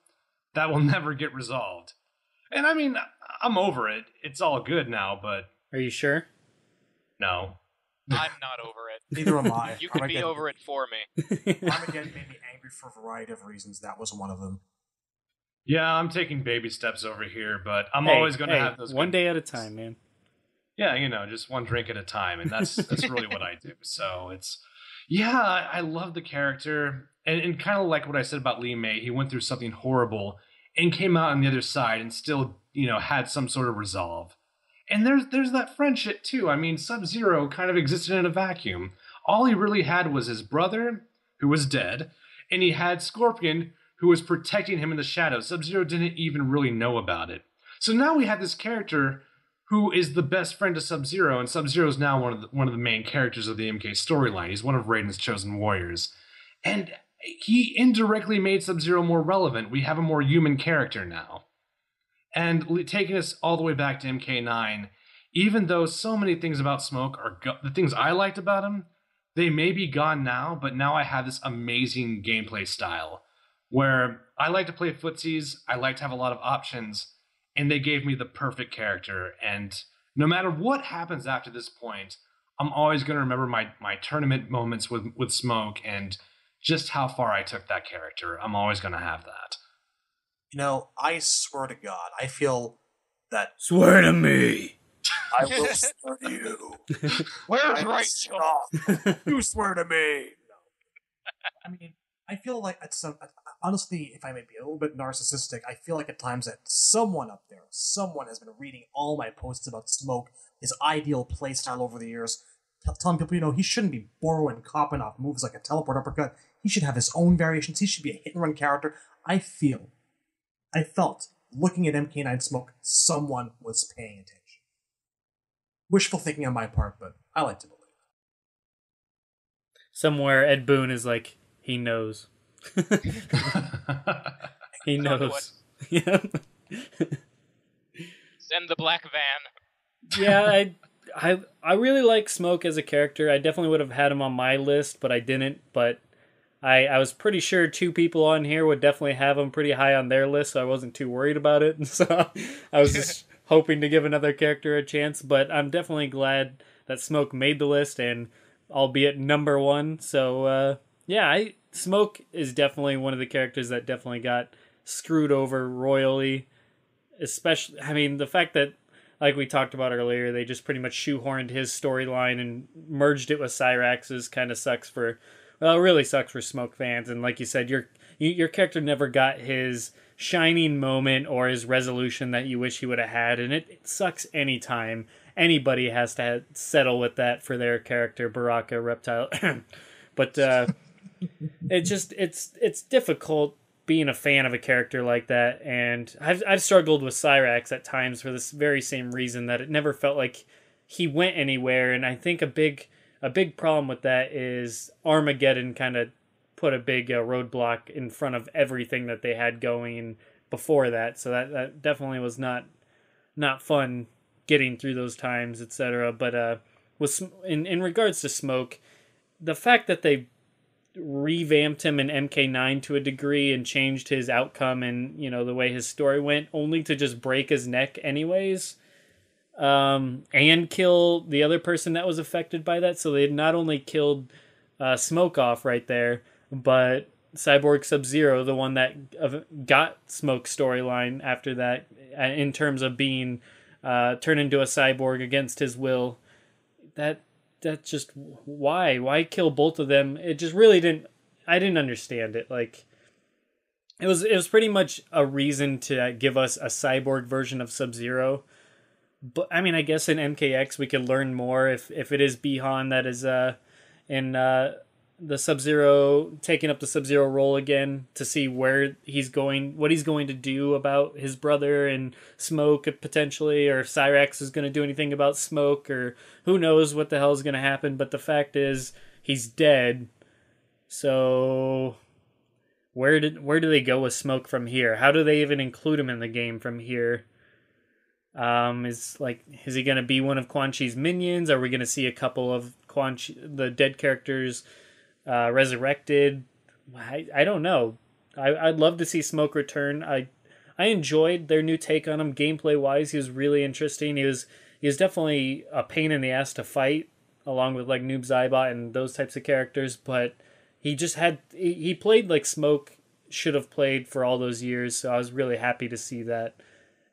That will never get resolved. And I mean, I'm over it. It's all good now, but... Are you sure? No. I'm not over it. Neither am I. You can be over it for me. Armageddon made me angry for a variety of reasons. That was one of them. Yeah, I'm taking baby steps over here, but I'm always going to have those... One day at a time, man. Yeah, just one drink at a time, and that's really what I do. So it's... Yeah, I love the character, and kind of like what I said about Lee May, he went through something horrible and came out on the other side and still, had some sort of resolve. And there's that friendship, too. I mean, Sub-Zero kind of existed in a vacuum. All he really had was his brother, who was dead, and he had Scorpion, who was protecting him in the shadows. Sub-Zero didn't even really know about it. So now we have this character who is the best friend to Sub-Zero, and Sub-Zero is now one of the main characters of the MK storyline. He's one of Raiden's chosen warriors. And he indirectly made Sub-Zero more relevant. We have a more human character now. And taking us all the way back to MK9, even though so many things about Smoke are the things I liked about him, they may be gone now, but now I have this amazing gameplay style where I like to play footsies, I like to have a lot of options, and they gave me the perfect character. And no matter what happens after this point, I'm always going to remember my tournament moments with Smoke and just how far I took that character. I'm always going to have that. I swear to God, I feel that... Swear to me! I will swear to you. Where's Rachel? You swear to me! No. I mean, I feel like honestly, if I may be a little bit narcissistic, I feel like at times that someone up there, someone has been reading all my posts about Smoke, his ideal playstyle over the years, telling people, he shouldn't be borrowing, copping off moves like a teleport uppercut. He should have his own variations. He should be a hit-and-run character. I felt, looking at MK9 Smoke, someone was paying attention. Wishful thinking on my part, but I like to believe. Somewhere Ed Boon is like, he knows. He knows. Yeah. Send the black van. Yeah, I really like Smoke as a character. I definitely would have had him on my list, but I didn't. But I was pretty sure 2 people on here would definitely have him pretty high on their list, so I wasn't too worried about it. And so I was just hoping to give another character a chance. But I'm definitely glad that Smoke made the list, and albeit number 1. So Smoke is definitely one of the characters that definitely got screwed over royally. Especially, I mean, the fact that, like we talked about earlier, they just pretty much shoehorned his storyline and merged it with Cyrax's kind of sucks for... Well, it really sucks for Smoke fans, and like you said, your character never got his shining moment or his resolution that you wish he would have had, and it sucks anytime anybody has to settle with that for their character, Baraka, Reptile. But it's difficult being a fan of a character like that, and I've struggled with Cyrax at times for this very same reason, that it never felt like he went anywhere. And I think a big problem with that is Armageddon kind of put a big roadblock in front of everything that they had going before that. So that definitely was not fun getting through those times, etc. But in regards to Smoke, the fact that they revamped him in MK9 to a degree and changed his outcome and, you know, the way his story went, only to just break his neck anyways, and kill the other person that was affected by that. So they had not only killed Smoke off right there, but Cyborg Sub-Zero, the one that got Smoke's storyline after that, in terms of being turned into a cyborg against his will. That just, why kill both of them? It just really I didn't understand it. Like, it was pretty much a reason to give us a cyborg version of Sub-Zero. But I mean, I guess in MKX we could learn more if it is Bihan that is in the Sub-Zero, taking up the Sub-Zero role again, to see where he's going, what he's going to do about his brother and Smoke potentially, or if Cyrax is going to do anything about Smoke, or who knows what the hell is going to happen. But the fact is, he's dead. So where do they go with Smoke from here? How do they even include him in the game from here? Is he going to be one of Quan Chi's minions? Are we going to see a couple of the dead characters resurrected? I don't know. I'd love to see Smoke return. I enjoyed their new take on him gameplay wise. He was really interesting. He was definitely a pain in the ass to fight, along with like Noob Saibot and those types of characters. But he played like Smoke should have played for all those years. So I was really happy to see that.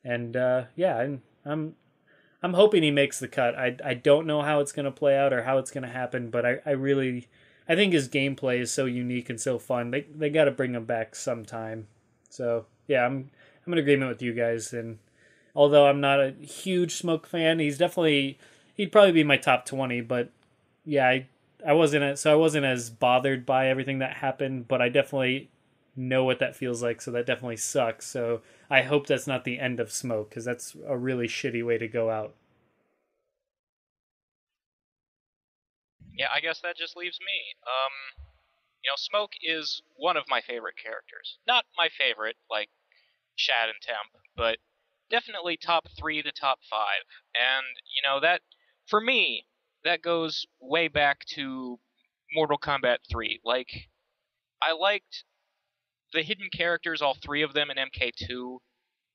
And I'm hoping he makes the cut. I don't know how it's gonna play out or how it's gonna happen, but I think his gameplay is so unique and so fun. They got to bring him back sometime. So yeah, I'm in agreement with you guys. And although I'm not a huge Smoke fan, he'd probably be my top 20. But yeah, I wasn't as bothered by everything that happened. But I definitely know what that feels like. So that definitely sucks. So I hope that's not the end of Smoke, because that's a really shitty way to go out. Yeah, I guess that just leaves me. Smoke is one of my favorite characters. Not my favorite, like Shad and Temp, but definitely top 3 to top 5. And, that, for me, that goes way back to Mortal Kombat 3. Like, I liked the hidden characters, all 3 of them in MK2,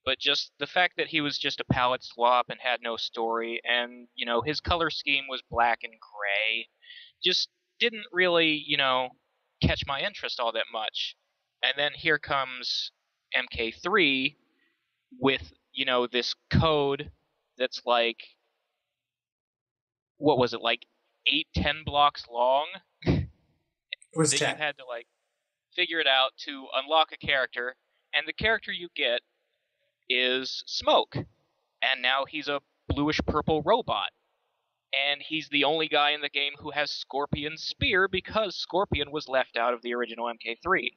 but just the fact that he was just a palette swap and had no story, and, his color scheme was black and gray, just didn't really, catch my interest all that much. And then here comes MK3 with, this code that's like, what was it, like 8-10 blocks long? It was that 10. You had to, figure it out to unlock a character, and the character you get is Smoke. And now he's a bluish-purple robot. And he's the only guy in the game who has Scorpion's spear, because Scorpion was left out of the original MK3.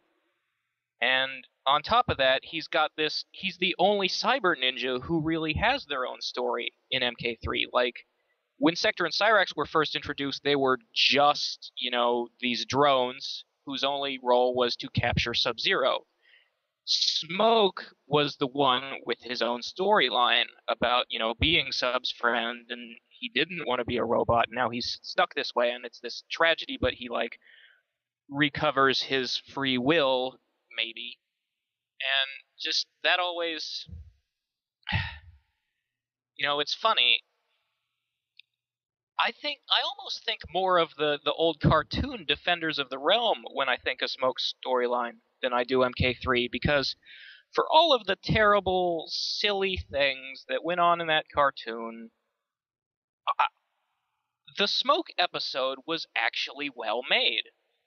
And on top of that, he's the only cyber ninja who really has their own story in MK3. Like, when Sector and Cyrax were first introduced, they were just, these drones whose only role was to capture Sub-Zero. Smoke was the one with his own storyline about, being Sub's friend, and he didn't want to be a robot. Now he's stuck this way, and it's this tragedy, but he, recovers his free will, maybe. And just, that always... it's funny. I almost think more of the old cartoon Defenders of the Realm when I think of Smoke's storyline than I do MK3, because for all of the terrible, silly things that went on in that cartoon, the Smoke episode was actually well made.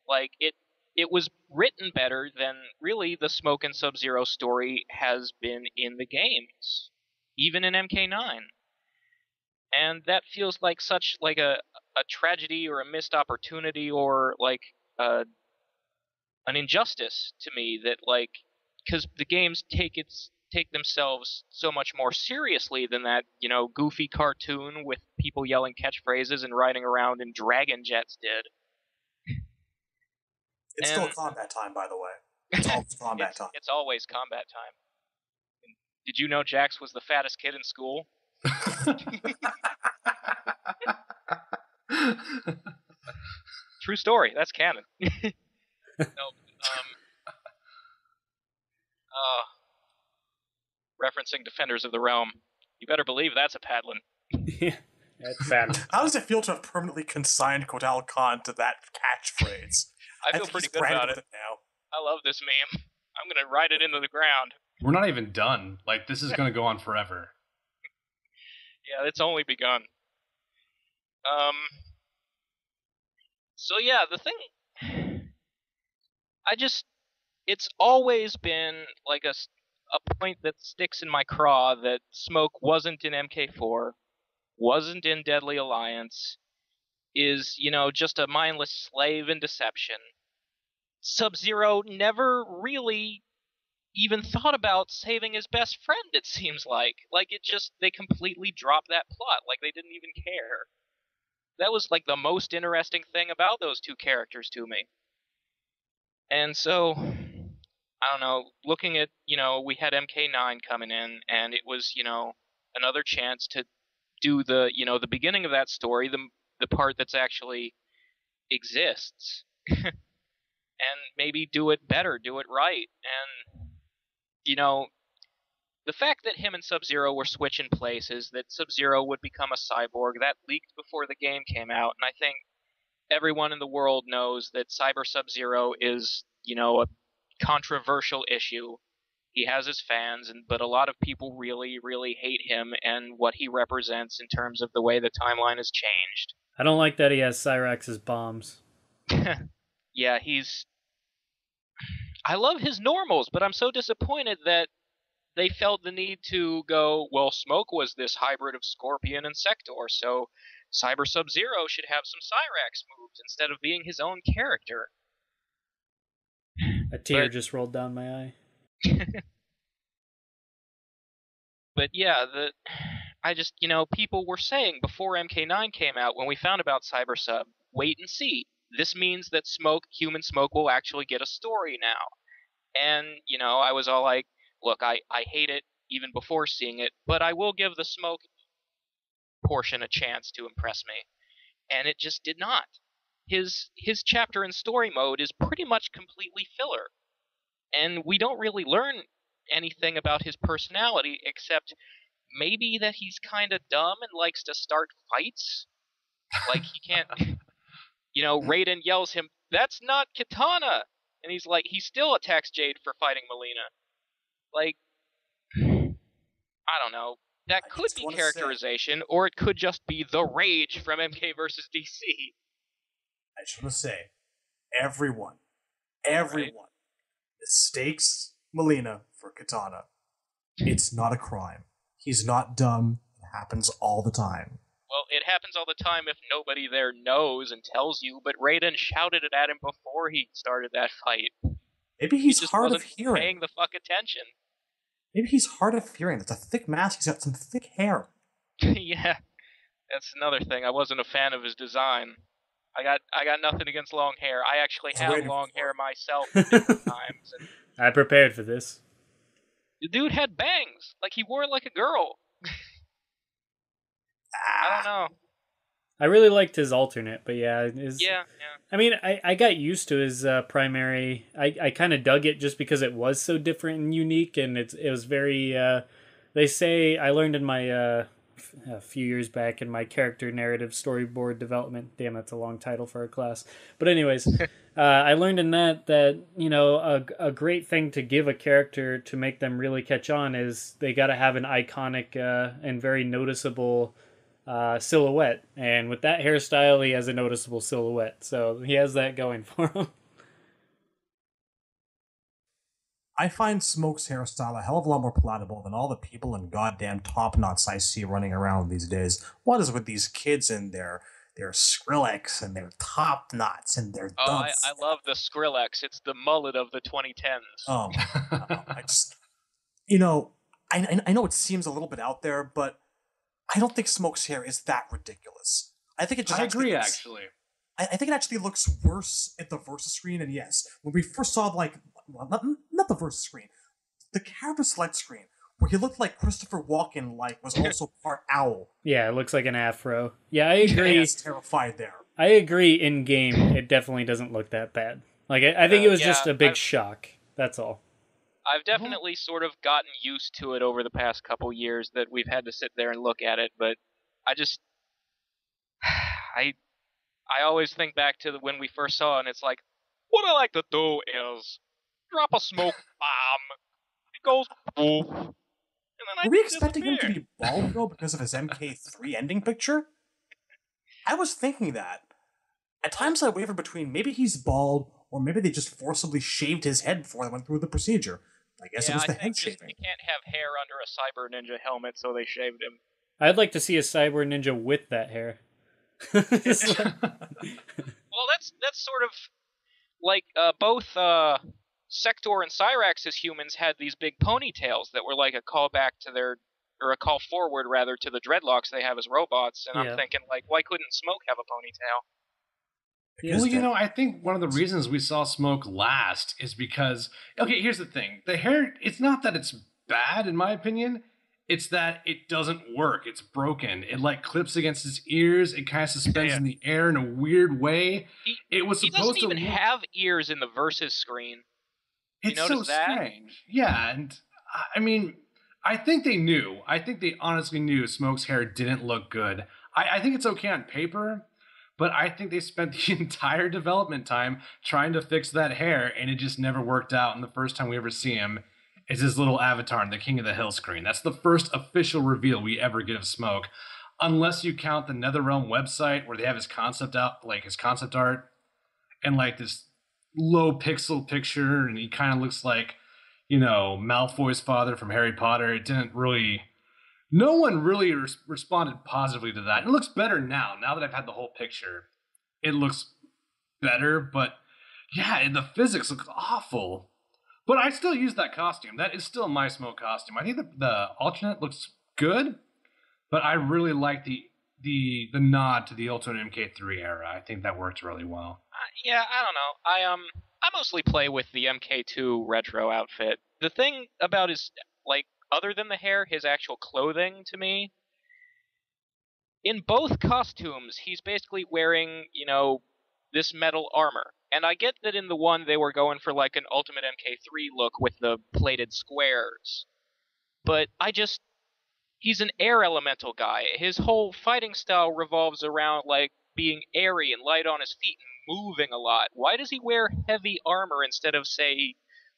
Like, it was written better than really the Smoke and Sub-Zero story has been in the games, even in MK9. And that feels like such a tragedy or a missed opportunity, or an injustice to me, that because the games take themselves so much more seriously than that, goofy cartoon with people yelling catchphrases and riding around in dragon jets did. It's still combat time, by the way. It's always combat time. It's always combat time. Did you know Jax was the fattest kid in school? True story. That's canon. Referencing Defenders of the Realm. You better believe that's a paddling. Yeah, that's bad. How does it feel to have permanently consigned Kodal Khan to that catchphrase? I feel pretty good about it now. I love this meme. I'm going to ride it into the ground. We're not even done. Like, this is going to go on forever. Yeah, it's only begun. So yeah, the thing... It's always been, like, a point that sticks in my craw that Smoke wasn't in MK4, wasn't in Deadly Alliance, is, just a mindless slave in deception. Sub-Zero never really even thought about saving his best friend, it seems like. Like, they completely dropped that plot, like they didn't even care. That was, like, the most interesting thing about those two characters to me. And so, I don't know, looking at, we had MK9 coming in, and it was, another chance to do the, the beginning of that story, the part that's actually exists, and maybe do it better, do it right. And, the fact that him and Sub-Zero were switching places, that Sub-Zero would become a cyborg, that leaked before the game came out, and I think everyone in the world knows that Cyber Sub-Zero is, a controversial issue. He has his fans, but a lot of people really, really hate him and what he represents in terms of the way the timeline has changed. I don't like that he has Cyrax's bombs. Yeah, I love his normals, but I'm so disappointed that they felt the need to go, well, Smoke was this hybrid of Scorpion and Sector, so Cyber Sub-Zero should have some Cyrax moves instead of being his own character. A tear just rolled down my eye. But yeah, people were saying before MK9 came out, when we found about Cyber Sub, wait and see. This means that Human Smoke will actually get a story now. And, I was all like, look, I hate it even before seeing it, but I will give the Smoke portion a chance to impress me. And it just did not. His chapter in story mode is pretty much completely filler. And we don't really learn anything about his personality except maybe that he's kind of dumb and likes to start fights. Like, he can't... Raiden yells him, "That's not Katana!" And he's like, he still attacks Jade for fighting Melina. Like, I don't know. That could be characterization, or it could just be the rage from MK versus DC. I just want to say, everyone mistakes Melina for Katana. It's not a crime. He's not dumb. It happens all the time. Well, it happens all the time if nobody there knows and tells you, but Raiden shouted it at him before he started that fight. Maybe he's hard of hearing. Paying the fuck attention. Maybe he's hard of hearing. That's a thick mask. He's got some thick hair. Yeah, that's another thing. I wasn't a fan of his design. I got nothing against long hair. I actually have long hair myself at different times. And I prepared for this. the dude had bangs. Like, he wore it like a girl. I don't know. I really liked his alternate, but yeah. Yeah. I mean, I got used to his primary. I kind of dug it just because it was so different and unique, and it was very... they say, I learned in my... a few years back in my character narrative storyboard development. Damn, that's a long title for a class. But anyways, I learned in that, a great thing to give a character to make them really catch on is they got to have an iconic and very noticeable silhouette. And with that hairstyle, he has a noticeable silhouette. So he has that going for him. I find Smoke's hairstyle a hell of a lot more palatable than all the people in goddamn top knots I see running around these days. What is with these kids in their their Skrillex and their Top Knots and their Oh, Dunce. I love the Skrillex. It's the mullet of the 2010s. I just, you know, I know it seems a little bit out there, but I don't think Smoke's hair is that ridiculous. I think it just I actually agree, looks, actually. I think it actually looks worse at the Versus screen. And yes, when we first saw not the Versus screen, the character select screen, where he looked like Christopher Walken, was also part owl. Yeah, it looks like an afro. Yeah, I agree. I was terrified there. I agree. In game, it definitely doesn't look that bad. Like I think it was just a big shock. That's all. I've definitely sort of gotten used to it over the past couple years that we've had to sit there and look at it, but I just I always think back to when we first saw it, and it's like, what I like to do is drop a smoke bomb. It goes poof. And then Were we expecting him to be bald, though, because of his MK3 ending picture? I was thinking that. At times I wavered between maybe he's bald, or maybe they just forcibly shaved his head before they went through the procedure. I guess it was the head shaving. You can't have hair under a Cyber Ninja helmet, so they shaved him. I'd like to see a Cyber Ninja with that hair. Well, that's sort of like both Sector and Cyrax's humans had these big ponytails that were like a callback to or a call forward rather to the dreadlocks they have as robots. And I'm thinking, like, why couldn't Smoke have a ponytail? Well, I think one of the reasons we saw Smoke last is because, okay, here's the thing. The hair, it's not that it's bad, in my opinion. It's that it doesn't work. It's broken. It, clips against his ears. It kind of suspends in the air in a weird way. It was supposed to... He doesn't even have ears in the Versus screen. It's so strange. Yeah, and, I mean, I think they knew. I think they honestly knew Smoke's hair didn't look good. I think it's okay on paper, but I think they spent the entire development time trying to fix that hair, and it just never worked out. And the first time we ever see him is his little avatar on the King of the Hill screen. That's the first official reveal we ever get of Smoke, unless you count the NetherRealm website where they have his concept art, and this low pixel picture, and he kind of looks like, Malfoy's father from Harry Potter. It didn't really... No one really responded positively to that. It looks better now. Now that I've had the whole picture, it looks better. But yeah, the physics look awful. But I still use that costume. That is still my Smoke costume. I think the alternate looks good, but I really like the nod to the Ultimate MK3 era. I think that worked really well. Yeah, I don't know. I mostly play with the MK2 retro outfit. The thing about his other than the hair, his actual clothing to me, in both costumes, he's basically wearing, this metal armor. And I get that in the one they were going for an Ultimate MK3 look with the plated squares. But he's an air elemental guy. His whole fighting style revolves around being airy and light on his feet and moving a lot. Why does he wear heavy armor instead of, say,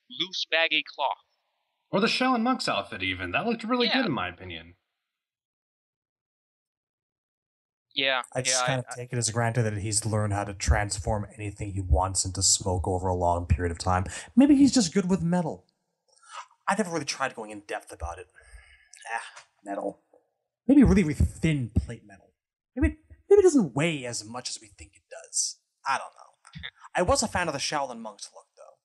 loose baggy cloth? Or the Shaolin Monk's outfit, even. That looked really good, in my opinion. Yeah. I just kind of take it as granted that he's learned how to transform anything he wants into smoke over a long period of time. Maybe he's just good with metal. I never really tried going in depth about it. Metal. Maybe really, really thin plate metal. Maybe it doesn't weigh as much as we think it does. I don't know. I was a fan of the Shaolin Monk's look, though.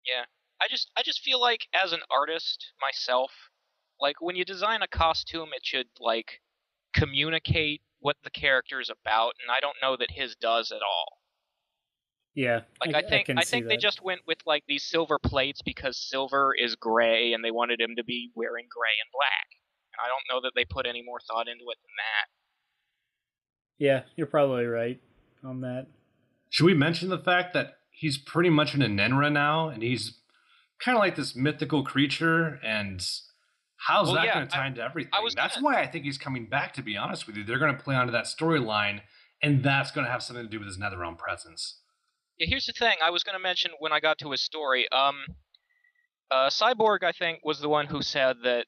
Yeah. I just feel like, as an artist myself, when you design a costume, it should communicate what the character is about, and I don't know that his does at all. Yeah, I think they just went with these silver plates because silver is gray, and they wanted him to be wearing gray and black. And I don't know that they put any more thought into it than that. Yeah, you're probably right on that. Should we mention the fact that he's pretty much an Enenra now, and he's kind of like this mythical creature, and how's that going to tie into everything? That's why I think he's coming back, to be honest with you. They're going to play onto that storyline, and that's going to have something to do with his NetherRealm presence. Yeah, here's the thing. I was going to mention when I got to his story. Cyborg, I think, was the one who said that,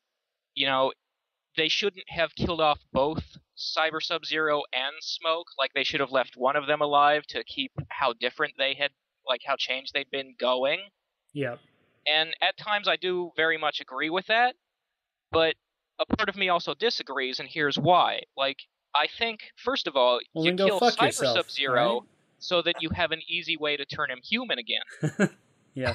they shouldn't have killed off both Cyber Sub-Zero and Smoke. They should have left one of them alive to keep how different they had, how changed they'd been going. Yeah. And at times I do very much agree with that, but a part of me also disagrees, and here's why. I think, first of all, Well, you then go kill fuck Cyber yourself, Sub-Zero right? so that you have an easy way to turn him human again. Yeah.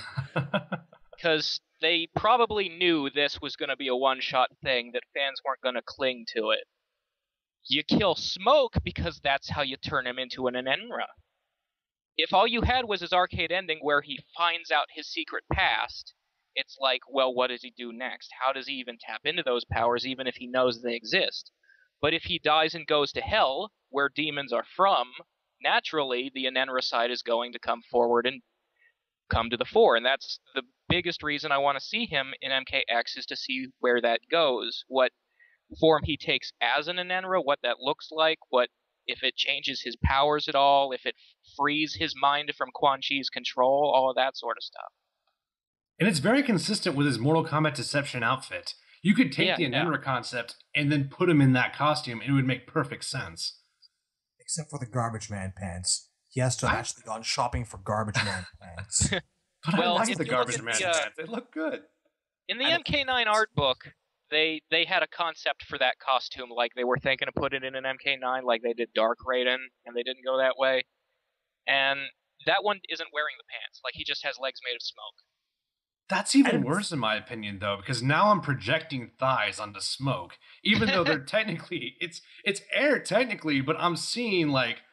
Because they probably knew this was going to be a one-shot thing, that fans weren't going to cling to it. You kill Smoke because that's how you turn him into an Enenra. If all you had was his arcade ending where he finds out his secret past, it's like, well, what does he do next? How does he even tap into those powers, even if he knows they exist? But if he dies and goes to hell, where demons are from, naturally the Enenra side is going to come forward and come to the fore. And that's the biggest reason I want to see him in MKX, is to see where that goes, what form he takes as an Enenra, what that looks like, what if it changes his powers at all, if it frees his mind from Quan Chi's control, all of that sort of stuff. And it's very consistent with his Mortal Kombat Deception outfit. You could take the Enenra concept and then put him in that costume, and it would make perfect sense. Except for the Garbage Man pants. He has to have actually gone shopping for Garbage Man pants. But Well, I like if the you look Garbage at Man the, pants. They look good. In the MK9 art book, they had a concept for that costume, like they were thinking of putting it in an MK9, like they did Dark Raiden, and they didn't go that way. And that one isn't wearing the pants, like he just has legs made of smoke. That's even worse in my opinion, though, because now I'm projecting thighs onto Smoke, even though they're technically it's air technically, but I'm seeing like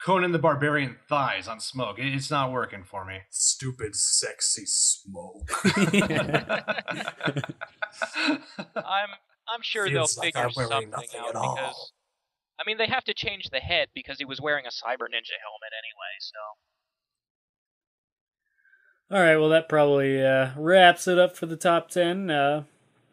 Conan the Barbarian thighs on Smoke. It's not working for me. Stupid, sexy Smoke. I'm sure Feels they'll like figure I'm wearing something nothing out, at all. because I mean they have to change the head because he was wearing a Cyber Ninja helmet anyway, so. All right, well, that probably wraps it up for the top 10.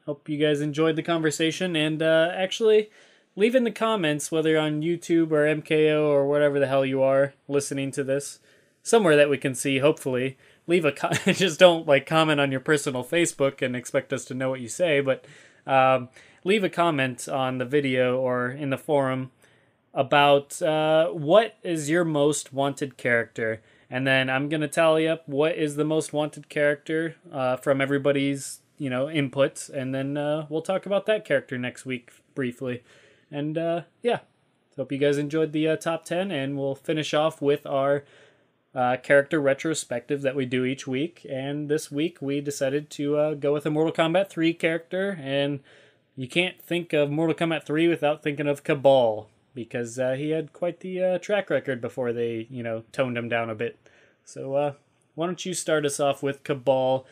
Hope you guys enjoyed the conversation. And actually, leave in the comments, whether on YouTube or MKO or whatever the hell you are listening to this, somewhere that we can see, hopefully. Leave a just don't comment on your personal Facebook and expect us to know what you say, but leave a comment on the video or in the forum about what is your most wanted character. And then I'm going to tally up what is the most wanted character from everybody's, inputs. And then we'll talk about that character next week briefly. And yeah, hope you guys enjoyed the top 10. And we'll finish off with our character retrospective that we do each week. And this week we decided to go with a Mortal Kombat 3 character. And you can't think of Mortal Kombat 3 without thinking of Kabal, because he had quite the track record before they, toned him down a bit. So why don't you start us off with Kabal,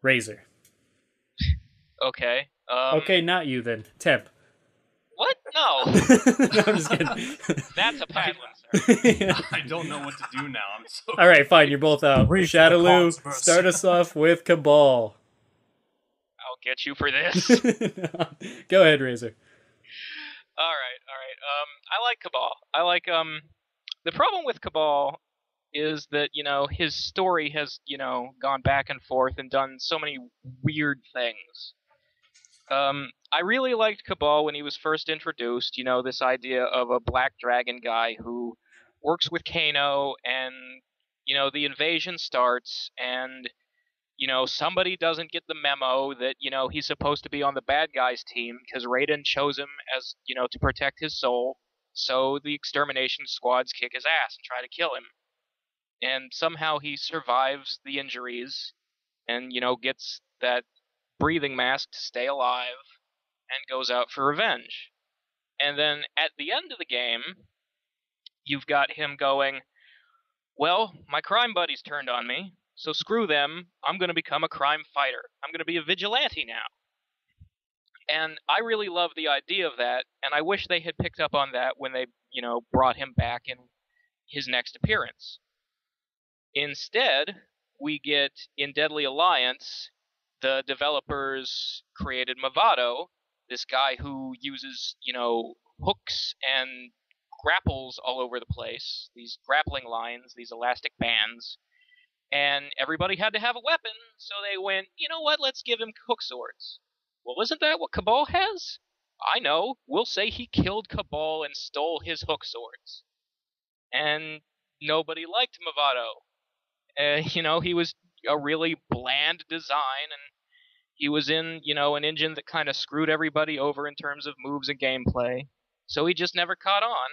Razor? Okay. Okay, not you then. Temp. What? No. No, I'm just kidding. That's a bad one, sir. I don't know what to do now. I'm so All right, fine. You're both out. Brief Shadaloo, the cause, start us off with Kabal. I'll get you for this. Go ahead, Razor. All right. I like Kabal. I like the problem with Kabal is that, his story has, gone back and forth and done so many weird things. I really liked Kabal when he was first introduced, this idea of a black dragon guy who works with Kano, and, the invasion starts, and, somebody doesn't get the memo that, he's supposed to be on the bad guys' team because Raiden chose him as, to protect his soul, so the extermination squads kick his ass and try to kill him. And somehow he survives the injuries and, gets that breathing mask to stay alive and goes out for revenge. And then at the end of the game, you've got him going, well, my crime buddies turned on me, so screw them, I'm going to become a crime fighter. I'm going to be a vigilante now. And I really love the idea of that, and I wish they had picked up on that when they, brought him back in his next appearance. Instead, we get, in Deadly Alliance, the developers created Movado, this guy who uses, hooks and grapples all over the place, these grappling lines, these elastic bands, and everybody had to have a weapon, so they went, you know what, let's give him hook swords. Well, isn't that what Kabal has? I know, we'll say he killed Kabal and stole his hook swords. And nobody liked Movado. He was a really bland design, and he was in, an engine that kind of screwed everybody over in terms of moves and gameplay. So he just never caught on.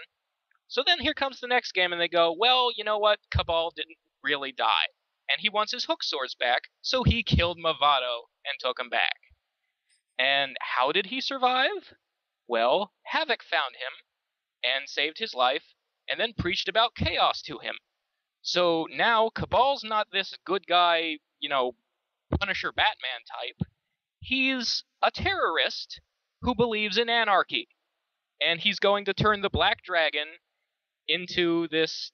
So then here comes the next game, and they go, well, you know what? Kabal didn't really die. And he wants his hook swords back, so he killed Mavado and took him back. And how did he survive? Well, Havoc found him and saved his life, and then preached about chaos to him. So now Kabal's not this good guy, Punisher Batman type. He's a terrorist who believes in anarchy. And he's going to turn the Black Dragon into this,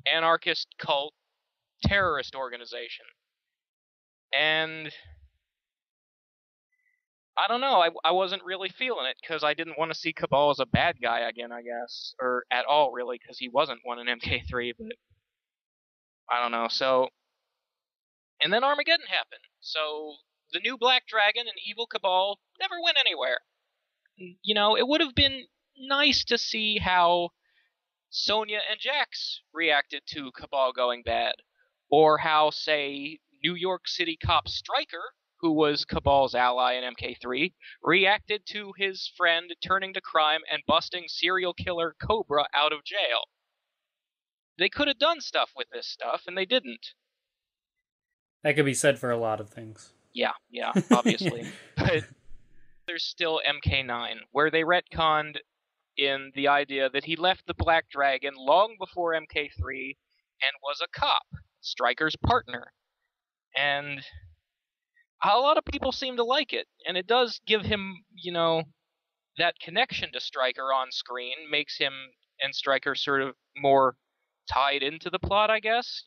anarchist cult terrorist organization. And I don't know, I wasn't really feeling it, because I didn't want to see Kabal as a bad guy again, I guess. Or at all, really, because he wasn't one in MK3, but I don't know. So, and then Armageddon happened. So the new Black Dragon and evil Kabal never went anywhere. It would have been nice to see how Sonya and Jax reacted to Kabal going bad. Or how, say, New York City cop Stryker, who was Kabal's ally in MK3, reacted to his friend turning to crime and busting serial killer Cobra out of jail. They could have done stuff with this stuff, and they didn't. That could be said for a lot of things. Yeah, obviously. But there's still MK9, where they retconned in the idea that he left the Black Dragon long before MK3 and was a cop, Stryker's partner. And a lot of people seem to like it, and it does give him, that connection to Stryker on screen, makes him and Stryker sort of more tied into the plot, I guess.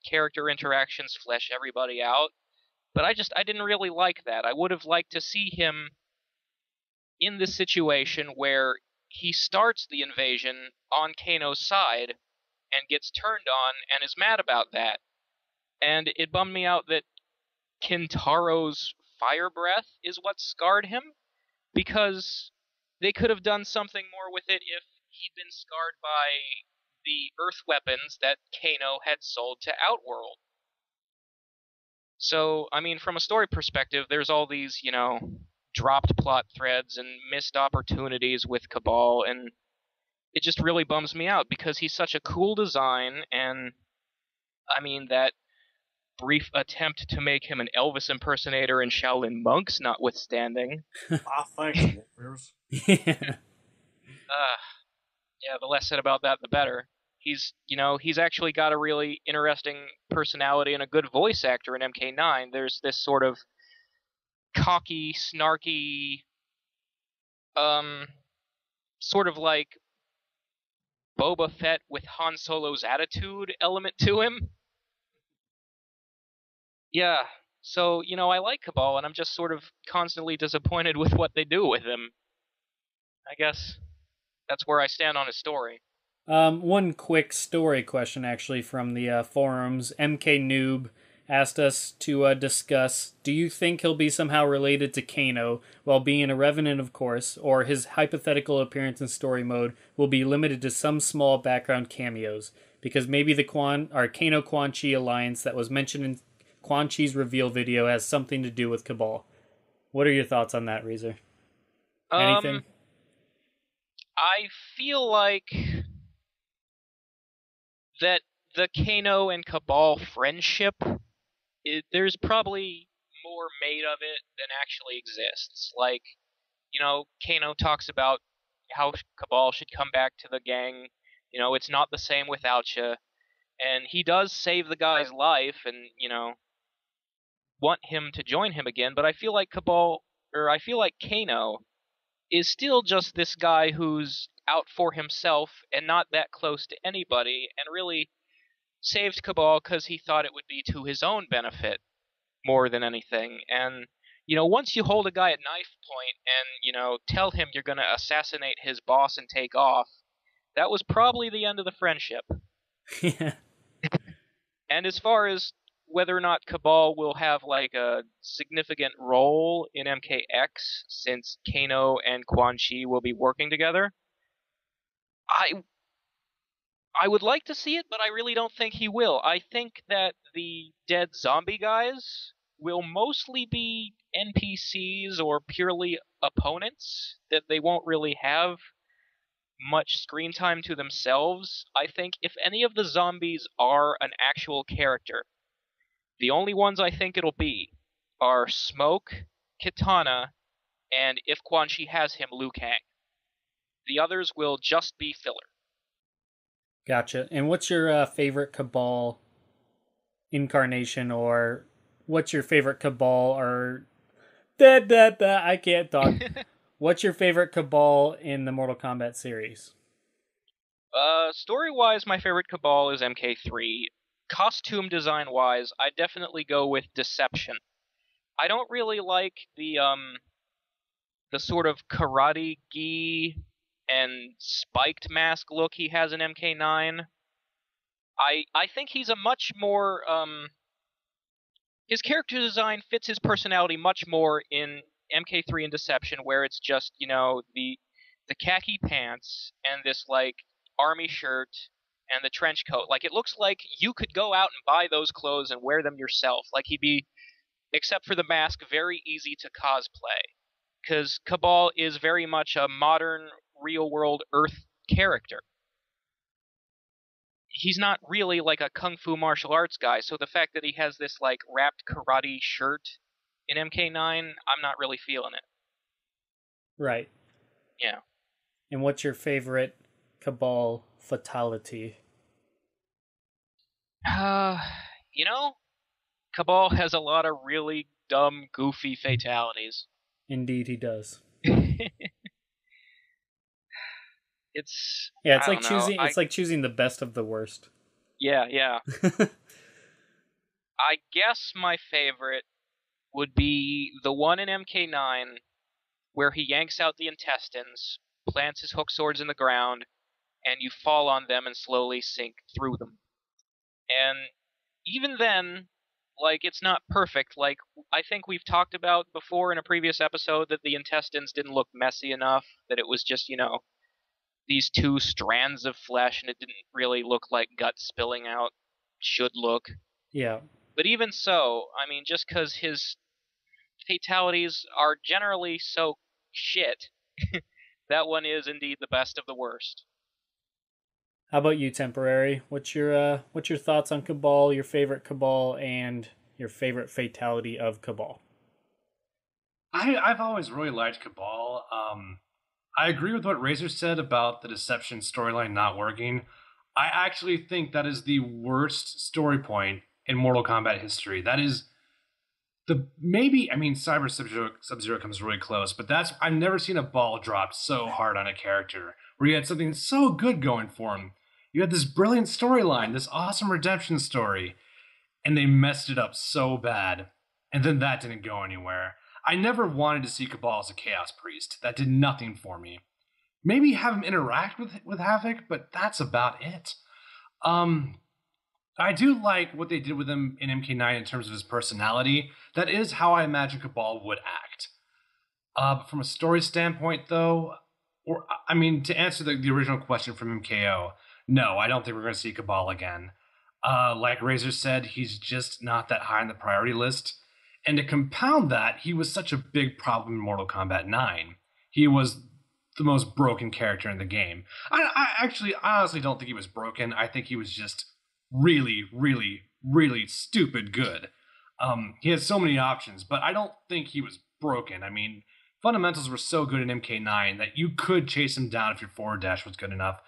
Character interactions flesh everybody out. But I didn't really like that. I would have liked to see him in this situation where he starts the invasion on Kano's side and gets turned on and is mad about that. And it bummed me out that Kintaro's fire breath is what scarred him, because they could have done something more with it if he'd been scarred by the earth weapons that Kano had sold to Outworld. So, from a story perspective, there's all these, dropped plot threads and missed opportunities with Kabal, and it just really bums me out, because he's such a cool design, and, that brief attempt to make him an Elvis impersonator in Shaolin Monks notwithstanding. Thanks, Warriors. Yeah. The less said about that, the better. He's actually got a really interesting personality and a good voice actor in MK9. There's this sort of cocky, snarky, sort of like Boba Fett with Han Solo's attitude element to him. Yeah, so, I like Kabal, and I'm just sort of constantly disappointed with what they do with him. I guess that's where I stand on his story. One quick story question, actually, from the forums. MK Noob asked us to discuss, do you think he'll be somehow related to Kano, while being a Revenant, of course, or his hypothetical appearance in story mode will be limited to some small background cameos? Because maybe the Kano-Quan Chi alliance that was mentioned in Quan Chi's reveal video has something to do with Kabal. What are your thoughts on that, Razor? Anything? I feel like that the Kano and Kabal friendship, there's probably more made of it than actually exists. Like, Kano talks about how Kabal should come back to the gang. It's not the same without you. And he does save the guy's life and, want him to join him again, but I feel like Kano is still just this guy who's out for himself and not that close to anybody, and really saved Kabal because he thought it would be to his own benefit more than anything. And, once you hold a guy at knife point and, tell him you're going to assassinate his boss and take off, that was probably the end of the friendship. Yeah. And as far as whether or not Kabal will have like a significant role in MKX, since Kano and Quan Chi will be working together, I would like to see it, but I really don't think he will. I think that the dead zombie guys will mostly be NPCs or purely opponents, that they won't really have much screen time to themselves. I think if any of the zombies are an actual character, the only ones I think it'll be are Smoke, Kitana, and if Quan Chi has him, Liu Kang. The others will just be filler. Gotcha. And what's your favorite Kabal incarnation, or what's your favorite Kabal, or I can't talk. What's your favorite Kabal in the Mortal Kombat series? Story-wise, my favorite Kabal is MK3. Costume design-wise, I definitely go with Deception. I don't really like the sort of karate-gi and spiked mask look he has in MK9. I think he's a much more his character design fits his personality much more in MK3 and Deception, where it's just, you know, the khaki pants and this like army shirt and the trench coat. Like, it looks like you could go out and buy those clothes and wear them yourself. Like, he'd be, except for the mask, very easy to cosplay. Because Kabal is very much a modern, real-world Earth character. He's not really like a kung fu martial arts guy, so the fact that he has this like wrapped karate shirt in MK9, I'm not really feeling it. Right. Yeah. And what's your favorite Kabal fatality? You know, Kabal has a lot of really dumb, goofy fatalities. Indeed, he does. It's like choosing. It's like choosing the best of the worst. Yeah. I guess my favorite would be the one in MK9 where he yanks out the intestines, plants his hook swords in the ground, and you fall on them and slowly sink through them. And even then, like, it's not perfect. Like, I think we've talked about before in a previous episode that the intestines didn't look messy enough, that it was just, you know, these two strands of flesh, and it didn't really look like gut spilling out should look. Yeah. But even so, I mean, just because his fatalities are generally so shit, that one is indeed the best of the worst. How about you, Temporary? What's your thoughts on Kabal, your favorite Kabal, and your favorite fatality of Kabal? I've always really liked Kabal. I agree with what Razor said about the Deception storyline not working. I actually think that is the worst story point in Mortal Kombat history. That is Cyber Sub-Zero comes really close, but I've never seen a ball dropped so hard on a character where you had something so good going for him. You had this brilliant storyline, this awesome redemption story, and they messed it up so bad. And then that didn't go anywhere. I never wanted to see Kabal as a Chaos Priest. That did nothing for me. Maybe have him interact with Havoc, but that's about it. I do like what they did with him in MK9 in terms of his personality. That is how I imagine Kabal would act. From a story standpoint, though, to answer the original question from MKO, no, I don't think we're going to see Kabal again. Like Razor said, he's just not that high on the priority list. And to compound that, he was such a big problem in Mortal Kombat 9. He was the most broken character in the game. I honestly don't think he was broken. I think he was just really, really, really stupid good. He had so many options, but I don't think he was broken. I mean, fundamentals were so good in MK9 that you could chase him down if your forward dash was good enough.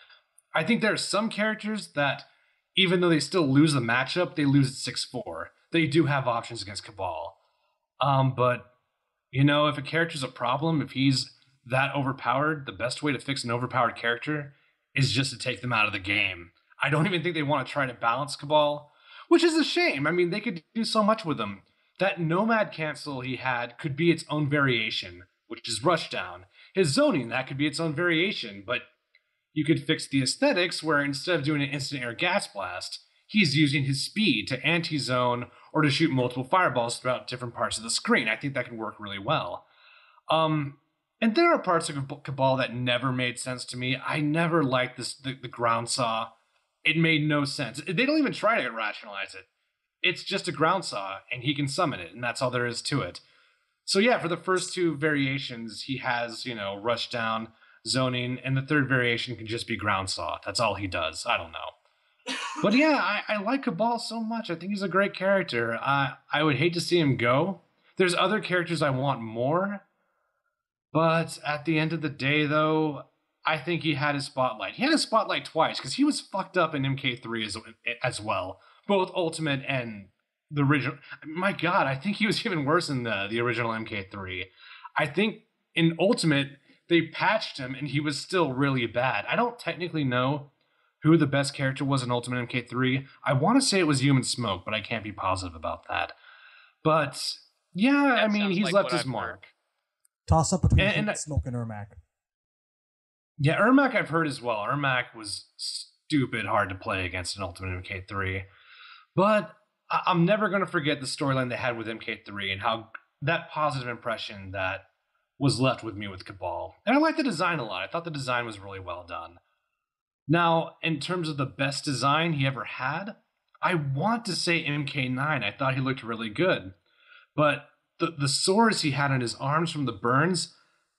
I think there are some characters that, even though they still lose the matchup, they lose at 6-4. They do have options against Kabal. But, you know, if a character's a problem, if he's that overpowered, the best way to fix an overpowered character is just to take them out of the game. I don't even think they want to try to balance Kabal, which is a shame. I mean, they could do so much with him. That Nomad cancel he had could be its own variation, which is Rushdown. His zoning, that could be its own variation, but you could fix the aesthetics where instead of doing an instant air gas blast, he's using his speed to anti-zone or to shoot multiple fireballs throughout different parts of the screen. I think that can work really well. And there are parts of Kabal that never made sense to me. I never liked the ground saw. It made no sense. They don't even try to rationalize it. it's just a ground saw, and he can summon it, and that's all there is to it. So yeah, for the first two variations, he has, rush down, zoning, and the third variation can just be ground saw. That's all he does. I don't know. But yeah, I like Kabal so much. I think he's a great character. I would hate to see him go. There's other characters I want more, but at the end of the day, though, I think he had his spotlight. He had his spotlight twice, because he was fucked up in MK3 as well. Both Ultimate and the original. My God, I think he was even worse in the original MK3. I think in Ultimate, they patched him, and he was still really bad. I don't technically know who the best character was in Ultimate MK3. I want to say it was Human Smoke, but I can't be positive about that. But yeah, I mean, he's left his mark. Toss up between Smoke and Ermac. Yeah, Ermac I've heard as well. Ermac was stupid hard to play against in Ultimate MK3. But I'm never going to forget the storyline they had with MK3 and how that positive impression that was left with me with Kabal. And I liked the design a lot. I thought the design was really well done. Now, in terms of the best design he ever had, I want to say MK9. I thought he looked really good. But the sores he had on his arms from the burns,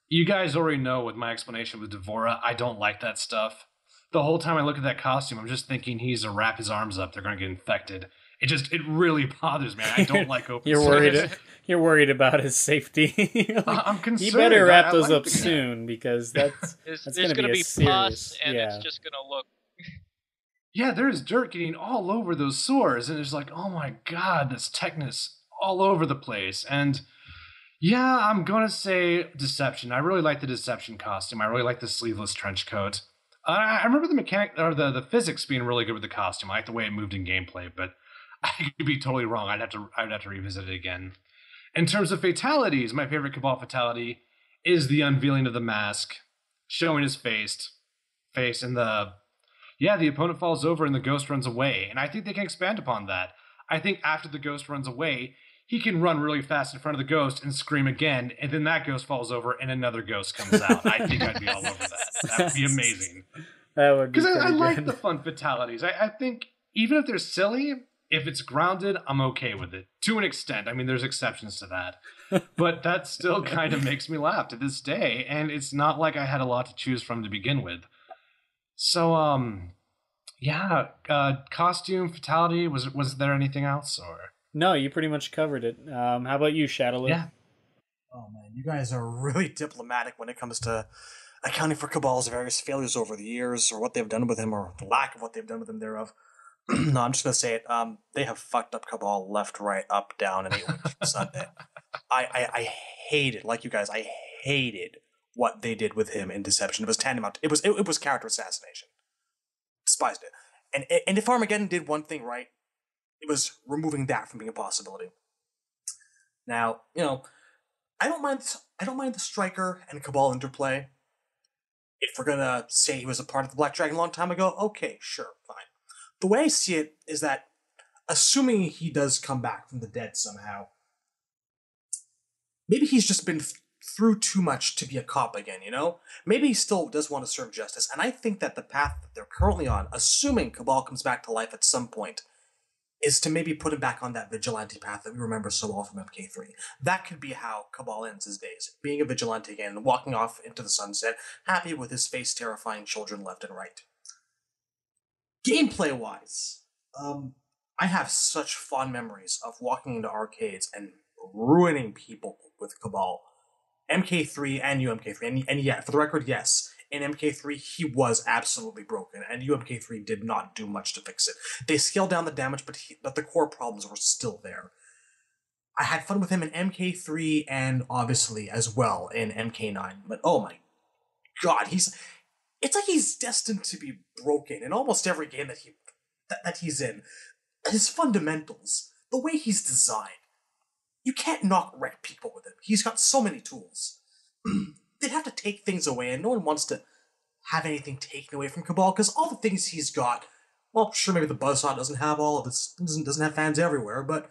you guys already know with my explanation with Devora, I don't like that stuff. The whole time I look at that costume, I'm just thinking he's to wrap his arms up. They're going to get infected. It really bothers me. I don't like open sores. You're worried about his safety. I'm concerned. You better wrap those up soon, because that's going to be pus, and it's just going to look... Yeah, there's dirt getting all over those sores, and it's like, oh my God, this tetanus all over the place. And yeah, I'm going to say Deception. I really like the Deception costume. I really like the sleeveless trench coat. I remember the mechanic or the physics being really good with the costume. I like the way it moved in gameplay, but I could be totally wrong. I'd have to revisit it again. In terms of fatalities, my favorite Kabal fatality is the unveiling of the mask, showing his face, and the opponent falls over and the ghost runs away. And I think they can expand upon that. I think after the ghost runs away, he can run really fast in front of the ghost and scream again, and then that ghost falls over and another ghost comes out. I think I'd be all over that. That would be amazing. That would be because I like the fun fatalities. I think even if they're silly, if it's grounded, I'm okay with it. To an extent. I mean, there's exceptions to that. But that still kind of makes me laugh to this day, and it's not like I had a lot to choose from to begin with. So, costume, fatality, was there anything else, or... No, you pretty much covered it. How about you, Shadaloo? Yeah. Oh man, you guys are really diplomatic when it comes to accounting for Kabal's various failures over the years, or what they've done with him, or the lack of what they've done with him thereof. No, I'm just gonna say it. They have fucked up Kabal left, right, up, down, and 8 weeks from Sunday. I hated, like you guys, I hated what they did with him in Deception. It was tantamount. It was character assassination. Despised it. And if Armageddon did one thing right, it was removing that from being a possibility. Now, I don't mind the Striker and Kabal interplay. If we're gonna say he was a part of the Black Dragon a long time ago, okay, sure, fine. The way I see it is that, assuming he does come back from the dead somehow, maybe he's just been through too much to be a cop again, Maybe he still does want to serve justice, and I think that the path that they're currently on, assuming Kabal comes back to life at some point, is to maybe put him back on that vigilante path that we remember so well from MK3. That could be how Kabal ends his days, being a vigilante again, and walking off into the sunset, happy with his face terrifying children left and right. Gameplay-wise, I have such fond memories of walking into arcades and ruining people with Kabal. MK3 and UMK3, and yeah, for the record, yes, in MK3, he was absolutely broken, and UMK3 did not do much to fix it. They scaled down the damage, but the core problems were still there. I had fun with him in MK3 and obviously as well in MK9, but oh my God, it's like he's destined to be broken in almost every game that he's in. His fundamentals, the way he's designed, you can't knock wreck people with him. He's got so many tools. They'd have to take things away, and no one wants to have anything taken away from Kabal, because all the things he's got, well, sure, maybe the Buzzsaw doesn't have all of its, doesn't have fans everywhere, but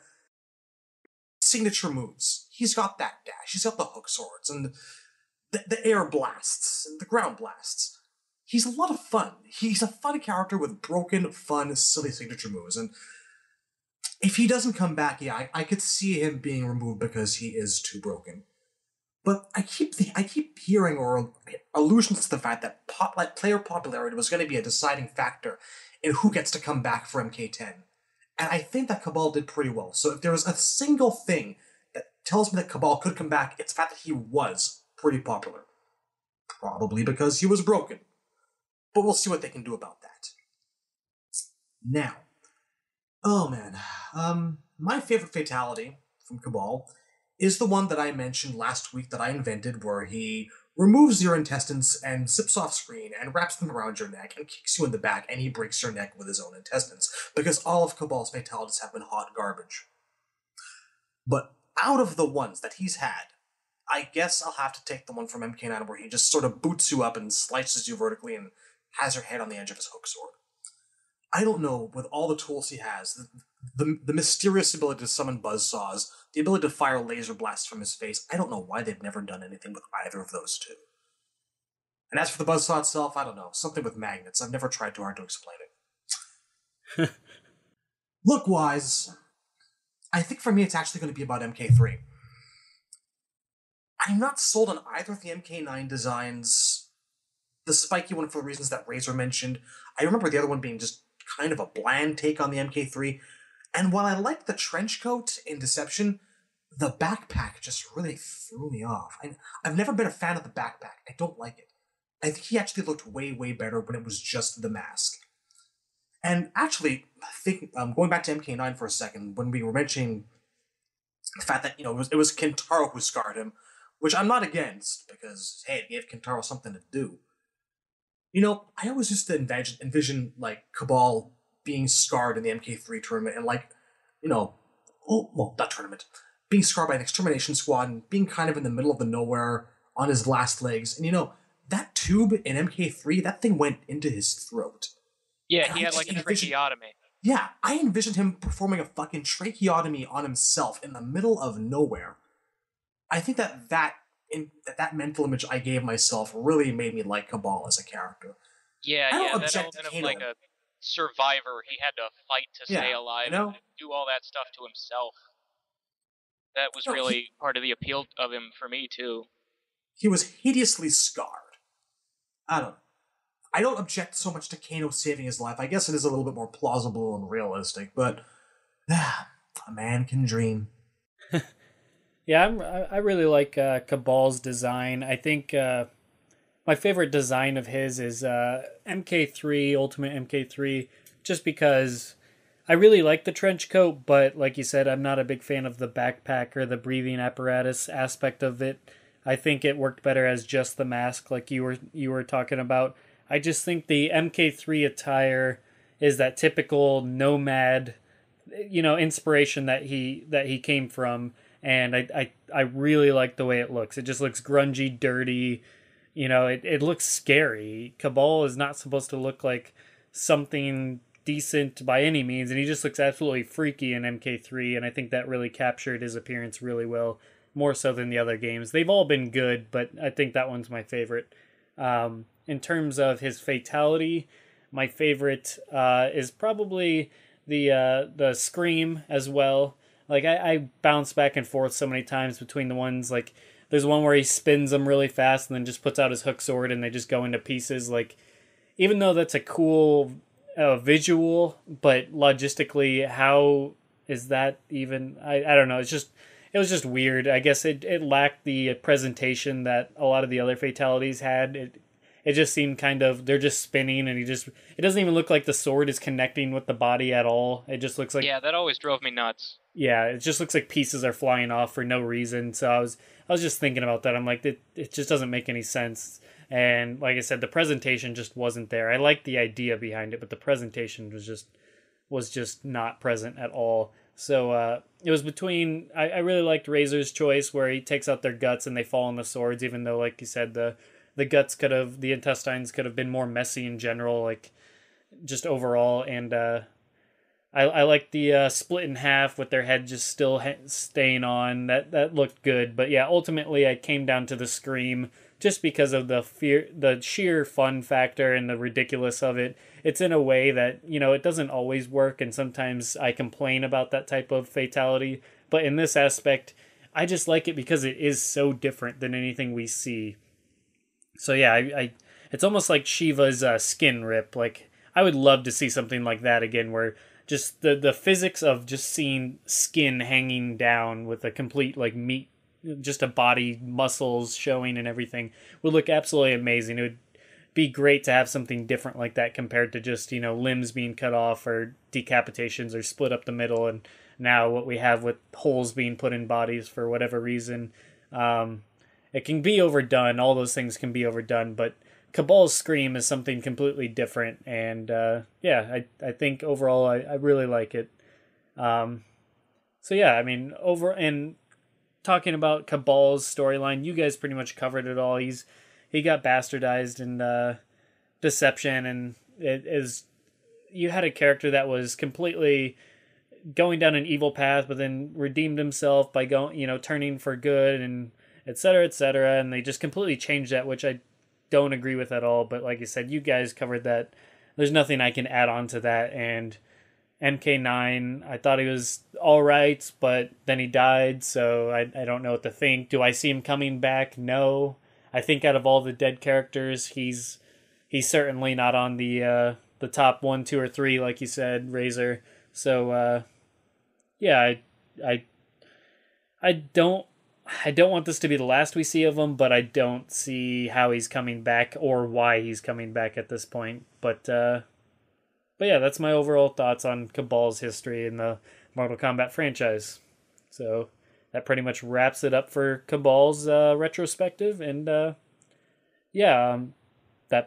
signature moves. He's got that dash, he's got the hook swords, and the air blasts, and the ground blasts. He's a lot of fun. He's a fun character with broken, fun, silly signature moves, and If he doesn't come back, yeah, I could see him being removed because he is too broken. But I keep hearing or allusions to the fact that player popularity was going to be a deciding factor in who gets to come back for MK10. And I think that Kabal did pretty well. So if there was a single thing that tells me that Kabal could come back, it's the fact that he was pretty popular. Probably because he was broken. But we'll see what they can do about that. Now, oh man, my favorite fatality from Kabal is the one that I mentioned last week that I invented, where he removes your intestines and zips off screen and wraps them around your neck and kicks you in the back, and he breaks your neck with his own intestines, because all of Kabal's fatalities have been hot garbage. But out of the ones that he's had, I guess I'll have to take the one from MK9 where he just sort of boots you up and slices you vertically and has your head on the edge of his hook sword. I don't know, with all the tools he has, the mysterious ability to summon buzzsaws, the ability to fire laser blasts from his face, I don't know why they've never done anything with either of those two. And as for the buzzsaw itself, I don't know, something with magnets. I've never tried too hard to explain it. Look-wise, I think for me it's actually going to be about MK3. I'm not sold on either of the MK9 designs. The spiky one for the reasons that Razor mentioned. I remember the other one being just kind of a bland take on the MK3. And while I liked the trench coat in Deception, the backpack just really threw me off. I've never been a fan of the backpack. I don't like it. I think he actually looked way, way better when it was just the mask. And actually, going back to MK9 for a second, when we were mentioning the fact that, it was Kentaro who scarred him, which I'm not against, because, hey, it gave Kentaro something to do. I always just envision Kabal being scarred in the MK3 tournament and not tournament, being scarred by an extermination squad and being kind of in the middle of the nowhere on his last legs. And that tube in MK3, that thing went into his throat. Yeah, and he had a tracheotomy. Yeah, I envisioned him performing a fucking tracheotomy on himself in the middle of nowhere. I think that mental image I gave myself really made me like Kabal as a character. Yeah, that element of a survivor. He had to fight to stay alive and do all that stuff to himself. That was really part of the appeal of him for me, too. He was hideously scarred. I don't object so much to Kano saving his life. I guess it is a little bit more plausible and realistic, but a man can dream. Yeah, I really like Kabal's design. I think my favorite design of his is MK3, Ultimate MK3, just because I really like the trench coat, but like you said, I'm not a big fan of the backpack or the breathing apparatus aspect of it. I think it worked better as just the mask, like you were talking about. I just think the MK3 attire is that typical nomad, inspiration that he came from. And I really like the way it looks. It just looks grungy, dirty. It looks scary. Kabal is not supposed to look like something decent by any means, and he just looks absolutely freaky in MK3, and I think that really captured his appearance really well, more so than the other games. They've all been good, but I think that one's my favorite. In terms of his fatality, my favorite is probably the Scream as well. I bounce back and forth so many times between the ones, there's one where he spins them really fast and then just puts out his hook sword and they just go into pieces. Even though that's a cool visual, but logistically, how is that even? I don't know. It was just weird. I guess it lacked the presentation that a lot of the other fatalities had. It just seemed kind of, they're just spinning and it doesn't even look like the sword is connecting with the body at all. It just looks like... Yeah, that always drove me nuts. Yeah, it just looks like pieces are flying off for no reason. So I was just thinking about that. I'm like, it just doesn't make any sense. And like I said, the presentation just wasn't there. I liked the idea behind it, but the presentation was just not present at all. So it was between... I really liked Razor's choice where he takes out their guts and they fall on the swords, even though, like you said, the intestines could have been more messy in general, just overall. And I like the split in half with their head just still staying on. That looked good. But yeah, ultimately I came down to the scream just because of the sheer fun factor and the ridiculous of it. It's in a way that, it doesn't always work, and sometimes I complain about that type of fatality. But in this aspect, I just like it because it is so different than anything we see. So yeah, I it's almost like Shiva's skin rip. Like, I would love to see something like that again, where just the physics of just seeing skin hanging down with a complete like meat, just a body, muscles showing and everything would look absolutely amazing. It would be great to have something different like that compared to just, limbs being cut off or decapitations or split up the middle, and now what we have with holes being put in bodies for whatever reason. It can be overdone. All those things can be overdone, but Kabal's scream is something completely different, and I think overall I really like it. So yeah, I mean, talking about Kabal's storyline, you guys pretty much covered it all. He got bastardized in Deception, and it is, you had a character that was completely going down an evil path, but then redeemed himself by turning for good, and et cetera, and they just completely changed that, which I don't agree with at all. But like I said, you guys covered that. There's nothing I can add on to that. And MK9, I thought he was all right, but then he died, so I don't know what to think. Do I see him coming back? No. I think out of all the dead characters, he's certainly not on the top 1, 2, or 3, like you said, Razor. So yeah, I don't want this to be the last we see of him, but I don't see how he's coming back or why he's coming back at this point. But yeah, that's my overall thoughts on Kabal's history in the Mortal Kombat franchise. So that pretty much wraps it up for Kabal's retrospective, and that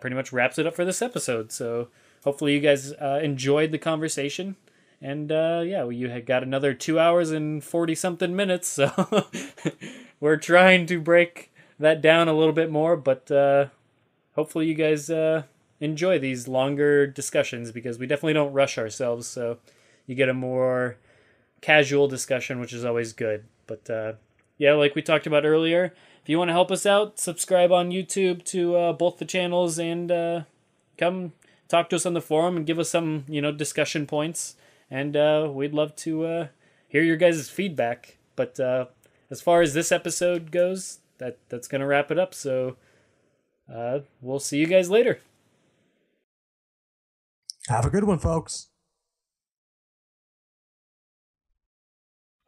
pretty much wraps it up for this episode. So hopefully you guys enjoyed the conversation. And you had got another 2 hours and 40-something minutes, so we're trying to break that down a little bit more, but hopefully you guys enjoy these longer discussions, because we definitely don't rush ourselves, so you get a more casual discussion, which is always good. But like we talked about earlier, if you want to help us out, subscribe on YouTube to both the channels, and come talk to us on the forum and give us some, discussion points. And we'd love to hear your guys' feedback. But as far as this episode goes, that's going to wrap it up. So we'll see you guys later. Have a good one, folks.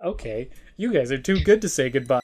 Okay, you guys are too good to say goodbye.